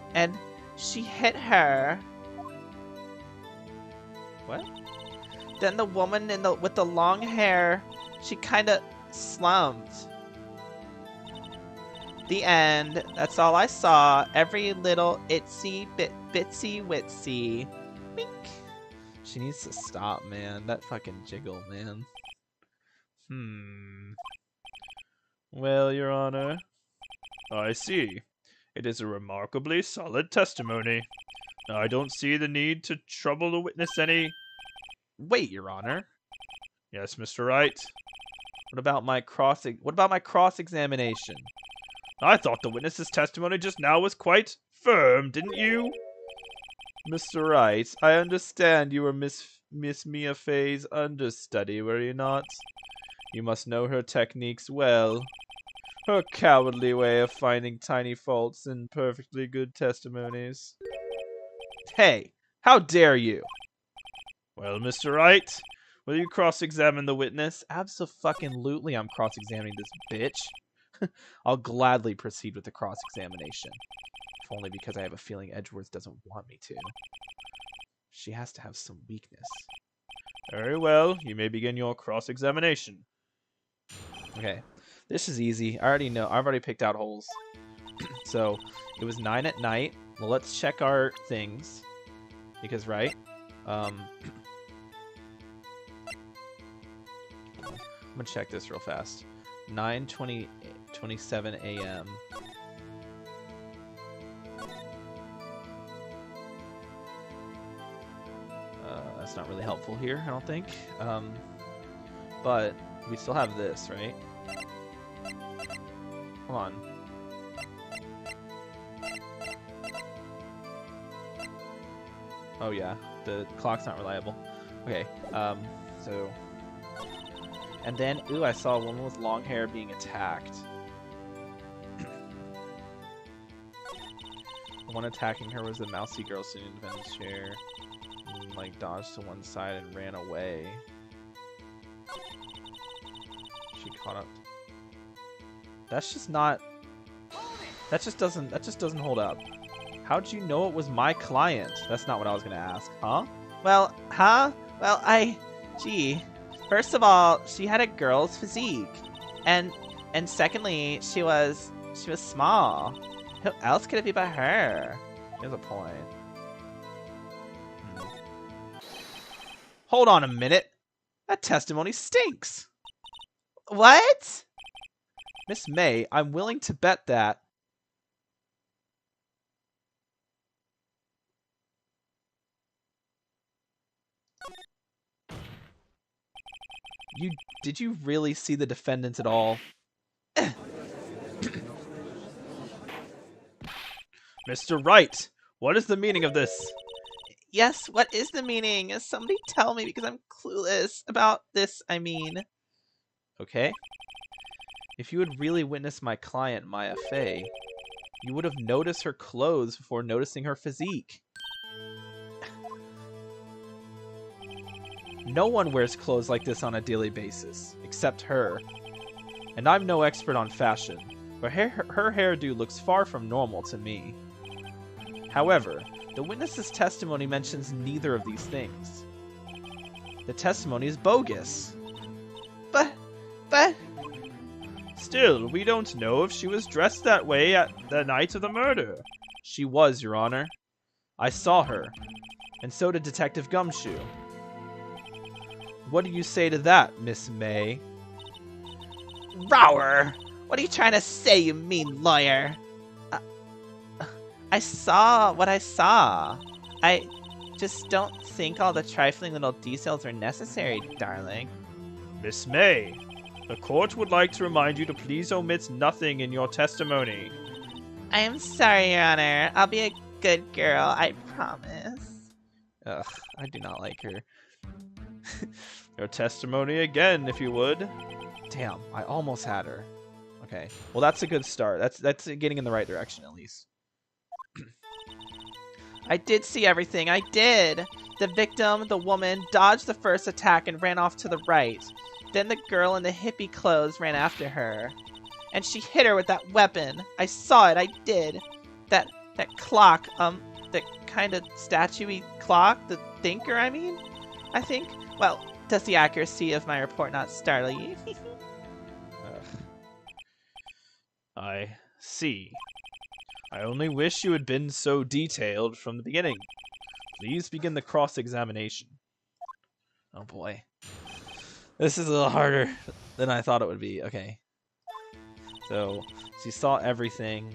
she hit her. What? Then the woman with the long hair, she kind of slumped. The end. That's all I saw. Every little itsy bitsy witsy. Wink. She needs to stop, man. That fucking jiggle, man. Well, Your Honor. I see. It is a remarkably solid testimony. I don't see the need to trouble the witness any. Wait, Your Honor. Yes, Mr. Wright. What about my cross-examination? I thought the witness's testimony just now was quite firm, didn't you? Mr. Wright, I understand you were Miss Mia Fey's understudy, were you not? You must know her techniques well. Her cowardly way of finding tiny faults in perfectly good testimonies. Hey, how dare you? Well, Mr. Wright, will you cross-examine the witness? Abso-fucking-lutely I'm cross-examining this bitch. I'll gladly proceed with the cross-examination. If only because I have a feeling Edgeworth doesn't want me to. She has to have some weakness. Very well, you may begin your cross-examination. Okay, this is easy. I already know. I've already picked out holes. So, it was 9 at night. Well, let's check our things. Because, right? I'm gonna check this real fast. 9:27 a.m. That's not really helpful here, I don't think. But we still have this, right? Come on. Oh yeah, the clock's not reliable. Okay, so... And then, ooh, I saw a woman with long hair being attacked. The one attacking her was the mousy girl sitting in the defendant's chair. And, like, dodged to one side and ran away. She caught up. That's just not... That just doesn't hold up. How'd you know it was my client? That's not what I was gonna ask, huh? Well, gee. First of all, she had a girl's physique. And secondly, she was small. Who else could it be but her? Here's a point. Hold on a minute. That testimony stinks. What? Miss May, I'm willing to bet that... Did you really see the defendants at all? Mr. Wright, what is the meaning of this? Yes, what is the meaning? Somebody tell me because I'm clueless about this, I mean. Okay. If you had really witnessed my client, Maya Fey, you would have noticed her clothes before noticing her physique. No one wears clothes like this on a daily basis, except her. And I'm no expert on fashion, but her hairdo looks far from normal to me. However, the witness's testimony mentions neither of these things. The testimony is bogus. But... Still, we don't know if she was dressed that way at the night of the murder. She was, Your Honor. I saw her, and so did Detective Gumshoe. What do you say to that, Miss May? Rower! What are you trying to say, you mean lawyer? I saw what I saw. I just don't think all the trifling little details are necessary, darling. Miss May, the court would like to remind you to please omit nothing in your testimony. I am sorry, Your Honor. I'll be a good girl, I promise. Ugh, I do not like her. Your testimony again, if you would. Damn, I almost had her. Okay, well that's a good start. That's getting in the right direction at least. I did see everything, I did. The victim, the woman, dodged the first attack and ran off to the right. Then the girl in the hippie clothes ran after her. And she hit her with that weapon. I saw it, I did. That clock, the kind of statue-y clock, the thinker, I mean? I think, well, does the accuracy of my report not startle you? I see. I only wish you had been so detailed from the beginning. Please begin the cross-examination. Oh boy. This is a little harder than I thought it would be. Okay. So, she saw everything.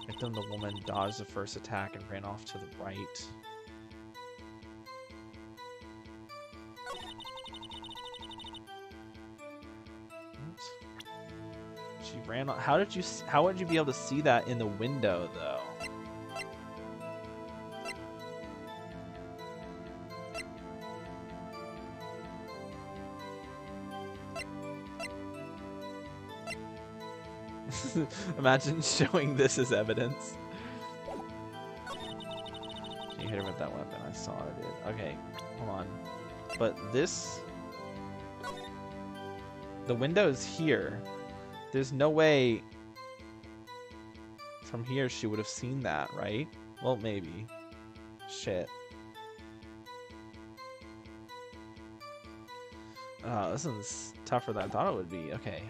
Victim, the woman, dodged the first attack and ran off to the right. Oops. She Brandon, how would you be able to see that in the window though? Imagine showing this as evidence. You hit her with that weapon. I saw it, dude. Okay, hold on. But this... The window's here. There's no way... From here she would have seen that, right? Well, maybe. Shit. Oh, this one's tougher than I thought it would be. Okay,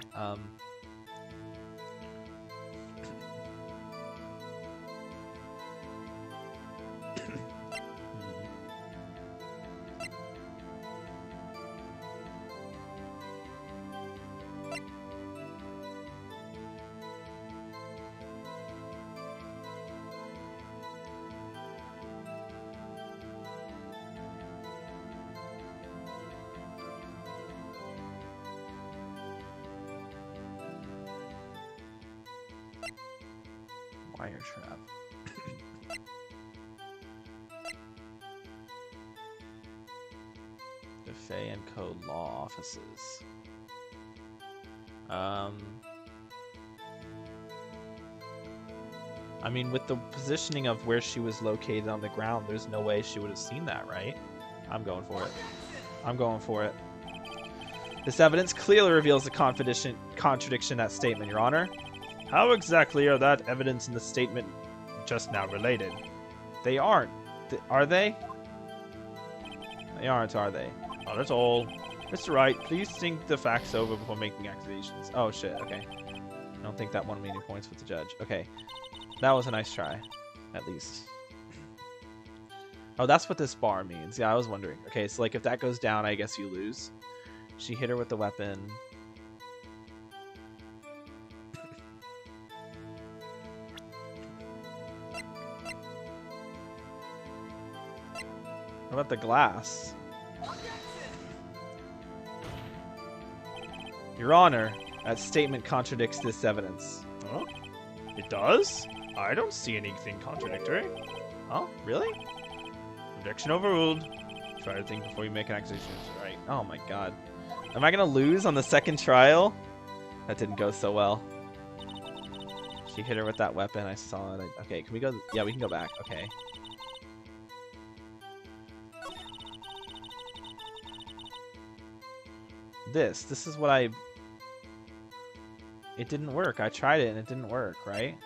wire trap. The Fay and Co. law offices. I mean, with the positioning of where she was located on the ground, there's no way she would have seen that, right? I'm going for it. I'm going for it. This evidence clearly reveals the contradiction in that statement, Your Honor. How exactly are that evidence and the statement just now related? They aren't. Are they? They aren't, are they? Not at all. Mr. Wright, please think the facts over before making accusations. Oh, shit. Okay. I don't think that won me any points with the judge. Okay. That was a nice try. At least. Oh, that's what this bar means. Yeah, I was wondering. Okay, so like if that goes down, I guess you lose. She hit her with the weapon. What about the glass? Your Honor, that statement contradicts this evidence. Huh? It does? I don't see anything contradictory. Huh? Really? Objection overruled. Try to think before you make an accusation. Right. Oh my god. Am I gonna lose on the second trial? That didn't go so well. She hit her with that weapon. I saw it. Okay, can we go? Yeah, we can go back. Okay. This is what I... It didn't work. I tried it and it didn't work, right?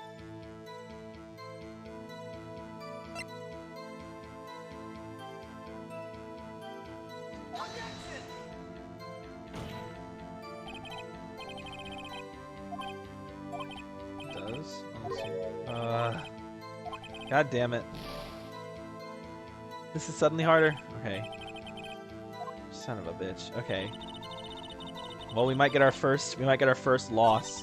It does? God damn it. This is suddenly harder. Okay. Son of a bitch. Okay. Well, we might get our first loss.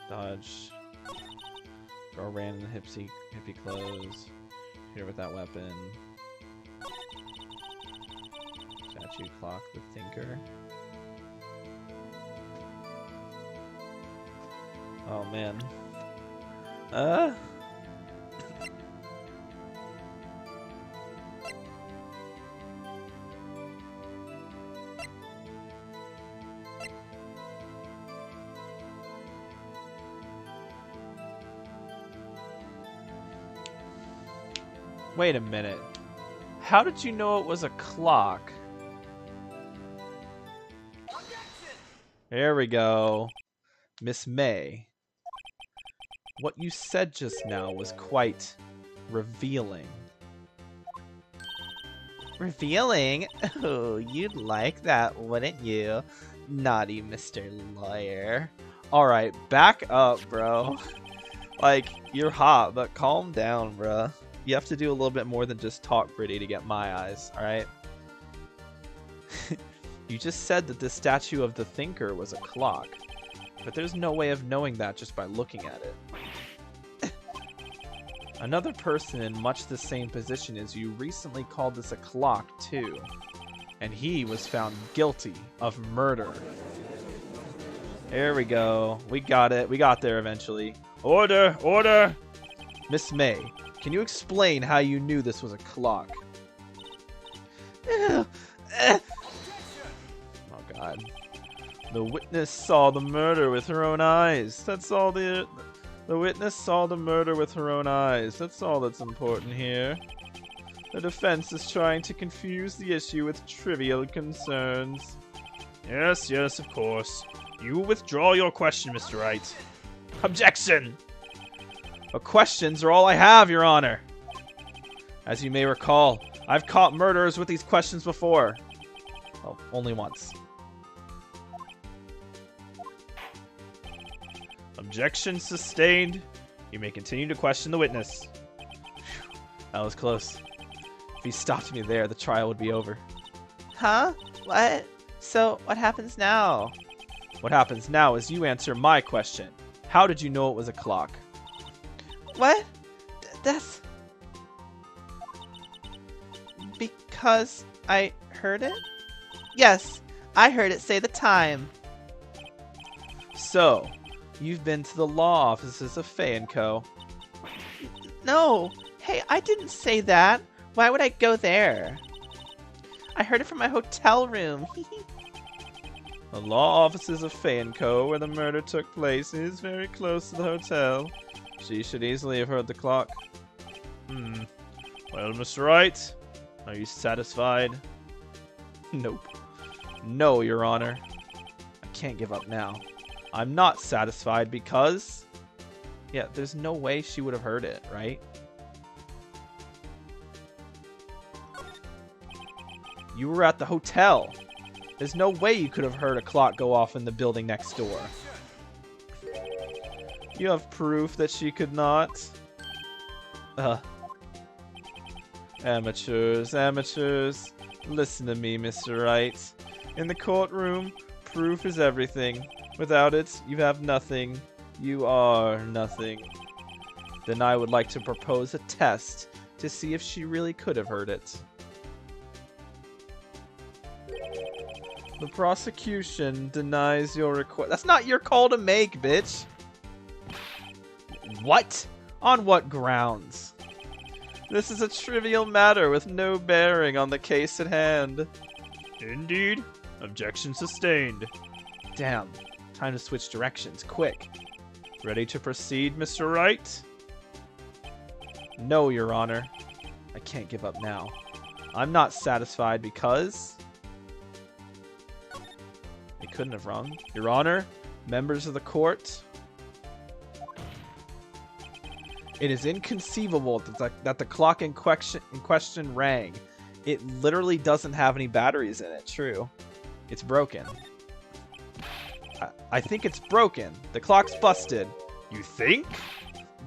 Dodge. Girl ran in the hippie clothes. Here with that weapon. Statue clock the thinker. Oh man. Wait a minute. How did you know it was a clock? There we go. Miss May. What you said just now was quite revealing. Revealing? Oh, you'd like that, wouldn't you? Naughty Mr. Lawyer. Alright, back up, bro. Like, you're hot, but calm down, bro. You have to do a little bit more than just talk pretty to get my eyes, alright? You just said that the statue of the thinker was a clock, but there's no way of knowing that just by looking at it. Another person in much the same position as you recently called this a clock, too. And he was found guilty of murder. There we go. We got it. We got there eventually. Order! Order! Miss May, can you explain how you knew this was a clock? Oh, God. The witness saw the murder with her own eyes. That's all the witness saw the murder with her own eyes. That's all that's important here. The defense is trying to confuse the issue with trivial concerns. Yes, yes, of course. You withdraw your question, Mr. Wright. Objection! But questions are all I have, Your Honor. As you may recall, I've caught murderers with these questions before. Well, only once. Objection sustained. You may continue to question the witness. That was close. If he stopped me there, the trial would be over. Huh? What? So, what happens now? What happens now is you answer my question. How did you know it was a clock? What? That's... Because I heard it? Yes, I heard it say the time. So, you've been to the law offices of Faye & Co. No. Hey, I didn't say that. Why would I go there? I heard it from my hotel room. The law offices of Faye & Co., where the murder took place, is very close to the hotel. She should easily have heard the clock. Well, Mr. Wright, are you satisfied? Nope. No, Your Honor. I can't give up now. I'm not satisfied because... Yeah, there's no way she would have heard it, right? You were at the hotel. There's no way you could have heard a clock go off in the building next door. You have proof that she could not? Amateurs, amateurs. Listen to me, Mr. Wright. In the courtroom, proof is everything. Without it, you have nothing. You are nothing. Then I would like to propose a test to see if she really could have heard it. The prosecution denies your request. That's not your call to make, bitch. What? On what grounds? This is a trivial matter with no bearing on the case at hand. Indeed. Objection sustained. Damn. Time to switch directions, quick. Ready to proceed, Mr. Wright? No, Your Honor. I can't give up now. I'm not satisfied because... They couldn't have rung. Your Honor, members of the court... It is inconceivable that the clock in question rang. It literally doesn't have any batteries in it, true. It's broken. I think it's broken. The clock's busted. You think?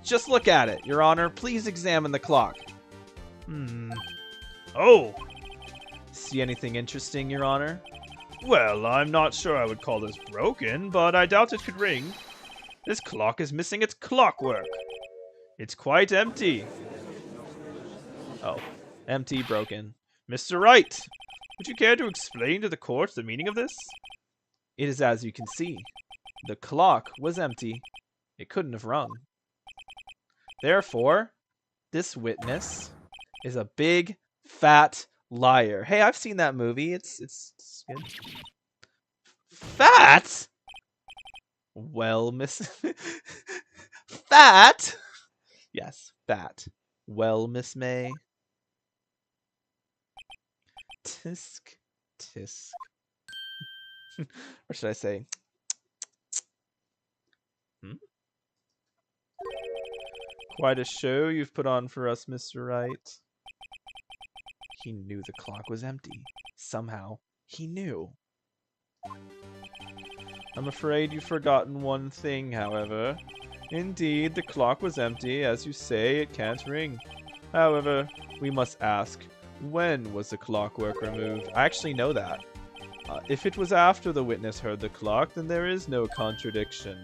Just look at it, Your Honor. Please examine the clock. Oh! See anything interesting, Your Honor? Well, I'm not sure I would call this broken, but I doubt it could ring. This clock is missing its clockwork. It's quite empty. Oh, empty, broken. Mr. Wright, would you care to explain to the court the meaning of this? It is as you can see. The clock was empty. It couldn't have rung. Therefore, this witness is a big, fat liar. Hey, I've seen that movie. It's good. Fat? Well, Miss... Fat? Yes, fat. Well, Miss May. Tisk, tisk. Or should I say... Quite a show you've put on for us, Mr. Wright. He knew the clock was empty. Somehow, he knew. I'm afraid you've forgotten one thing, however. Indeed, the clock was empty. As you say, it can't ring. However, we must ask, when was the clockwork removed? I actually know that. If it was after the witness heard the clock, then there is no contradiction.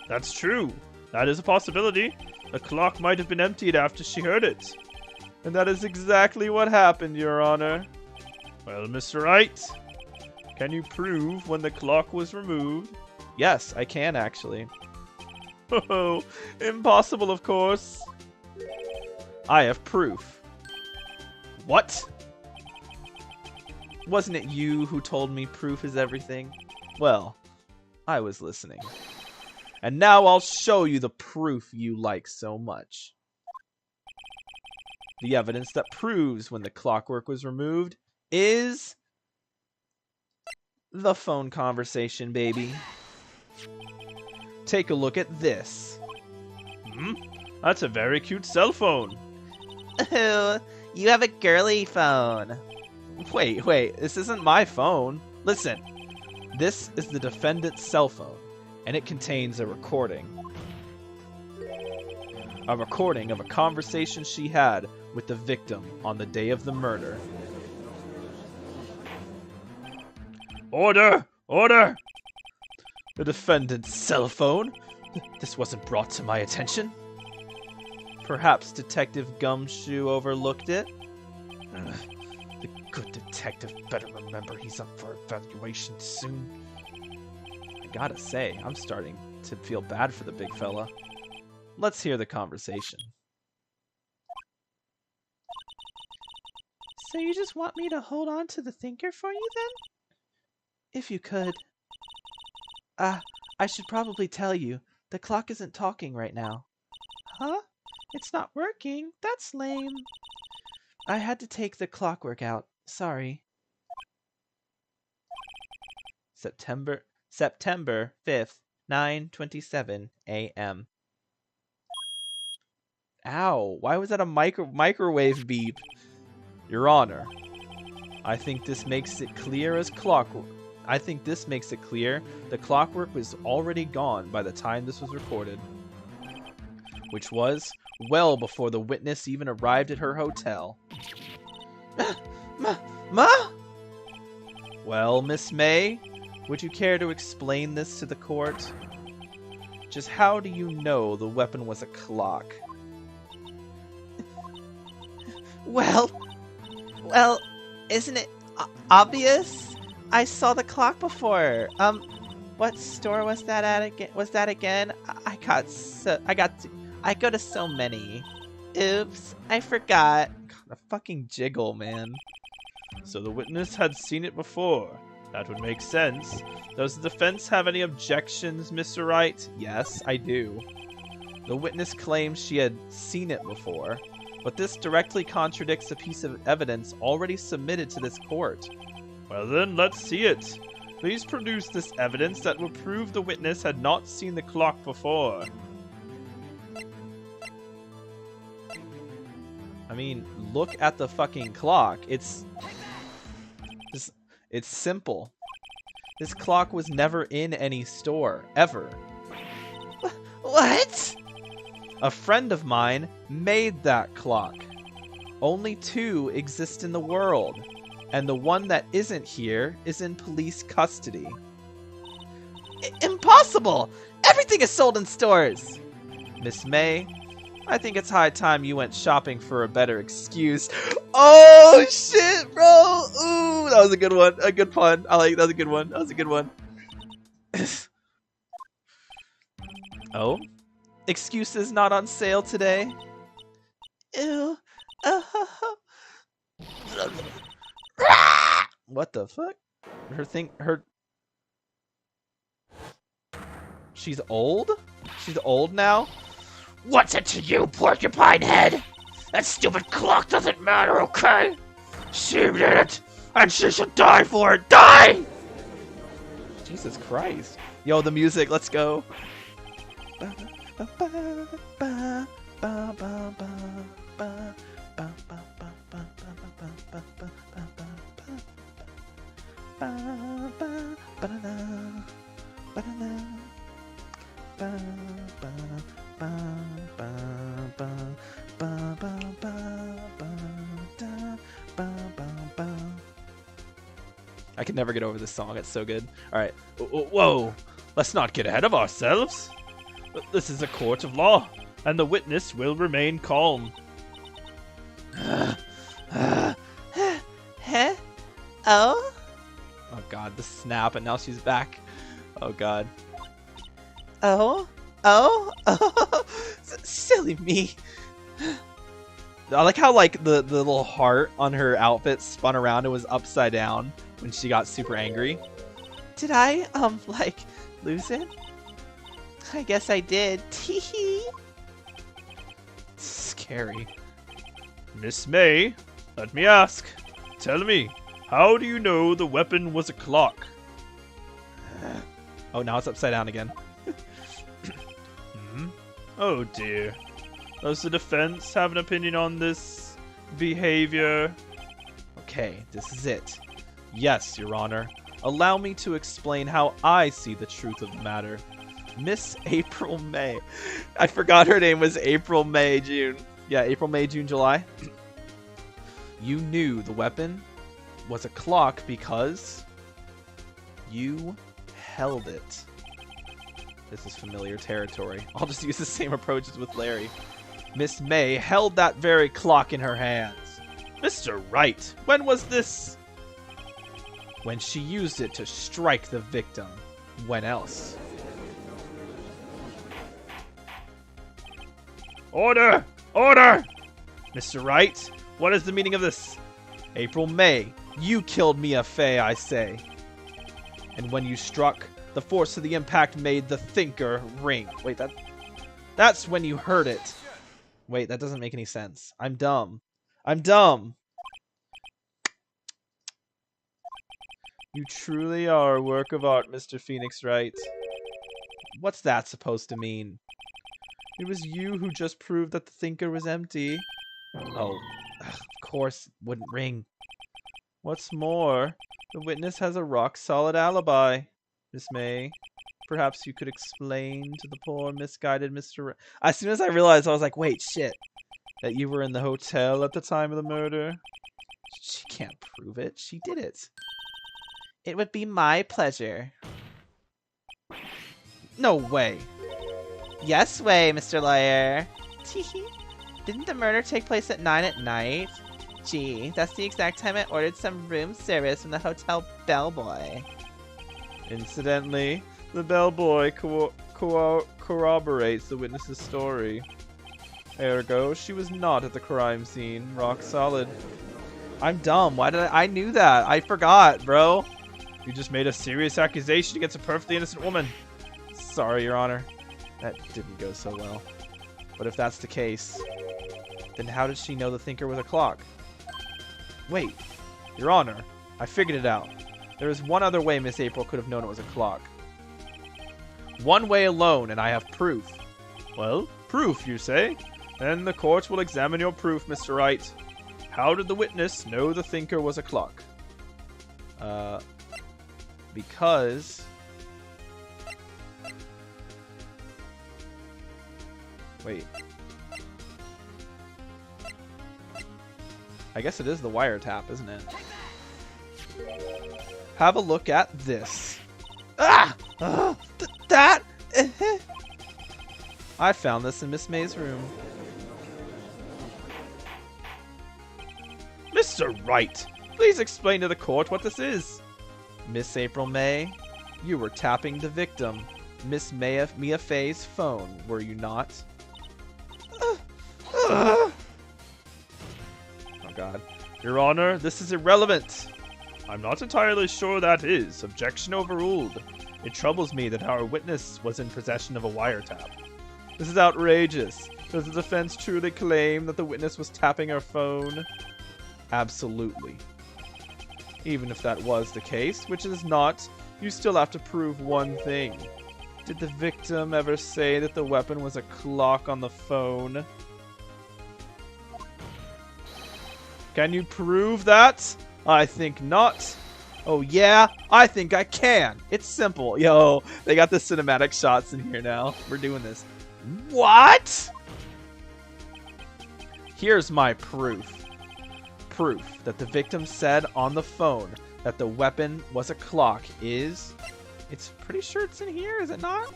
That's true. That is a possibility. The clock might have been emptied after she heard it. And that is exactly what happened, Your Honor. Well, Mr. Wright, can you prove when the clock was removed? Yes, I can actually. Oh, impossible, of course. I have proof. What? Wasn't it you who told me proof is everything? Well, I was listening. And now I'll show you the proof you like so much. The evidence that proves when the clockwork was removed is the phone conversation, baby. Take a look at this. That's a very cute cell phone. Ooh, you have a girly phone. Wait, this isn't my phone. Listen, this is the defendant's cell phone, and it contains a recording. A recording of a conversation she had with the victim on the day of the murder. Order! Order! The defendant's cell phone? This wasn't brought to my attention. Perhaps Detective Gumshoe overlooked it? The good detective better remember he's up for evaluation soon. I gotta say, I'm starting to feel bad for the big fella. Let's hear the conversation. So you just want me to hold on to the thinker for you then? If you could. I should probably tell you, the clock isn't talking right now. Huh? It's not working? That's lame. I had to take the clockwork out. Sorry. September 5th, 9:27 a.m. Ow, why was that a microwave beep? Your Honor, I think this makes it clear as clockwork. The clockwork was already gone by the time this was recorded, which was well before the witness even arrived at her hotel. Ma? Well, Miss May, would you care to explain this to the court? Just how do you know the weapon was a clock? Well, isn't it obvious? I saw the clock before. What store was that at again? I go to so many. Oops, I forgot. God, a fucking jiggle, man. So the witness had seen it before. That would make sense. Does the defense have any objections, Mr. Wright? Yes, I do. The witness claims she had seen it before, but this directly contradicts a piece of evidence already submitted to this court. Well then, let's see it. Please produce this evidence that will prove the witness had not seen the clock before. I mean, look at the fucking clock. It's simple. This clock was never in any store, ever. What? A friend of mine made that clock. Only 2 exist in the world, and the one that isn't here is in police custody. Impossible! Everything is sold in stores! Miss May, I think it's high time you went shopping for a better excuse. Oh shit, bro! Ooh, that was a good one. A good pun. I like that. Was a good one. That was a good one. Oh? Excuses not on sale today? Ew. What the fuck? She's old? She's old now? What's it to you, porcupine head? That stupid clock doesn't matter, okay? She did it, and she should die for it. Die! Jesus Christ. Yo, the music, let's go. I can never get over this song. It's so good. All right. Whoa! Let's not get ahead of ourselves. This is a court of law, and the witness will remain calm. Huh? Oh? Oh god, the snap, and now she's back. Oh god. Oh? Oh? Oh? Silly me. I like how like the little heart on her outfit spun around and was upside down when she got super angry. Did I, like, lose it? I guess I did. Teehee. Scary. Miss May, let me ask. Tell me, how do you know the weapon was a clock? Oh, now it's upside down again. Oh dear. Does the defense have an opinion on this behavior? Okay, this is it. Yes, Your Honor. Allow me to explain how I see the truth of the matter. Miss April May. I forgot her name was April May June. Yeah, April, May, June, July. You knew the weapon was a clock because you held it. This is familiar territory. I'll just use the same approach as with Larry. Miss May held that very clock in her hands. Mr. Wright, when was this? When she used it to strike the victim. When else? Order! Order! Mr. Wright, what is the meaning of this? April May, you killed Mia Fey, I say. And when you struck, the force of the impact made the thinker ring. Wait, that's when you heard it. Wait, that doesn't make any sense. I'm dumb. I'm dumb. You truly are a work of art, Mr. Phoenix Wright. What's that supposed to mean? It was you who just proved that the thinker was empty. Oh, of course, wouldn't ring. What's more, the witness has a rock-solid alibi. Miss May, perhaps you could explain to the poor misguided Mr. As soon as I realized, I was like, wait, shit. That you were in the hotel at the time of the murder? She can't prove it. She did it. It would be my pleasure. No way. Yes way, Mr. Lawyer. Teehee. Didn't the murder take place at 9 at night? Gee, that's the exact time I ordered some room service from the hotel bellboy. Incidentally, the bellboy corroborates the witness's story. Ergo, she was not at the crime scene. Rock solid. I'm dumb. Why did I knew that. I forgot, bro. You just made a serious accusation against a perfectly innocent woman. Sorry, Your Honor. That didn't go so well. But if that's the case, then how did she know the thinker was a clock? Wait, Your Honor, I figured it out. There is one other way Miss April could have known it was a clock. One way alone, and I have proof. Well, proof, you say? Then the court will examine your proof, Mr. Wright. How did the witness know the thinker was a clock? Because... Wait. I guess it is the wiretap, isn't it? Have a look at this. Ah! That? I found this in Miss May's room. Mr. Wright, please explain to the court what this is. Miss April May, you were tapping the victim, Miss Mia Fey's phone, were you not? Oh god. Your Honor, this is irrelevant. I'm not entirely sure that is. Objection overruled. It troubles me that our witness was in possession of a wiretap. This is outrageous. Does the defense truly claim that the witness was tapping her phone? Absolutely. Even if that was the case, which it is not, you still have to prove one thing. Did the victim ever say that the weapon was a clock on the phone? Can you prove that? I think not. Oh yeah, I think I can. It's simple. Yo, they got the cinematic shots in here now. We're doing this. What? Here's my proof. Proof that the victim said on the phone that the weapon was a clock is... It's pretty sure it's in here, is it not?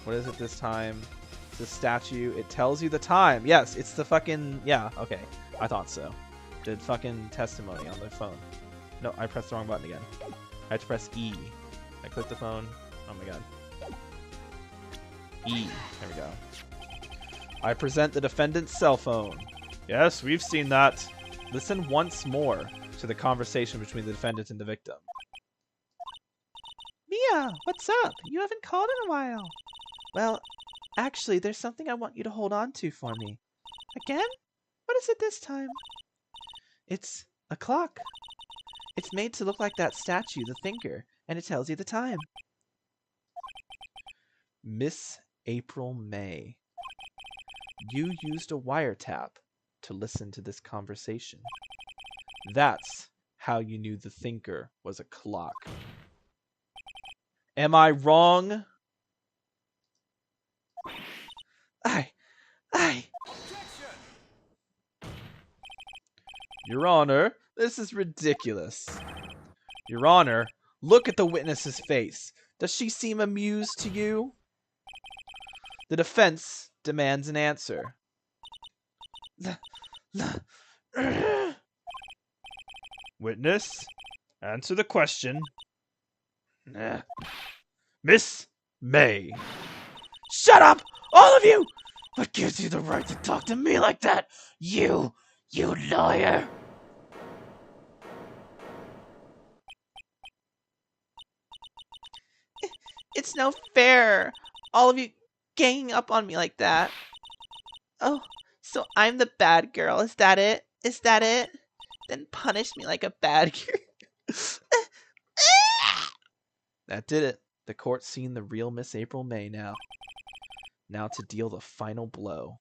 What is it this time? It's the statue. It tells you the time. Yes, it's the fucking... Yeah, okay. I thought so. The fucking testimony on the phone. No, I pressed the wrong button again. I had to press E. I clicked the phone. Oh my god. E. There we go. I present the defendant's cell phone. Yes, we've seen that. Listen once more to the conversation between the defendant and the victim. Mia, what's up? You haven't called in a while. Well, actually, there's something I want you to hold on to for me. Again? What is it this time? It's a clock. It's made to look like that statue, the Thinker, and it tells you the time. Miss April May, you used a wiretap to listen to this conversation. That's how you knew the Thinker was a clock. Am I wrong? Your Honor, this is ridiculous. Your Honor, look at the witness's face. Does she seem amused to you? The defense demands an answer. Witness, answer the question. Miss May. Shut up, all of you! What gives you the right to talk to me like that? You lawyer! It's no fair. All of you ganging up on me like that. Oh, so I'm the bad girl. Is that it? Is that it? Then punish me like a bad girl. That did it. The court's seen the real Miss April May now. Now to deal the final blow.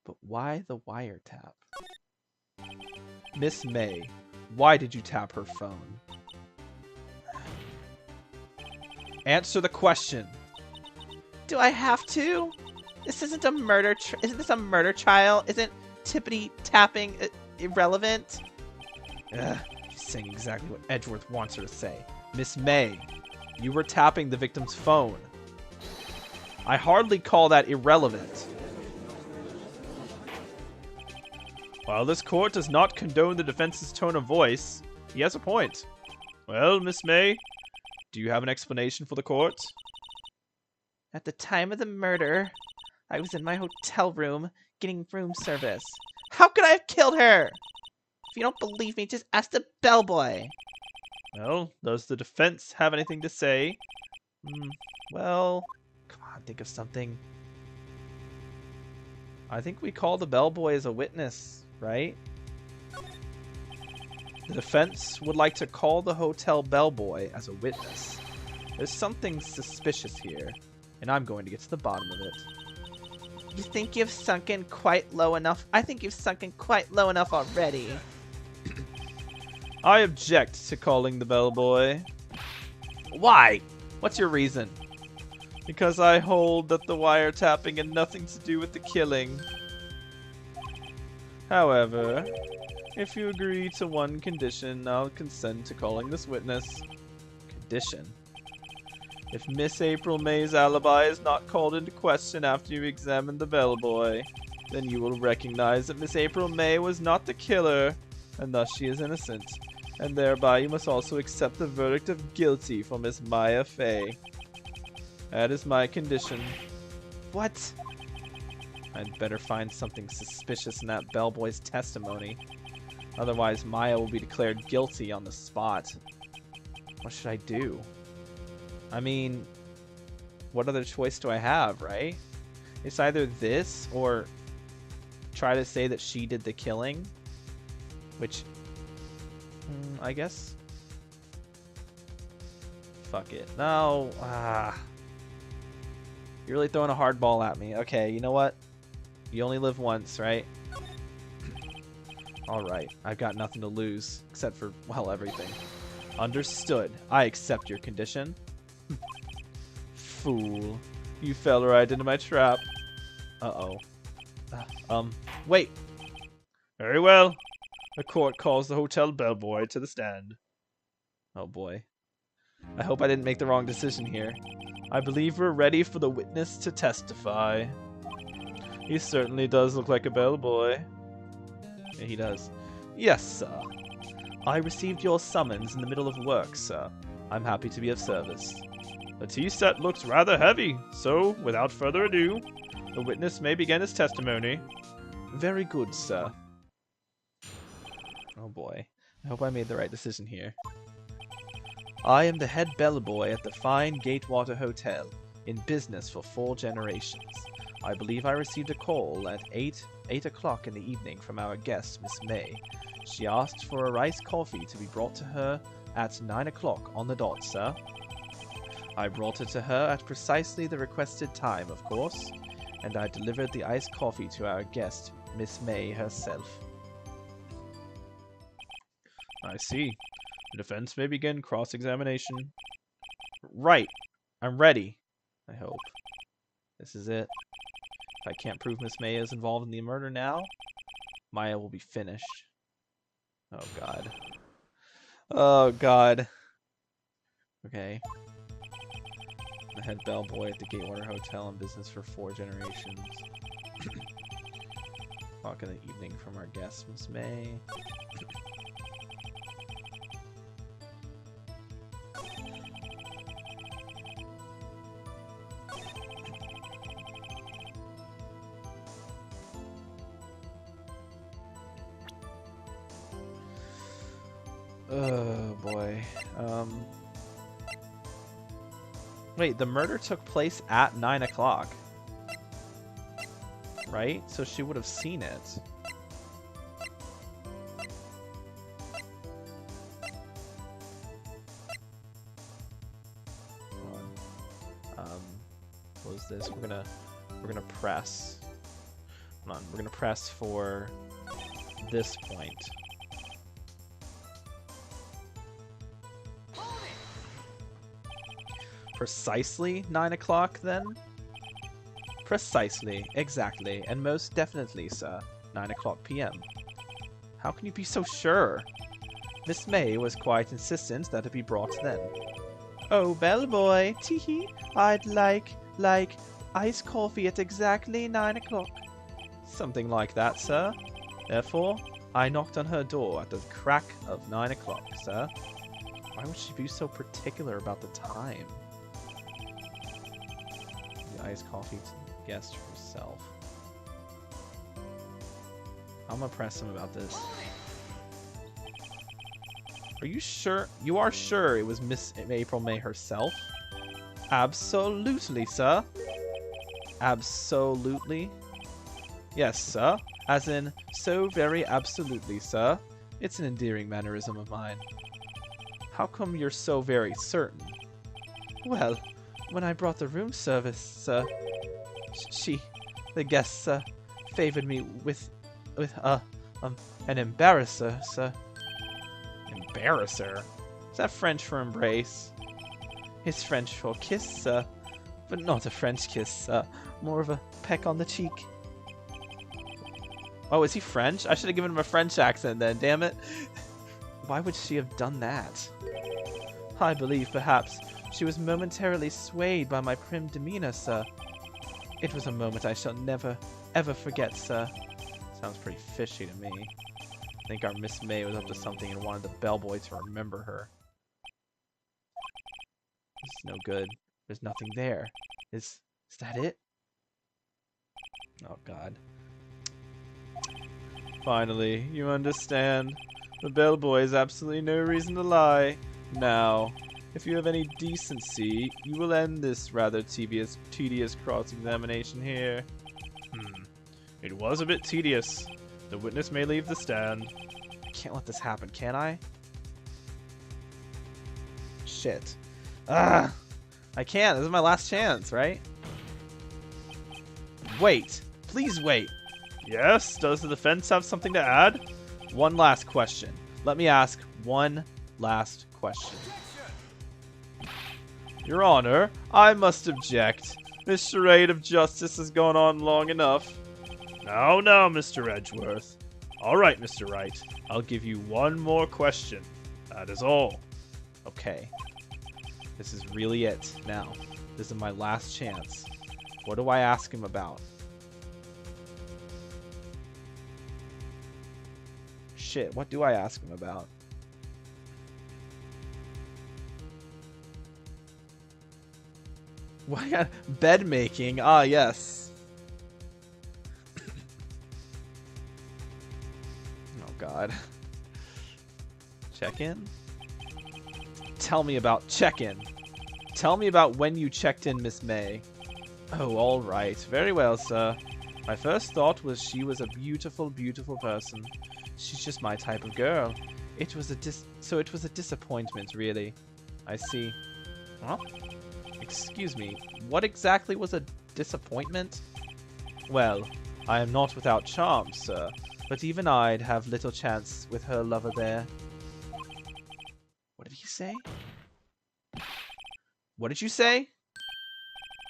But why the wiretap? Miss May, why did you tap her phone? Answer the question. Do I have to? This isn't a murder. Isn't this a murder trial? Isn't tippity tapping irrelevant? She's saying exactly what Edgeworth wants her to say. Miss May, you were tapping the victim's phone. I hardly call that irrelevant. While this court does not condone the defense's tone of voice, he has a point. Well, Miss May, do you have an explanation for the court? At the time of the murder, I was in my hotel room getting room service. How could I have killed her? If you don't believe me, just ask the bellboy. Well, does the defense have anything to say? Well, come on, think of something. I think we call the bellboy as a witness, right? The defense would like to call the hotel bellboy as a witness. There's something suspicious here, and I'm going to get to the bottom of it. You think you've sunken quite low enough? I think you've sunken quite low enough already. I object to calling the bellboy. Why? What's your reason? Because I hold that the wiretapping had nothing to do with the killing. However, if you agree to one condition, I'll consent to calling this witness. Condition? If Miss April May's alibi is not called into question after you examine the bellboy, then you will recognize that Miss April May was not the killer, and thus she is innocent. And thereby you must also accept the verdict of guilty for Miss Maya Fey. That is my condition. What? I'd better find something suspicious in that bellboy's testimony. Otherwise, Maya will be declared guilty on the spot. What should I do? I mean, what other choice do I have, right? It's either this or try to say that she did the killing. Which, I guess. Fuck it. No. You're really throwing a hard ball at me. Okay, you know what? You only live once, right? Alright, I've got nothing to lose, except for, well, everything. Understood. I accept your condition. Fool. You fell right into my trap. Uh-oh. Wait. Very well. The court calls the hotel bellboy to the stand. Oh boy. I hope I didn't make the wrong decision here. I believe we're ready for the witness to testify. He certainly does look like a bellboy. Yeah, he does. Yes, sir. I received your summons in the middle of work, sir. I'm happy to be of service. The tea set looks rather heavy, so without further ado, the witness may begin his testimony. Very good, sir. Oh boy. I hope I made the right decision here. I am the head bellboy at the fine Gatewater Hotel, in business for 4 generations. I believe I received a call at 8 o'clock in the evening from our guest, Miss May. She asked for a iced coffee to be brought to her at 9 o'clock on the dot, sir. I brought it to her at precisely the requested time, of course, and I delivered the iced coffee to our guest, Miss May herself. I see. The defense may begin cross-examination. Right. I'm ready. I hope. This is it. If I can't prove Miss May is involved in the murder now, Maya will be finished. Oh god. Oh god. Okay. The head bellboy at the Gatewater Hotel in business for 4 generations. Talk in the evening from our guest, Miss May. Oh boy. Wait, the murder took place at 9 o'clock. Right? So she would have seen it. Hold on. What is this? We're gonna press. Hold on, we're gonna press for this point. Precisely 9 o'clock, then? Precisely, exactly, and most definitely, sir. 9 o'clock p.m. How can you be so sure? Miss May was quite insistent that it be brought then. Oh, bellboy, teehee, I'd like iced coffee at exactly 9 o'clock. Something like that, sir. Therefore, I knocked on her door at the crack of 9 o'clock, sir. Why would she be so particular about the time? Iced coffee to the guest herself. I'm gonna press him about this. Are you sure? You are sure it was Miss April May herself? Absolutely, sir. Absolutely. Yes, sir. As in, so very absolutely, sir. It's an endearing mannerism of mine. How come you're so very certain? Well, when I brought the room service, sir, the guest, sir, favored me with an embarrasser, sir. Embarrasser? Is that French for embrace? It's French for kiss, sir, but not a French kiss, sir. More of a peck on the cheek. Oh, is he French? I should have given him a French accent then, damn it. Why would she have done that? I believe, perhaps, she was momentarily swayed by my prim demeanor, sir. It was a moment I shall never, ever forget, sir. Sounds pretty fishy to me. I think our Miss May was up to something and wanted the bellboy to remember her. This is no good. There's nothing there. Is that it? Oh, God. Finally, you understand. The bellboy has absolutely no reason to lie. Now, if you have any decency, you will end this rather tedious cross-examination here. It was a bit tedious. The witness may leave the stand. Can't let this happen, can I? Shit. Ah! I can't. This is my last chance, right? Wait. Please wait. Yes? Does the defense have something to add? One last question. Let me ask one last question. Your Honor, I must object. This charade of justice has gone on long enough. Now, Mr. Edgeworth. All right, Mr. Wright. I'll give you one more question. That is all. Okay. This is really it now. This is my last chance. What do I ask him about? Shit, what do I ask him about? Why bed making? Ah, yes. Oh god. Check-in? Tell me about check-in. Tell me about when you checked in, Miss May. Oh, all right. Very well, sir. My first thought was she was a beautiful, beautiful person. She's just my type of girl. It was a disappointment, really. I see. Huh? Excuse me. What exactly was a disappointment? Well, I am not without charm, sir, but even I'd have little chance with her lover there. What did he say? What did you say?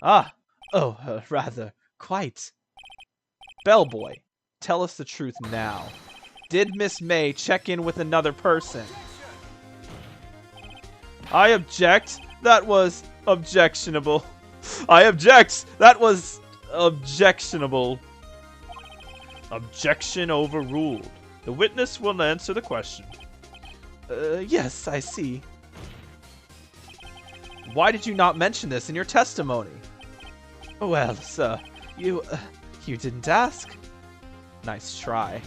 Ah! Oh, rather. Quite. Bellboy, tell us the truth now. Did Miss May check in with another person? I object. That was objectionable. I object. That was objectionable. Objection overruled. The witness will answer the question. Yes, I see. Why did you not mention this in your testimony? Well, sir, you didn't ask. Nice try.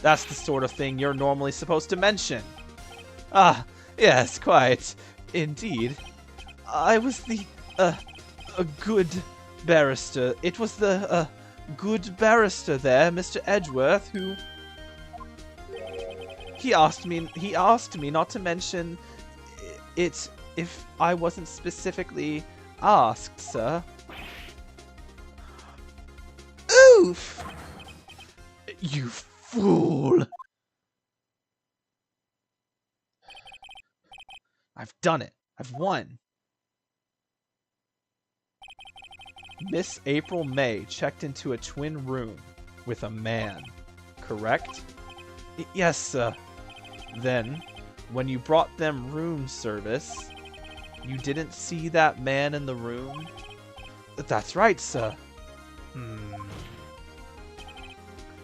That's the sort of thing you're normally supposed to mention. Ah, yes, quite. Indeed. I was the, a good barrister. It was the, good barrister there, Mr. Edgeworth, who... He asked me not to mention it if I wasn't specifically asked, sir. Oof! You fool! I've done it. I've won. Miss April May checked into a twin room with a man, correct? Yes, sir. Then, when you brought them room service, you didn't see that man in the room? That's right, sir.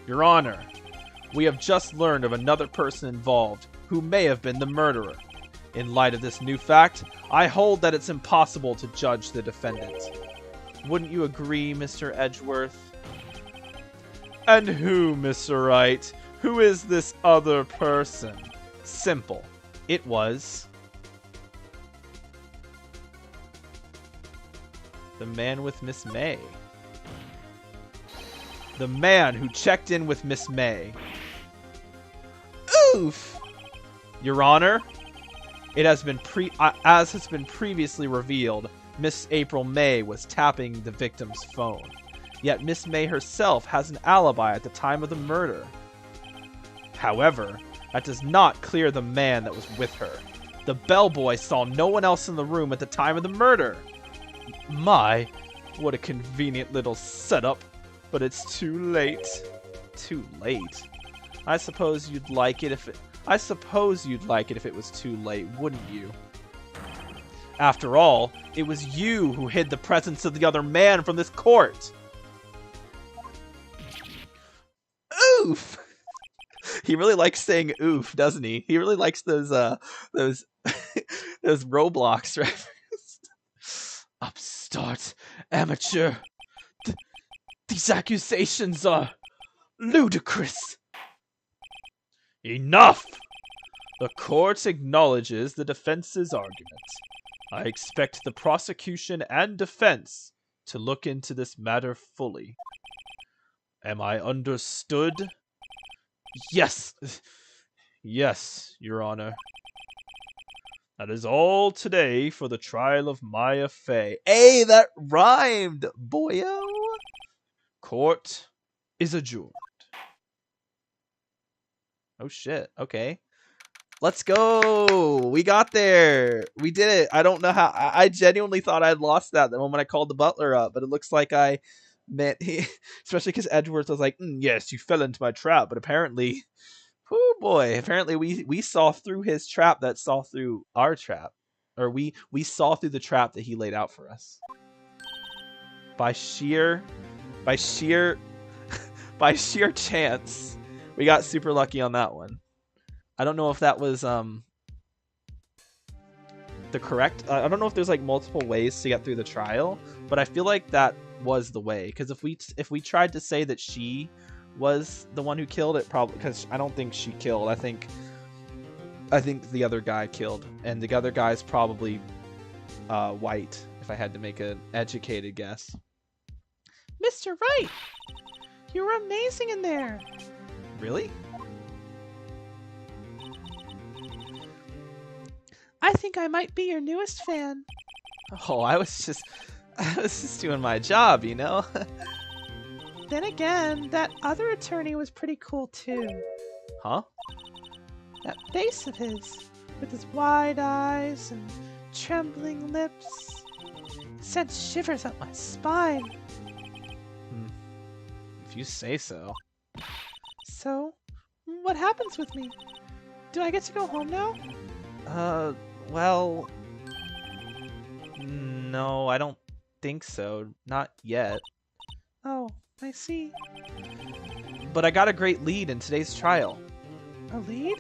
Your Honor, we have just learned of another person involved who may have been the murderer. In light of this new fact, I hold that it's impossible to judge the defendant. Wouldn't you agree, Mr. Edgeworth? And who, Mr. Wright? Who is this other person? Simple. It was... the man with Miss May. The man who checked in with Miss May. Oof! Your Honor, it has been as has been previously revealed, Miss April May was tapping the victim's phone. Yet Miss May herself has an alibi at the time of the murder. However, that does not clear the man that was with her. The bellboy saw no one else in the room at the time of the murder. My, what a convenient little setup. But it's too late. Too late? I suppose you'd like it if it was too late, wouldn't you? After all, it was you who hid the presence of the other man from this court. Oof! He really likes saying oof, doesn't he? He really likes those those Roblox references. Upstart, amateur. These accusations are ludicrous. Enough! The court acknowledges the defense's argument. I expect the prosecution and defense to look into this matter fully. Am I understood? Yes. Yes, Your Honor. That is all today for the trial of Maya Fey. Hey, that rhymed, boyo! Court is adjourned. Oh shit, okay. Let's go! We got there! We did it! I don't know how... I genuinely thought I had lost that the moment I called the butler up, but it looks like I Man, especially because Edgeworth was like, yes, you fell into my trap, but apparently, oh boy, apparently we saw through his trap that saw through our trap, or we saw through the trap that he laid out for us. By sheer by sheer chance, we got super lucky on that one. I don't know if that was the correct. I don't know if there's like multiple ways to get through the trial, but I feel like that was the way. Because if we tried to say that she was the one who killed it, probably because I don't think she killed. I think the other guy killed, and the other guy's probably white. If I had to make an educated guess. Mr. Wright, you were amazing in there. Really? I think I might be your newest fan. Oh, I was just doing my job, you know. Then again, that other attorney was pretty cool too. Huh? That face of his, with his wide eyes and trembling lips, sent shivers up my spine. If you say so. So, what happens with me? Do I get to go home now? Well, no, I don't think so. Not yet. Oh, I see. But I got a great lead in today's trial. A lead?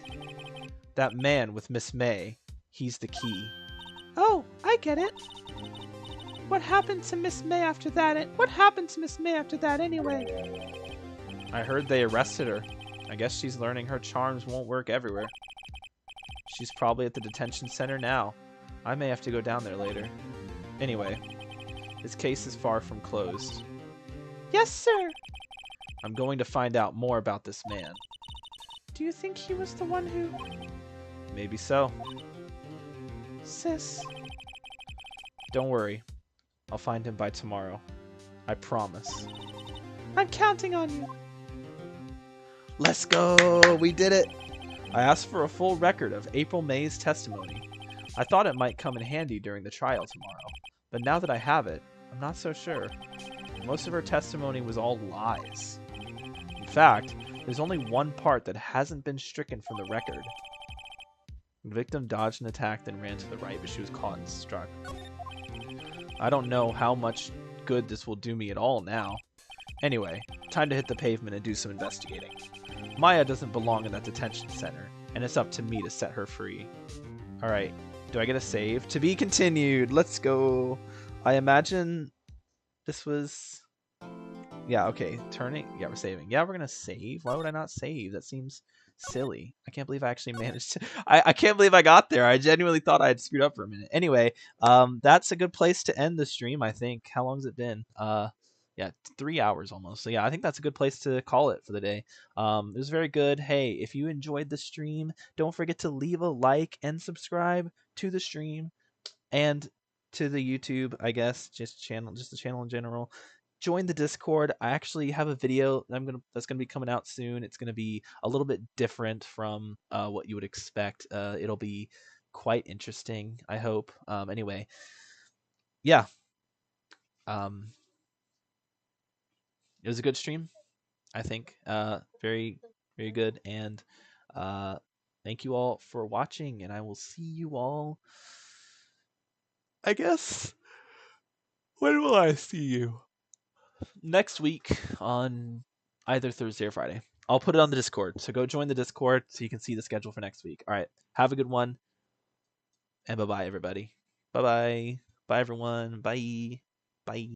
That man with Miss May, he's the key. Oh, I get it. What happened to Miss May after that? What happened to Miss May after that anyway? I heard they arrested her. I guess she's learning her charms won't work everywhere. She's probably at the detention center now. I may have to go down there later. Anyway, his case is far from closed. Yes, sir. I'm going to find out more about this man. Do you think he was the one who... Maybe so. Sis. Don't worry. I'll find him by tomorrow. I promise. I'm counting on you. Let's go! We did it! I asked for a full record of April May's testimony. I thought it might come in handy during the trial tomorrow, but now that I have it, I'm not so sure. Most of her testimony was all lies. In fact, there's only one part that hasn't been stricken from the record. The victim dodged an attack, then ran to the right, but she was caught and struck. I don't know how much good this will do me at all now. Anyway, time to hit the pavement and do some investigating. Maya doesn't belong in that detention center, and it's up to me to set her free. Alright, do I get a save? To be continued! Let's go! I imagine this was... Yeah, okay, turning... Yeah, we're saving. Yeah, we're gonna save. Why would I not save? That seems silly. I can't believe I actually managed to... I can't believe I got there. I genuinely thought I had screwed up for a minute. Anyway, that's a good place to end the stream, I think. How long has it been? Yeah, 3 hours almost. So yeah, I think that's a good place to call it for the day. It was very good. Hey, if you enjoyed the stream, don't forget to leave a like and subscribe to the stream and to the YouTube, I guess, just the channel in general. Join the Discord. I actually have a video that's gonna be coming out soon. It's gonna be a little bit different from what you would expect. It'll be quite interesting, I hope. Anyway, yeah. It was a good stream, I think. Very, very good. And thank you all for watching, and I will see you all, I guess. When will I see you? Next week on either Thursday or Friday. I'll put it on the Discord, so go join the Discord so you can see the schedule for next week. All right, have a good one, and bye-bye, everybody. Bye-bye. Bye, everyone. Bye. Bye.